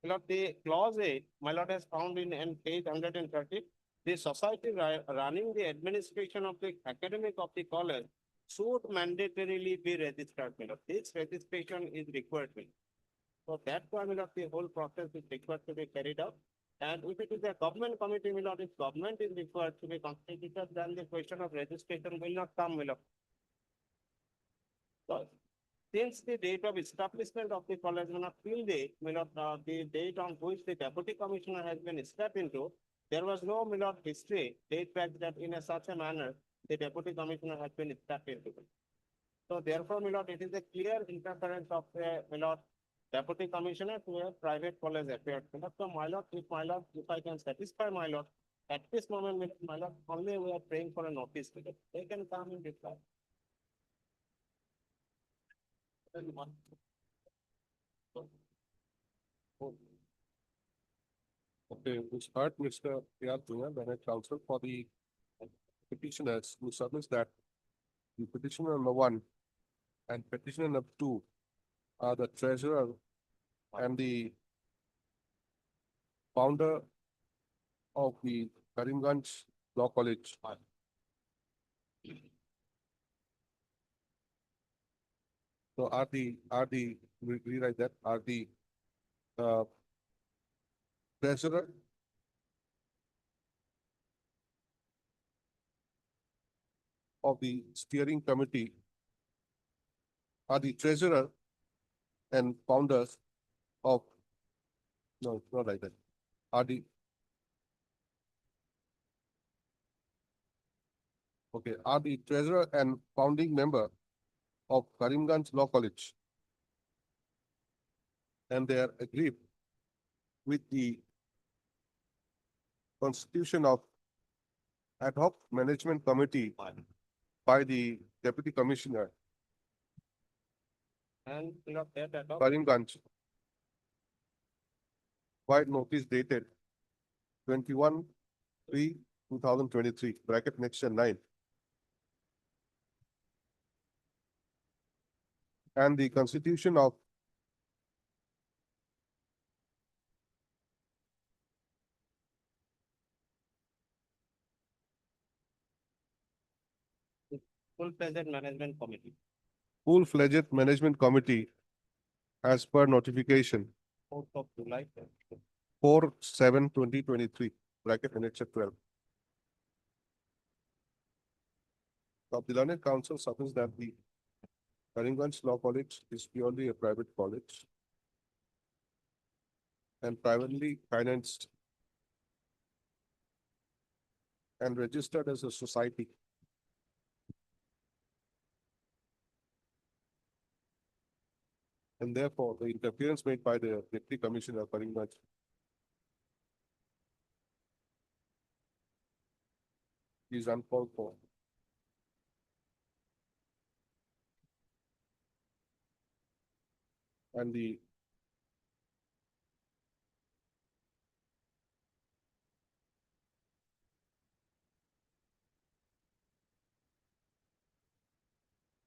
My lord, the clause 8, my lord, has found in page 130. The society running the administration of the academic of the college should mandatorily be registered, my lord. This registration is required, my lord. So that's why, my lord, the whole process is required to be carried out. And if it is a government committee, my lord, if government is required to be constituted, then the question of registration will not come, my lord. So, since the date of establishment of the college, my lord, till date, my lord, the date on which the deputy commissioner has been stepped into, there was no, my lord, history date back that in a such a manner the deputy commissioner has been stepped into. So therefore, my lord, it is a clear interference of, my lord, Deputy Commissioner to a private college appeared. So my lord, if I can satisfy my lord, at this moment, my lord, only we are praying for a notice. They can come and reply. Okay, we start Mr. P.R. Junior, Learned Counsel for the petitioners who submits that the petitioner number 1 and petitioner number 2 are the treasurer and the founder of the Karimganj Law College. So rewrite that, are the treasurer of the steering committee, are the treasurer and founders of, no, it's not like that, are the, okay, are the treasurer and founding member of Karimganj Law College. And they are agreed with the constitution of ad hoc management committee by the deputy commissioner And you know, that at all. Karimganj by notice dated 21/3/2023, bracket next year 9. And the constitution of Full-fledged management committee. full-fledged management committee as per notification 4th of July. 4/7/2023, bracket NH 12. The Learned Counsel submits that the Karimganj Law College is purely a private college and privately financed and registered as a society. And therefore, the interference made by the Deputy Commissioner of Karimganj is uncalled for. And the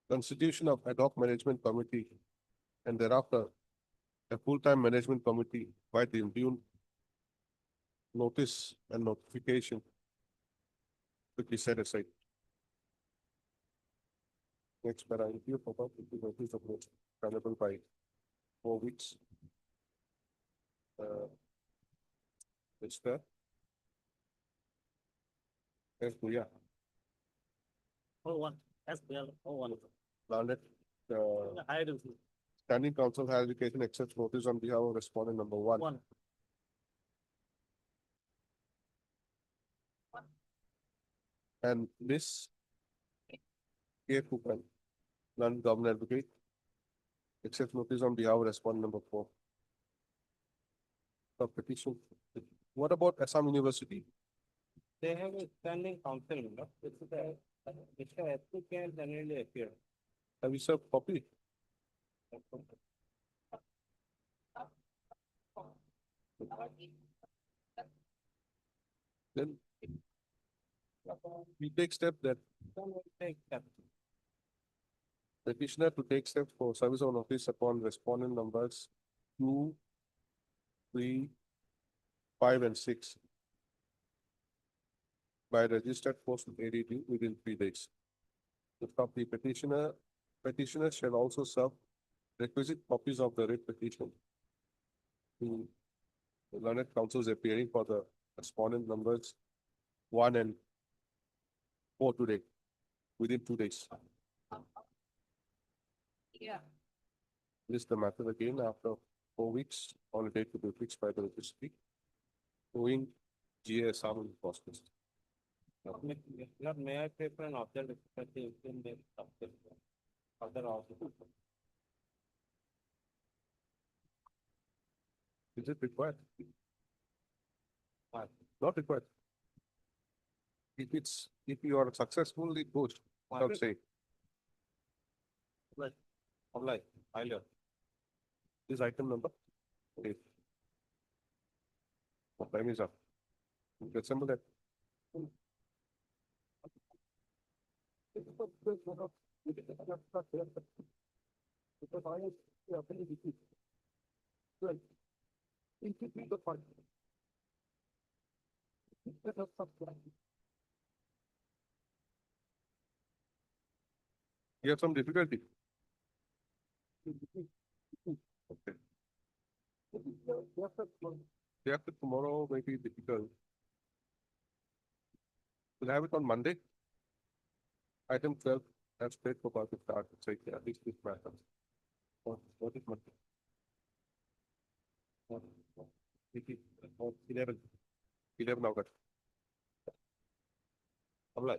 constitution of ad hoc management committee and thereafter a full-time management committee by the due notice and notification should be set aside. Next para review for public notice of notice available by 4 weeks. Mr. Yes, Puya, Oh, one, as well, oh, one. Learned, I do. Standing Council Higher Education accepts notice on behalf of respondent number 1. One. And Miss K. Kupan, Learned Government Advocate, accepts notice on behalf of respondent number 4. The petition. What about Assam University? They have a standing council, you know, which is a, Mr. S2 can generally appear. Have you served copy? Then we take step that Take that. petitioner to take steps for service of notice upon respondent numbers 2, 3, 5, and 6 by registered post ADT within 3 days. The copy petitioner shall also serve requisite copies of the writ petition to the learned counsels appearing for the respondent numbers 1 and 4 today, within 2 days. Yeah. List the matter again after 4 weeks on a date to be fixed by the registry. Owing GS Assam process. Not may I pay for an object expertise in the subject. Other office. Is it required? Not required. If you are successful, it goes without saying. Online, earlier. This item number. Okay. What time is up? You can assemble that. You have some difficulty. Okay. Day after tomorrow may be difficult. We'll have it on Monday. Item 12, that's state for part to start, it's like, at least this matter. What is Monday? 11 August. Apply.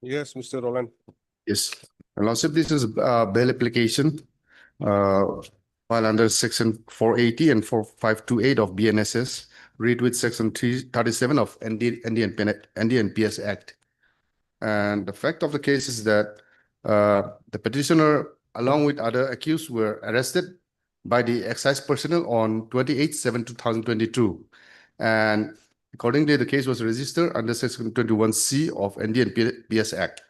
Yes, Mr. Roland. Yes, and also this is bail application while under section 480 and 4528 of BNSS, read with section 337 of NDNPS Act. And the fact of the case is that the petitioner, along with other accused, were arrested by the excise personnel on 28/7/2022. And accordingly, the case was registered under section 21C of NDNPS Act.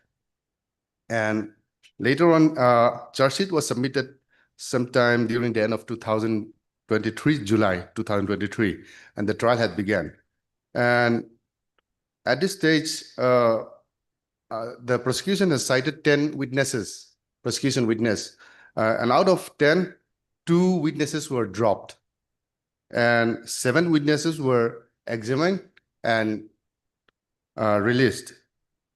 And later on, charge sheet was submitted sometime during the end of 2023, July 2023, and the trial had begun. And at this stage, the prosecution has cited 10 witnesses, prosecution witness, and out of 10, 2 witnesses were dropped, and 7 witnesses were examined and released.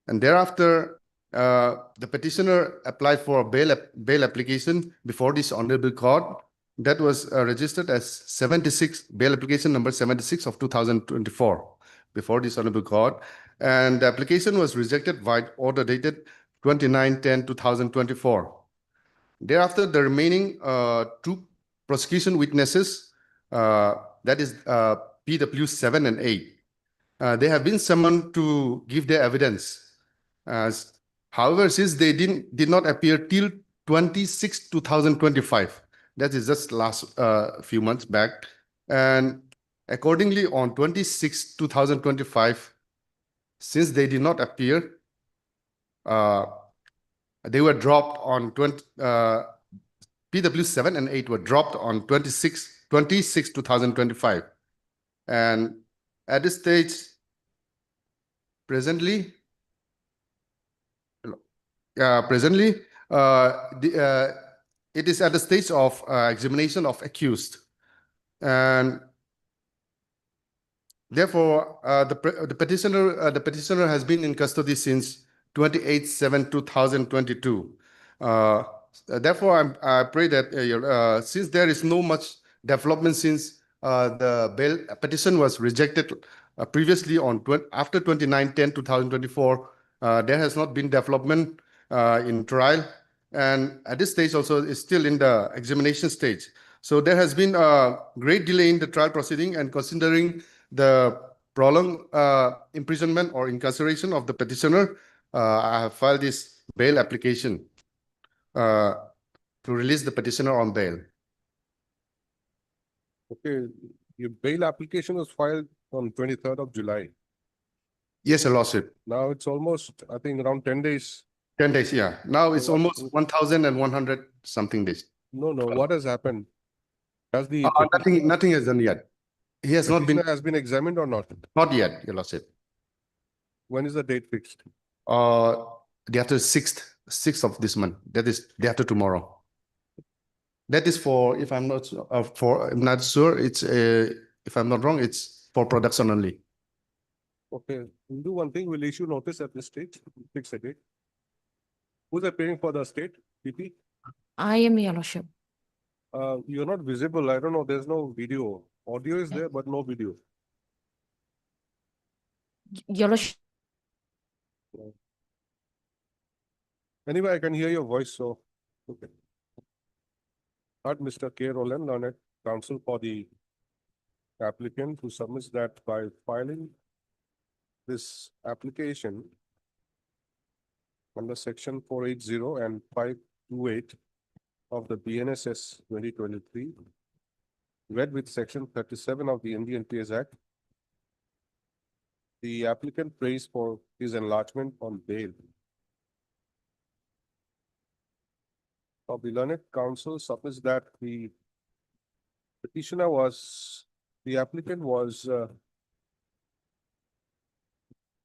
And thereafter, the petitioner applied for a bail application before this honorable court that was registered as 76, bail application number 76 of 2024 before this honorable court. And the application was rejected by order dated 29/10/2024. Thereafter, the remaining 2 prosecution witnesses, that is PW 7 and 8, they have been summoned to give their evidence. However, since they did not appear till 26/2025, that is just last few months back, and accordingly on 26/2025, since they did not appear, they were dropped on PW 7 and 8 were dropped on 26/2025, and at this stage, presently, it is at the stage of examination of accused, and therefore the petitioner has been in custody since 28/7/2022. Therefore, I pray that since there is no much development since the bail petition was rejected previously on after 29/10/2024, there has not been development in trial, and at this stage also is still in the examination stage. So there has been a great delay in the trial proceeding, and considering the prolonged imprisonment or incarceration of the petitioner, I have filed this bail application to release the petitioner on bail. Okay, your bail application was filed on 23rd of July. Yes, Your Lordship. Now it's almost, I think, around 10 days. 10 days, yeah. Now it's So what- almost 1,100 something days. No, what has happened? Has the Nothing has done yet. He has not been, petitioner has been examined or not? not yet, Your Lordship. When is the date fixed? The after 6th of this month. That is the after tomorrow. That is for, if I'm not sure, it's if I'm not wrong, it's for production only. Okay, we'll do one thing, we'll issue notice at this stage, fix a date. Who's appearing for the state, PP? I am, Your Lordship. You're not visible, I don't know, there's no video. Audio is there, but no video. Your Lordship, Anyway, I can hear your voice, so, okay. Not Mr. K. Roland, learned counsel for the applicant who submits that by filing this application under section 480 and 528 of the BNSS 2023, read with section 37 of the Indian PS Act, the applicant prays for his enlargement on bail. Of the learned counsel submits that the petitioner was, the applicant was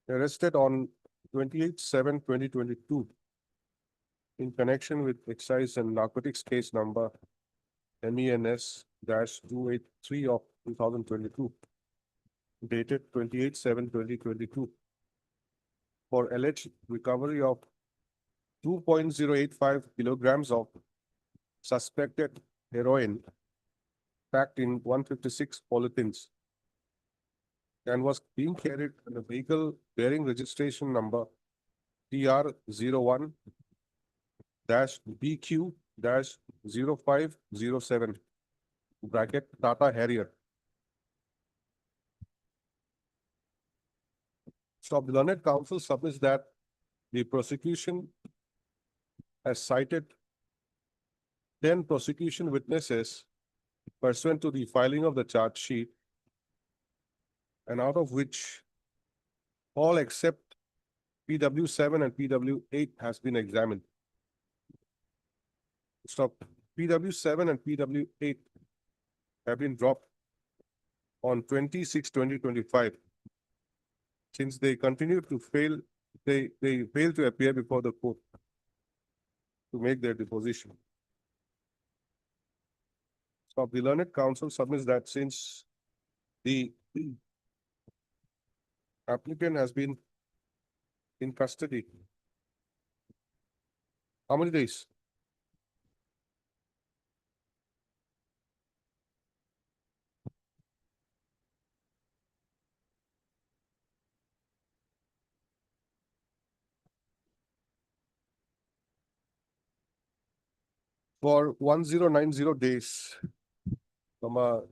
arrested on 28/7/2022 in connection with excise and narcotics case number MENS-283 of 2022, dated 28/7/2022, for alleged recovery of 2.085 kilograms of suspected heroin packed in 156 polythenes and was being carried in a vehicle bearing registration number TR01-BQ-0507 bracket Tata Harrier. So the learned counsel submits that the prosecution has cited 10 prosecution witnesses pursuant to the filing of the charge sheet, and out of which all except PW7 and PW8 has been examined. So PW7 and PW8 have been dropped on 26/2025 since they continue to fail, they fail to appear before the court to make their deposition. So the learned counsel submits that since the applicant has been in custody, how many days? For 1090 days,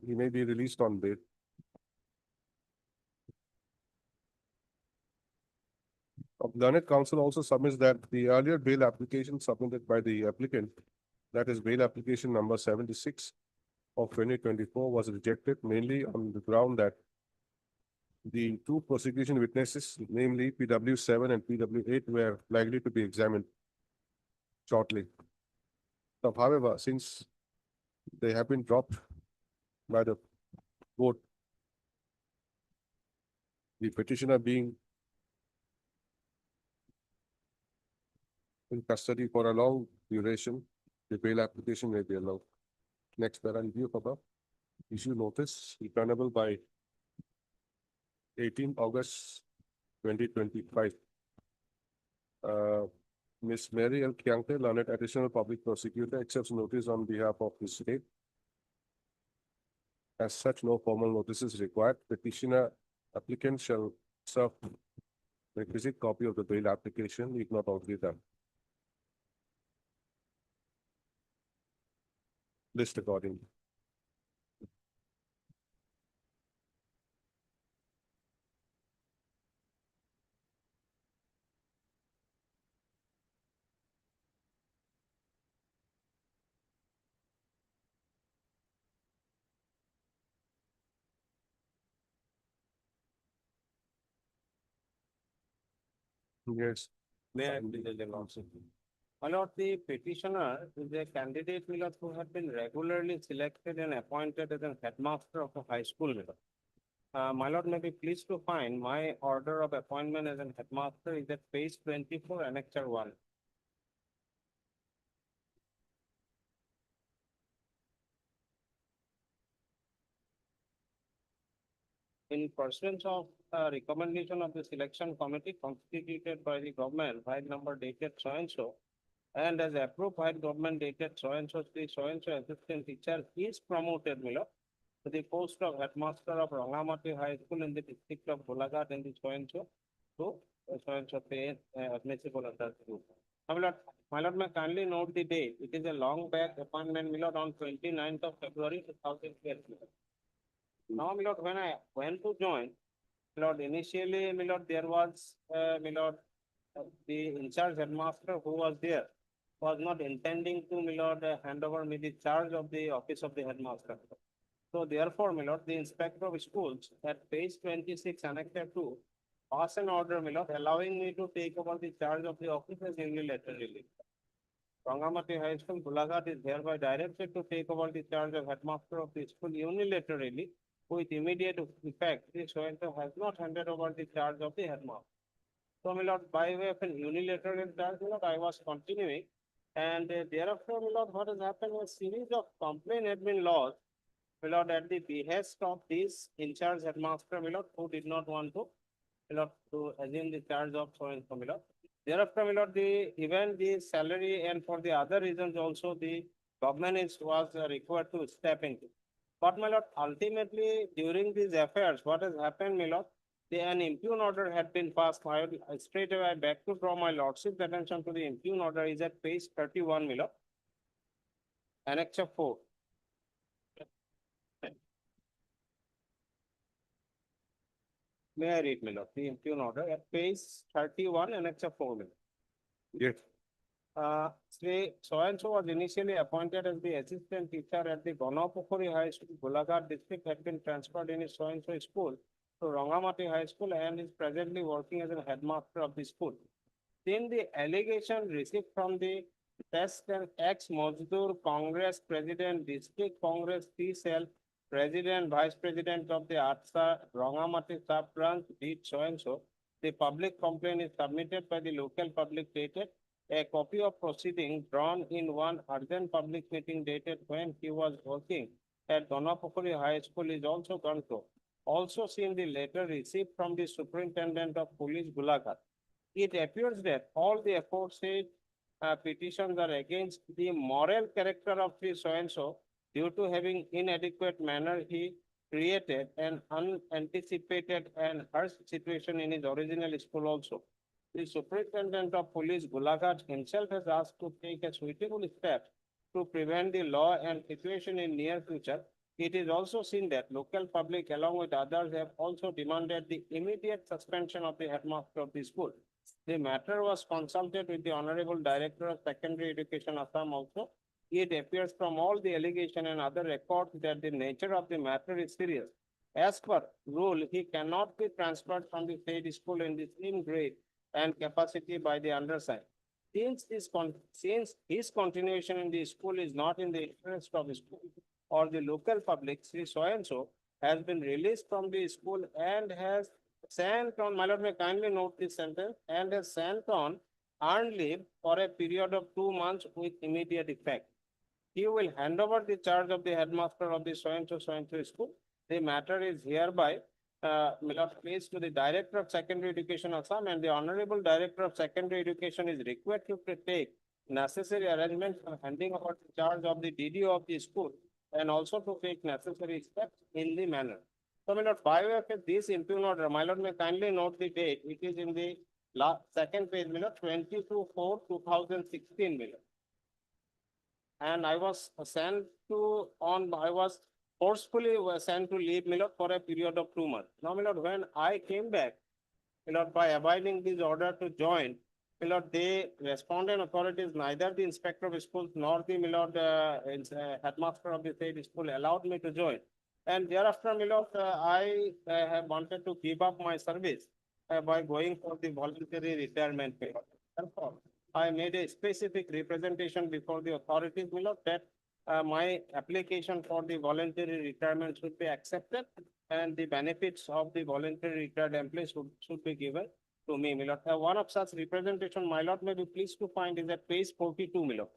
he may be released on bail. Learned counsel also submits that the earlier bail application submitted by the applicant, that is bail application number 76 of 2024, was rejected mainly on the ground that the two prosecution witnesses, namely PW7 and PW8, were likely to be examined shortly. So, however, since they have been dropped by the court, the petitioner being in custody for a long duration, the bail application may be allowed. Next, para review of above. Issue notice returnable by 18 August 2025. Ms. Mary L. Kiangte, learned additional public prosecutor, accepts notice on behalf of the state. As such, no formal notice is required. Petitioner applicant shall serve requisite copy of the bail application, if not already done. List accordingly. Yes. May I please announce it? My lord, the petitioner is a candidate, my lord, who had been regularly selected and appointed as a headmaster of a high school, my lord. My lord, may be pleased to find my order of appointment as a headmaster is at page 24, annexure 1. In pursuance of recommendation of the selection committee constituted by the government, file number dated so and so, and as approved by government dated so and so, the so and so assistant teacher is promoted, my lord, to the post of headmaster of Rangamati High School in the district of Golaghat in the so-and-so to so-and-so pay admissible under group. My lord, may kindly note the date. It is a long back appointment, my lord, on 29th of February 2012. Now, my lord, when I went to join, my lord, initially, my lord, there was, my lord, the in charge headmaster who was there was not intending to, my lord, hand over me the charge of the office of the headmaster. So therefore, my lord, the inspector of schools at page 26, annexure 2, pass an order, my lord, allowing me to take over the charge of the office as unilaterally. Rangamati High School, Golaghat is hereby directed to take over the charge of headmaster of the school unilaterally with immediate effect. This so-and-so has not handed over the charge of the headmaster. So, my lord, by way of an unilateral charge, my lord, I was continuing. And thereafter, my lord, what has happened was series of complaint had been lodged, my lord, at the behest of this in charge headmaster, my lord, who did not want to, my lord, to assume the charge of so-and-so, my lord. Thereafter, my lord, even the salary and for the other reasons also the government was required to step into. But my lord, ultimately during these affairs, what has happened, my lord, an impugn order had been passed. I straight away back to draw my lordship's attention to the impugn order is at page 31, my lord. Annexure 4. May I read, my lord, the impugn order at page 31, annexure 4, my lord. Yes. Sri so-and-so was initially appointed as the assistant teacher at the Gonapokori High School, Golaghat district, had been transferred in his so-and-so school to Rangamati High School and is presently working as a headmaster of the school. Then the allegation received from the test and ex-Mazdoor Congress President, District Congress T-Cell, President, Vice President of the ATSA, Rangamati Sub-Branch, did so-and-so. The public complaint is submitted by the local public dated. A copy of proceeding drawn in one urgent public meeting dated when he was working at Gonapokori High School is also gone through. Also seen the letter received from the Superintendent of Police Golaghat. It appears that all the aforesaid petitions are against the moral character of the so-and-so due to having inadequate manner he created an unanticipated and harsh situation in his original school also. The Superintendent of Police Golaghat himself has asked to take a suitable step to prevent the law and situation in near future. It is also seen that local public along with others have also demanded the immediate suspension of the headmaster of the school. The matter was consulted with the Honorable Director of Secondary Education Assam also. It appears from all the allegation and other records that the nature of the matter is serious. As per rule, he cannot be transferred from the said school in the same grade and capacity by the undersigned. Since his continuation in the school is not in the interest of the school or the local public, Sri so-and-so has been released from the school and has sent on, my lord, may kindly note this sentence, and has sent on earned leave for a period of 2 months with immediate effect. He will hand over the charge of the headmaster of the so-and-so school. The matter is hereby placed to the Director of Secondary Education Assam, and the Honorable Director of Secondary Education is required to take necessary arrangements for handing over the charge of the DDO of the school and also to take necessary steps in the manner. So, my lord, by way of this impugn order, my lord, may kindly note the date. It is in the second page, my lord, 22/4/2016, my lord. And I was sent to I was forcefully sent to leave, my lord, for a period of 2 months. Now, my lord, when I came back, my lord, by abiding this order to join, my lord, the respondent authorities, neither the inspector of schools nor the, my lord, headmaster of the said school allowed me to join. And thereafter, my lord, I have wanted to give up my service by going for the voluntary retirement. Therefore, I made a specific representation before the authorities, my lord, that my application for the voluntary retirement should be accepted and the benefits of the voluntary retired employees should be given to me, my lord. One of such representation, my lord, may be pleased to find is at page 42, my lord.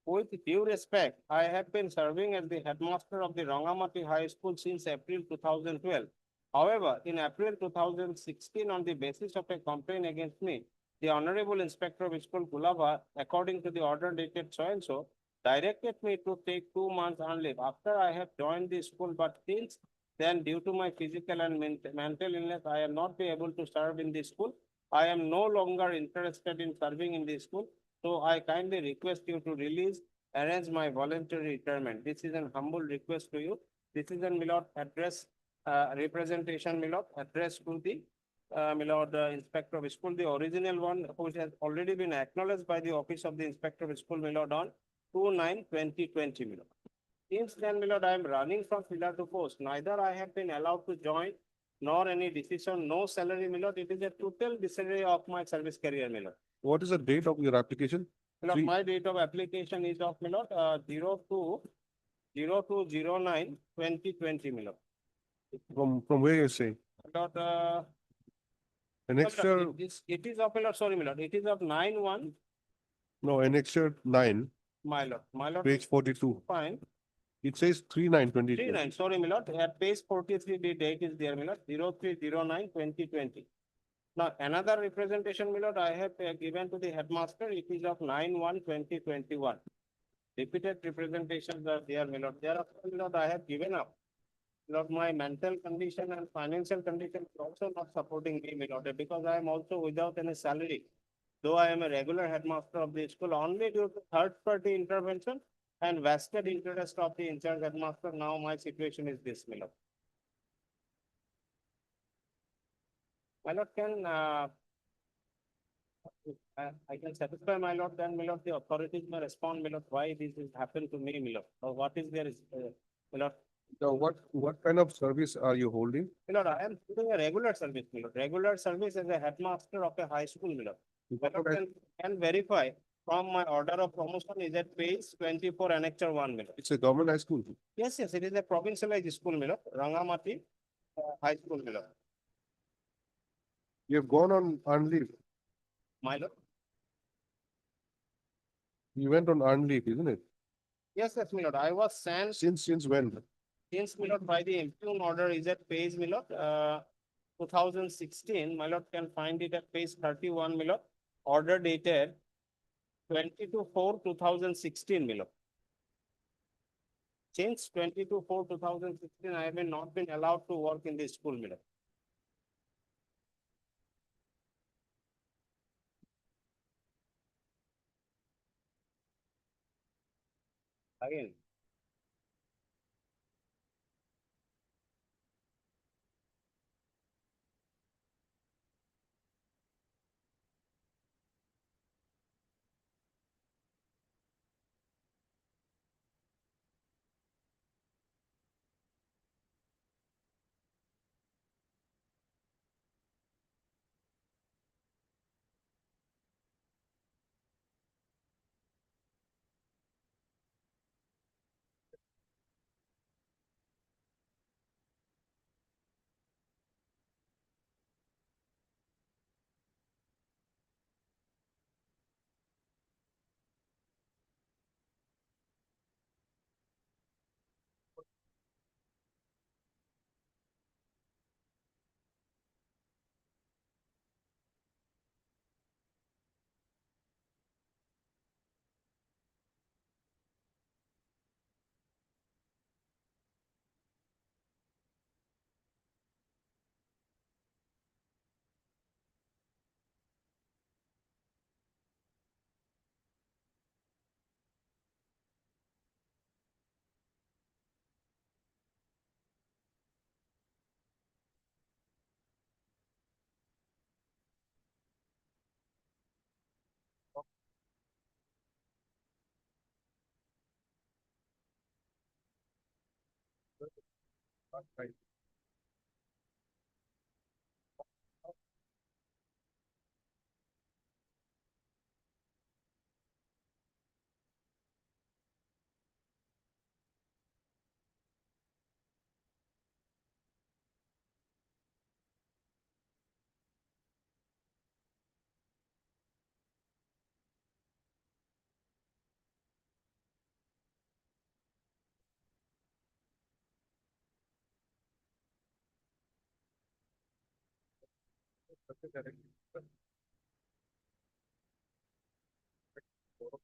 With due respect, I have been serving as the headmaster of the Rangamati High School since April 2012. However, in April 2016, on the basis of a complaint against me, the Honorable Inspector of School Gulaba, according to the order dated so and so, directed me to take 2 months on leave after I have joined the school, but since then due to my physical and mental illness, I am not be able to serve in the school. I am no longer interested in serving in the school, so I kindly request you to release, arrange my voluntary retirement. This is an humble request to you. This is an Milord address, representation Milord address to the Milord Inspector of School, the original one, which has already been acknowledged by the Office of the Inspector of School, Milord, on 2/9/2020, Milord. Since then, Milord, I am running from pillar to post. Neither I have been allowed to join, nor any decision, no salary, Milord. It is a total disarray of my service career, Milord. What is the date of your application? Milord, Three- my date of application is of, Milord, 02/02/09/2020, Milord. From where you're saying? Milord, Annexure, it is of, Milord, sorry, Milord, it is of 9/1, no, annexure 9, my lord, page 42. fine. It says 3/9/2020. 39, sorry, my lord, at page 43, the date is there, my lord, 03/09/2020. Now, another representation, my lord, I have given to the headmaster, it is of 9/1/2021. Repeated representations are there, my lord. Thereafter, my lord, I have given up. Lord, my mental condition and financial condition is also not supporting me, my lord, because I am also without any salary. Though I am a regular headmaster of the school, only due to third-party intervention and vested interest of the in-charge headmaster, now my situation is this, my lord. My lord, I can satisfy my lord, then my lord, the authorities may respond, my lord, why this has happened to me, my lord, or what is there, my lord. Now, what kind of service are you holding? My lord, I am doing a regular service, my lord, regular service as a headmaster of a high school, my lord. My lord, can verify from my order of promotion is at page 24, annexure 1, my lord. It's a government high school. Yes, yes, it is a provincialized school, my lord, Rangamati High School, my lord. You have gone on leave. My lord, You went on leave, isn't it? yes, yes, my lord, I was sent Since when? since, my lord, by the impugn order is at page, my lord, 2016, my lord can find it at page 31, my lord, order dated 22/4/2016, my lord. Since 22/4/2016, I have not been allowed to work in the school, my lord. Again, Right.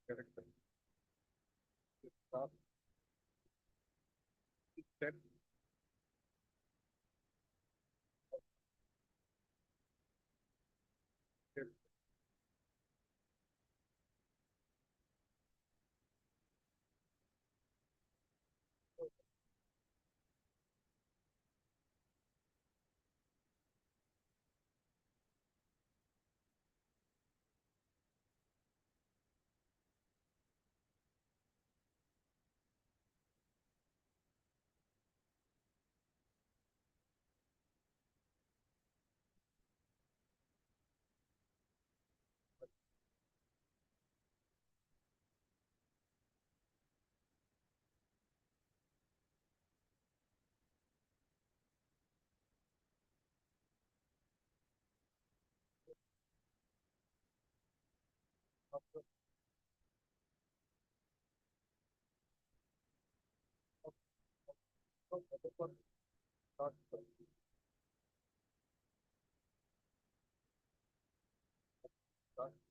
character. Start. Set. Start.